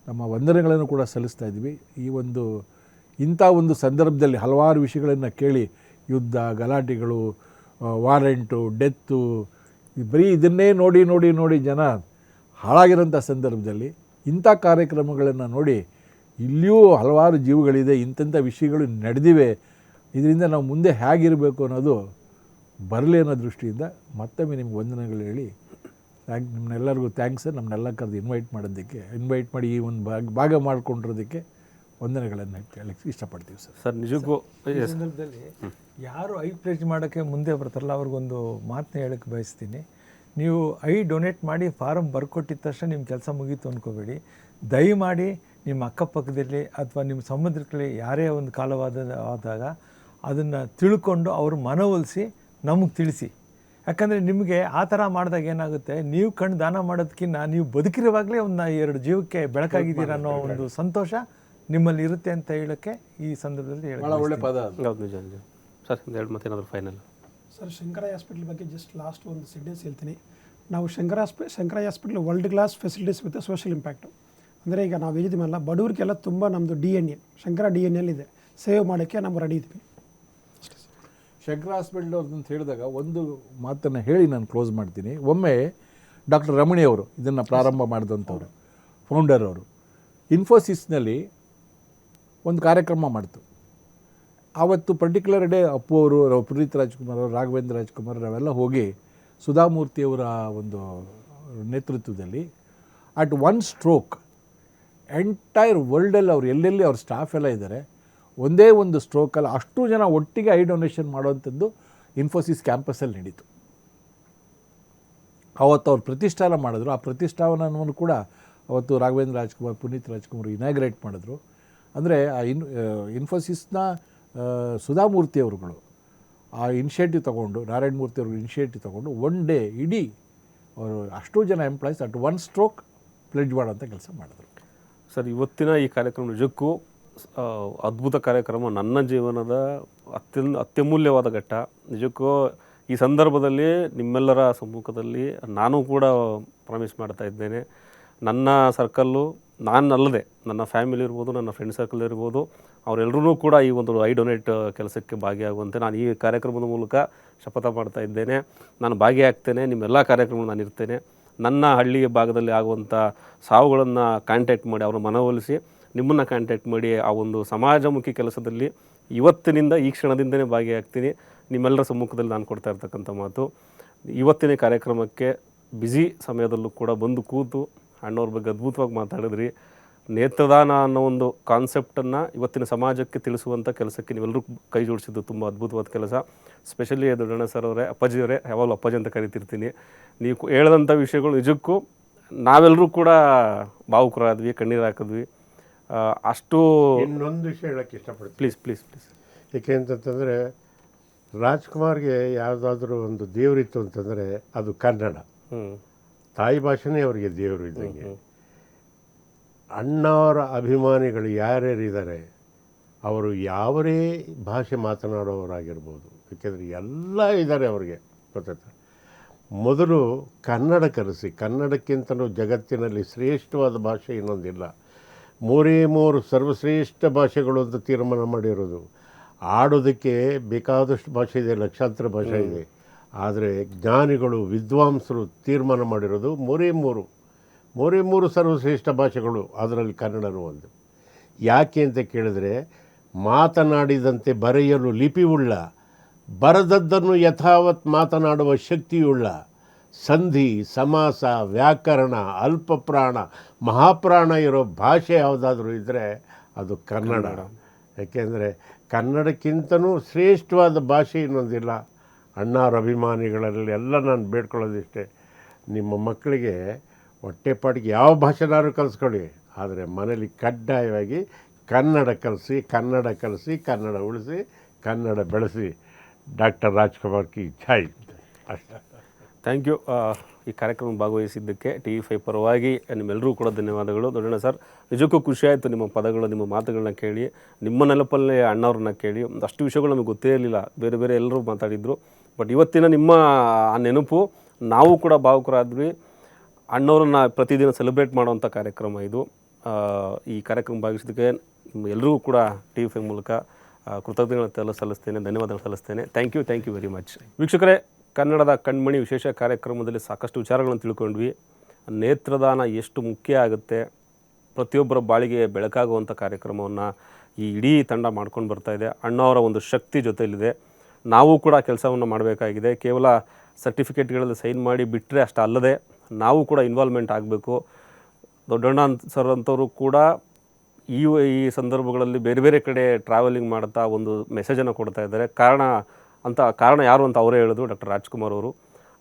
ನಮ್ಮ ವಂದನೆಗಳನ್ನು ಕೂಡ ಸಲ್ಲಿಸ್ತಾ ಇದ್ದೀವಿ. ಇಂಥ ಒಂದು ಸಂದರ್ಭದಲ್ಲಿ ಹಲವಾರು ವಿಷಯಗಳನ್ನು ಕೇಳಿ, ಯುದ್ಧ, ಗಲಾಟೆಗಳು, ವಾರೆಂಟು, ಡೆತ್ತು, ಬರೀ ಇದನ್ನೇ ನೋಡಿ ಜನ ಹಾಳಾಗಿರೋಂಥ ಸಂದರ್ಭದಲ್ಲಿ ಇಂಥ ಕಾರ್ಯಕ್ರಮಗಳನ್ನು ನೋಡಿ ಇಲ್ಲಿಯೂ ಹಲವಾರು ಜೀವಗಳಿದೆ, ಇಂಥ ವಿಷಯಗಳು ನಡೆದಿವೆ, ಇದರಿಂದ ನಾವು ಮುಂದೆ ಹೇಗಿರಬೇಕು ಅನ್ನೋದು ಬರಲಿ ಅನ್ನೋ ದೃಷ್ಟಿಯಿಂದ ಮತ್ತೊಮ್ಮೆ ನಿಮ್ಗೆ ವಂದನೆಗಳು ಹೇಳಿ ನಿಮ್ಮನ್ನೆಲ್ಲರಿಗೂ ಥ್ಯಾಂಕ್ಸ್. ನಮ್ಮನ್ನೆಲ್ಲ ಕರೆದು ಇನ್ವೈಟ್ ಮಾಡಿ ಈ ಒಂದು ಭಾಗ ಮಾಡಿಕೊಂಡಿರೋದಕ್ಕೆ ವಂದನೆಗಳನ್ನು ಹೇಳಕ್ಕೆ ಇಷ್ಟಪಡ್ತೀವಿ ಸರ್. ನಿಜಕ್ಕೂ ಈ ಸಂದರ್ಭದಲ್ಲಿ ಯಾರು ಐ ಪ್ಲೇಜ್ ಮಾಡೋಕ್ಕೆ ಮುಂದೆ ಬರ್ತಾರಲ್ಲ ಅವ್ರಿಗೊಂದು ಮಾತನ್ನ ಹೇಳಕ್ಕೆ ಬಯಸ್ತೀನಿ. ನೀವು ಡೊನೇಟ್ ಮಾಡಿ ಫಾರಮ್ ಬರ್ಕೊಟ್ಟಿದ ತಕ್ಷಣ ನಿಮ್ಮ ಕೆಲಸ ಮುಗೀತು ಅಂದ್ಕೋಬೇಡಿ. ದಯಮಾಡಿ ನಿಮ್ಮ ಅಕ್ಕಪಕ್ಕದಲ್ಲಿ ಅಥವಾ ನಿಮ್ಮ ಸಂಬಂಧಿಕರಲ್ಲಿ ಯಾರೇ ಒಂದು ಆದಾಗ ಅದನ್ನು ತಿಳ್ಕೊಂಡು ಅವರು ಮನವೊಲಿಸಿ ನಮಗೆ ತಿಳಿಸಿ. ಯಾಕಂದರೆ ನಿಮಗೆ ಆ ಥರ ಮಾಡಿದಾಗ ಏನಾಗುತ್ತೆ, ನೀವು ಕಣ್ಣು ದಾನ ಮಾಡೋದಕ್ಕಿಂತ ನೀವು ಬದುಕಿರುವಾಗಲೇ ಒಂದು 2 ಜೀವಕ್ಕೆ ಬೆಳಕಾಗಿದ್ದೀರ ಅನ್ನೋ ಒಂದು ಸಂತೋಷ ನಿಮ್ಮಲ್ಲಿ ಇರುತ್ತೆ ಅಂತ ಹೇಳೋಕ್ಕೆ ಈ ಸಂದರ್ಭದಲ್ಲಿ ಒಳ್ಳೆ ಪದ. ನಿಜ ಸರ್. 2 ಮತ್ತೇನಾದರೂ ಫೈನಲ್ ಸರ್, ಶಂಕರ ಹಾಸ್ಪಿಟ್ಲ್ ಬಗ್ಗೆ ಜಸ್ಟ್ ಲಾಸ್ಟ್ ಒಂದು ಸೆಂಟೆನ್ಸ್ ಹೇಳ್ತೀನಿ. ನಾವು Shankara hospital world class facilities with social impact. ಅಂದರೆ ಈಗ ನಾವು ಹೇಳಿದ್ದೀವಲ್ಲ, ಬಡವರಿಗೆಲ್ಲ ತುಂಬ ನಮ್ಮದು DNA ಶಂಕರ DNA ಇದೆ, ಸೇವ್ ಮಾಡೋಕ್ಕೆ ನಾವು ರೆಡಿ ಇದ್ವಿ. ಶಂಕರ ಹಾಸ್ಪಿಟ್ಲ್ ಅಂತ ಹೇಳಿದಾಗ ಒಂದು ಮಾತನ್ನು ಹೇಳಿ ನಾನು ಕ್ಲೋಸ್ ಮಾಡ್ತೀನಿ. ಒಮ್ಮೆ ಡಾಕ್ಟರ್ ರಮಣಿ ಅವರು ಇದನ್ನು ಪ್ರಾರಂಭ ಮಾಡಿದಂಥವ್ರು, ಫೌಂಡರ್ ಅವರು, ಇನ್ಫೋಸಿಸ್ನಲ್ಲಿ ಒಂದು ಕಾರ್ಯಕ್ರಮ ಮಾಡ್ತು. ಆವತ್ತು ಪರ್ಟಿಕ್ಯುಲರ್ ಡೇ ಅಪ್ಪು ಅವರು, ಪುನೀತ್ ರಾಜ್ಕುಮಾರ್ ಅವರು, ರಾಘವೇಂದ್ರ ರಾಜ್ಕುಮಾರ್ ನಾವೆಲ್ಲ ಹೋಗಿ ಸುಧಾಮೂರ್ತಿಯವರ ಒಂದು ನೇತೃತ್ವದಲ್ಲಿ ಅಟ್ 1 ಸ್ಟ್ರೋಕ್ ಎಂಟೈರ್ ವರ್ಲ್ಡಲ್ಲಿ ಅವ್ರು ಎಲ್ಲೆಲ್ಲಿ ಅವ್ರ ಸ್ಟಾಫ್ ಎಲ್ಲ ಇದ್ದಾರೆ, ಒಂದೇ ಒಂದು ಸ್ಟ್ರೋಕಲ್ಲಿ ಅಷ್ಟು ಜನ ಒಟ್ಟಿಗೆ ಐ ಡೊನೇಷನ್ ಮಾಡೋವಂಥದ್ದು ಇನ್ಫೋಸಿಸ್ ಕ್ಯಾಂಪಸಲ್ಲಿ ನಡೀತು. ಅವತ್ತು ಅವ್ರು ಪ್ರತಿಷ್ಠಾನ ಮಾಡಿದ್ರು. ಆ ಪ್ರತಿಷ್ಠಾನವನ್ನು ಕೂಡ ಅವತ್ತು ರಾಘವೇಂದ್ರ ರಾಜ್ಕುಮಾರ್, ಪುನೀತ್ ರಾಜ್ಕುಮಾರ್ ಇನಾಗ್ರೇಟ್ ಮಾಡಿದ್ರು. ಅಂದರೆ ಆ ಇನ್ಫೋಸಿಸ್ನ ಸುಧಾಮೂರ್ತಿ ಅವರುಗಳು ಆ ಇನಿಷಿಯೇಟಿವ್ ತೊಗೊಂಡು, ನಾರಾಯಣ ಮೂರ್ತಿ ಅವ್ರಿಗೆ ಇನಿಷಿಯೇಟಿವ್ ತೊಗೊಂಡು ಒನ್ ಡೇ ಇಡೀ ಅವರು ಅಷ್ಟು ಜನ employees at one stroke pledge ಮಾಡೋಂಥ ಕೆಲಸ ಮಾಡಿದ್ರು. ಸರ್, ಇವತ್ತಿನ ಈ ಕಾರ್ಯಕ್ರಮ ನಿಜಕ್ಕೂ ಅದ್ಭುತ ಕಾರ್ಯಕ್ರಮ. ನನ್ನ ಜೀವನದ ಅತ್ಯಮೂಲ್ಯವಾದ ಘಟ್ಟ. ನಿಜಕ್ಕೂ ಈ ಸಂದರ್ಭದಲ್ಲಿ ನಿಮ್ಮೆಲ್ಲರ ಸಮ್ಮುಖದಲ್ಲಿ ನಾನು ಕೂಡ ಪ್ರಾಮಿಸ್ ಮಾಡ್ತಾ ಇದ್ದೇನೆ, ನನ್ನ ಸರ್ಕಲ್ಲು, ನಾನಲ್ಲದೆ ನನ್ನ ಫ್ಯಾಮಿಲಿ ಇರ್ಬೋದು, ನನ್ನ ಫ್ರೆಂಡ್ ಸರ್ಕಲ್ ಇರ್ಬೋದು, ಅವರೆಲ್ಲರೂ ಕೂಡ ಈ ಒಂದು ಐ ಡೊನೇಟ್ ಕೆಲಸಕ್ಕೆ ಭಾಗಿಯಾಗುವಂತೆ ನಾನು ಈ ಕಾರ್ಯಕ್ರಮದ ಮೂಲಕ ಶಪಥ ಮಾಡ್ತಾ ಇದ್ದೇನೆ. ನಾನು ಭಾಗಿಯಾಗ್ತೇನೆ, ನಿಮ್ಮೆಲ್ಲ ಕಾರ್ಯಕ್ರಮಗಳು ನಾನು ಇರ್ತೇನೆ. ನನ್ನ ಹಳ್ಳಿಯ ಭಾಗದಲ್ಲಿ ಆಗುವಂಥ ಸಾವುಗಳನ್ನು ಕಾಂಟ್ಯಾಕ್ಟ್ ಮಾಡಿ ಅವ್ರ ಮನವೊಲಿಸಿ ನಿಮ್ಮನ್ನು ಕಾಂಟ್ಯಾಕ್ಟ್ ಮಾಡಿ ಆ ಒಂದು ಸಮಾಜಮುಖಿ ಕೆಲಸದಲ್ಲಿ ಇವತ್ತಿನಿಂದ ಈ ಕ್ಷಣದಿಂದನೇ ಭಾಗಿಯಾಗ್ತೀನಿ. ನಿಮ್ಮೆಲ್ಲರ ಸಮ್ಮುಖದಲ್ಲಿ ನಾನು ಕೊಡ್ತಾ ಇರ್ತಕ್ಕಂಥ ಮಾತು, ಇವತ್ತಿನ ಕಾರ್ಯಕ್ರಮಕ್ಕೆ ಬ್ಯುಸಿ ಸಮಯದಲ್ಲೂ ಕೂಡ ಬಂದು ಕೂತು ಅಣ್ಣವ್ರ ಬಗ್ಗೆ ಅದ್ಭುತವಾಗಿ ಮಾತಾಡಿದ್ರಿ. ನೇತ್ರದಾನ ಅನ್ನೋ ಒಂದು ಕಾನ್ಸೆಪ್ಟನ್ನು ಇವತ್ತಿನ ಸಮಾಜಕ್ಕೆ ತಿಳಿಸುವಂಥ ಕೆಲಸಕ್ಕೆ ನೀವೆಲ್ಲರೂ ಕೈ ಜೋಡಿಸಿದ್ದು ತುಂಬ ಅದ್ಭುತವಾದ ಕೆಲಸ. ಸ್ಪೆಷಲಿ ದೊಡ್ಡಣ್ಣ ಸರ್ ಅವರೇ, ಅಪ್ಪಾಜಿಯವರೇ, ಯಾವಾಗಲೂ ಅಪ್ಪಾಜಿ ಅಂತ ಕರಿತಿರ್ತೀನಿ. ನೀವು ಹೇಳಿದಂಥ ವಿಷಯಗಳು ನಿಜಕ್ಕೂ ನಾವೆಲ್ಲರೂ ಕೂಡ ಭಾವುಕರಾದ್ವಿ, ಕಣ್ಣೀರು ಹಾಕಿದ್ವಿ. ಅಷ್ಟು ಇನ್ನೊಂದು ವಿಷಯ ಹೇಳೋಕ್ಕೆ ಇಷ್ಟಪಡ್ತೀನಿ, ಪ್ಲೀಸ್. ಏಕೆ ಅಂತಂತಂದರೆ, ರಾಜ್ಕುಮಾರ್ಗೆ ಯಾವುದಾದ್ರೂ ಒಂದು ದೇವರಿತ್ತು ಅಂತಂದರೆ ಅದು ಕನ್ನಡ. ತಾಯಿ ಭಾಷೆನೇ ಅವರಿಗೆ ದೇವರು ಇದ್ದಂಗೆ. ಅಣ್ಣವರ ಅಭಿಮಾನಿಗಳು ಯಾರ್ಯಾರಿದ್ದಾರೆ ಅವರು ಯಾವರೇ ಭಾಷೆ ಮಾತನಾಡೋರಾಗಿರ್ಬೋದು, ಏಕೆಂದರೆ ಎಲ್ಲ ಇದ್ದಾರೆ ಅವ್ರಿಗೆ, ಗೊತ್ತಾಯ್ತಾ. ಮೊದಲು ಕನ್ನಡ ಕಲಿಸಿ, ಕನ್ನಡಕ್ಕಿಂತಲೂ ಜಗತ್ತಿನಲ್ಲಿ ಶ್ರೇಷ್ಠವಾದ ಭಾಷೆ ಇನ್ನೊಂದಿಲ್ಲ. ಮೂರೇ ಸರ್ವಶ್ರೇಷ್ಠ ಭಾಷೆಗಳು ಅಂತ ತೀರ್ಮಾನ ಮಾಡಿರೋದು. ಆಡೋದಕ್ಕೆ ಬೇಕಾದಷ್ಟು ಭಾಷೆ ಇದೆ, ಲಕ್ಷಾಂತರ ಭಾಷೆ ಇದೆ. ಆದರೆ ಜ್ಞಾನಿಗಳು, ವಿದ್ವಾಂಸರು ತೀರ್ಮಾನ ಮಾಡಿರೋದು ಮೂರೇ ಸರ್ವಶ್ರೇಷ್ಠ ಭಾಷೆಗಳು, ಅದರಲ್ಲಿ ಕನ್ನಡನೂ ಒಂದು. ಯಾಕೆ ಅಂತ ಕೇಳಿದ್ರೆ, ಮಾತನಾಡಿದಂತೆ ಬರೆಯಲು ಲಿಪಿಯುಳ್ಳ, ಬರದದ್ದನ್ನು ಯಥಾವತ್ ಮಾತನಾಡುವ ಶಕ್ತಿಯುಳ್ಳ, ಸಂಧಿ, ಸಮಾಸ, ವ್ಯಾಕರಣ, ಅಲ್ಪಪ್ರಾಣ, ಮಹಾಪ್ರಾಣ ಇರೋ ಭಾಷೆ ಯಾವುದಾದ್ರೂ ಇದ್ದರೆ ಅದು ಕನ್ನಡ. ಯಾಕೆಂದರೆ ಕನ್ನಡಕ್ಕಿಂತನೂ ಶ್ರೇಷ್ಠವಾದ ಭಾಷೆ ಇನ್ನೊಂದಿಲ್ಲ. ಅಣ್ಣಾರ ಅಭಿಮಾನಿಗಳಲ್ಲಿ ಎಲ್ಲ ನಾನು ಬೇಡ್ಕೊಳ್ಳೋದಿಷ್ಟೇ, ನಿಮ್ಮ ಮಕ್ಕಳಿಗೆ ಹೊಟ್ಟೆಪಾಟಿಗೆ ಯಾವ ಭಾಷೆನಾದ್ರು ಕಲಿಸ್ಕೊಳ್ಳಿ, ಆದರೆ ಮನೇಲಿ ಕಡ್ಡಾಯವಾಗಿ ಕನ್ನಡ ಕಲಿಸಿ, ಕನ್ನಡ ಉಳಿಸಿ, ಕನ್ನಡ ಬೆಳೆಸಿ. ಡಾಕ್ಟರ್ ರಾಜ್ಕುಮಾರ್ ಕಿ ಜೈ. ಅಷ್ಟೇ. Thank you. ಈ ಕಾರ್ಯಕ್ರಮ ಭಾಗವಹಿಸಿದ್ದಕ್ಕೆ TV5 ಪರವಾಗಿ ನಿಮ್ಮೆಲ್ಲರೂ ಕೂಡ ಧನ್ಯವಾದಗಳು. ದೊಡ್ಡಣ್ಣ ಸರ್, ನಿಜಕ್ಕೂ ಖುಷಿಯಾಯಿತು ನಿಮ್ಮ ಪದಗಳು, ನಿಮ್ಮ ಮಾತುಗಳನ್ನ ಕೇಳಿ, ನಿಮ್ಮ ನೆನಪಲ್ಲೇ ಅಣ್ಣವ್ರನ್ನ ಕೇಳಿ. ಒಂದಷ್ಟು ವಿಷಯಗಳು ನಮಗೆ ಗೊತ್ತೇ ಇರಲಿಲ್ಲ, ಬೇರೆ ಎಲ್ಲರೂ ಮಾತಾಡಿದರು. ಬಟ್ ಇವತ್ತಿನ ನಿಮ್ಮ ಆ ನೆನಪು, ನಾವು ಕೂಡ ಭಾವುಕರಾದ್ವಿ. ಅಣ್ಣವ್ರನ್ನ ಪ್ರತಿದಿನ ಸೆಲೆಬ್ರೇಟ್ ಮಾಡುವಂಥ ಕಾರ್ಯಕ್ರಮ ಇದು. ಈ ಕಾರ್ಯಕ್ರಮ ಭಾಗವಹಿಸಿದ್ದಕ್ಕೆ ಎಲ್ಲರಿಗೂ ಕೂಡ TV5 ಮೂಲಕ ಕೃತಜ್ಞತೆಯನ್ನು ಸಲ್ಲಿಸ್ತೇನೆ, ಧನ್ಯವಾದಗಳು ಸಲ್ಲಿಸ್ತೇನೆ. Thank you very much. ವೀಕ್ಷಕರೇ, ಕನ್ನಡದ ಕಣ್ಮಣಿ ವಿಶೇಷ ಕಾರ್ಯಕ್ರಮದಲ್ಲಿ ಸಾಕಷ್ಟು ವಿಚಾರಗಳನ್ನು ತಿಳ್ಕೊಂಡ್ವಿ. ನೇತ್ರದಾನ ಎಷ್ಟು ಮುಖ್ಯ ಆಗುತ್ತೆ, ಪ್ರತಿಯೊಬ್ಬರ ಬಾಳಿಗೆ ಬೆಳಕಾಗುವಂಥ ಕಾರ್ಯಕ್ರಮವನ್ನು ಈ ಇಡೀ ತಂಡ ಮಾಡ್ಕೊಂಡು ಬರ್ತಾ ಇದೆ. ಅಣ್ಣವರ ಒಂದು ಶಕ್ತಿ ಜೊತೆಯಲ್ಲಿದೆ. ನಾವು ಕೂಡ ಕೆಲಸವನ್ನು ಮಾಡಬೇಕಾಗಿದೆ. ಕೇವಲ ಸರ್ಟಿಫಿಕೇಟ್ಗಳಲ್ಲಿ ಸೈನ್ ಮಾಡಿ ಬಿಟ್ಟರೆ ಅಷ್ಟು ಅಲ್ಲದೆ ನಾವು ಕೂಡ ಇನ್ವಾಲ್ವ್ಮೆಂಟ್ ಆಗಬೇಕು. ದೊಡ್ಡಣ್ಣ ಸರ್ ಅಂಥವರು ಕೂಡ ಈ ಸಂದರ್ಭಗಳಲ್ಲಿ ಬೇರೆ ಕಡೆ ಟ್ರಾವೆಲಿಂಗ್ ಮಾಡ್ತಾ ಒಂದು ಮೆಸೇಜನ್ನು ಕೊಡ್ತಾ ಇದ್ದಾರೆ. ಕಾರಣ ಯಾರು ಅಂತ ಅವರೇ ಹೇಳಿದ್ರು, ಡಾಕ್ಟರ್ ರಾಜ್ಕುಮಾರ್ ಅವರು.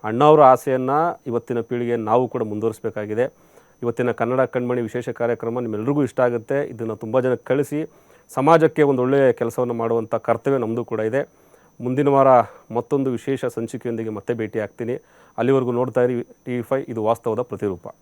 ಅಣ್ಣವರ ಆಸೆಯನ್ನು ಇವತ್ತಿನ ಪೀಳಿಗೆ ನಾವು ಕೂಡ ಮುಂದುವರಿಸಬೇಕಾಗಿದೆ. ಇವತ್ತಿನ ಕನ್ನಡ ಕಣ್ಮಣಿ ವಿಶೇಷ ಕಾರ್ಯಕ್ರಮ ನಿಮ್ಮೆಲ್ಲರಿಗೂ ಇಷ್ಟ ಆಗುತ್ತೆ. ಇದನ್ನು ತುಂಬ ಜನಕ್ಕೆ ಕಳಿಸಿ ಸಮಾಜಕ್ಕೆ ಒಂದು ಒಳ್ಳೆಯ ಕೆಲಸವನ್ನು ಮಾಡುವಂಥ ಕರ್ತವ್ಯ ನಮ್ಮದು ಕೂಡ ಇದೆ. ಮುಂದಿನ ವಾರ ಮತ್ತೊಂದು ವಿಶೇಷ ಸಂಚಿಕೆಯೊಂದಿಗೆ ಮತ್ತೆ ಭೇಟಿ ಆಗ್ತೀನಿ. ಅಲ್ಲಿವರೆಗೂ ನೋಡ್ತಾ ಇರಿ TV5, ಇದು ವಾಸ್ತವದ ಪ್ರತಿರೂಪ.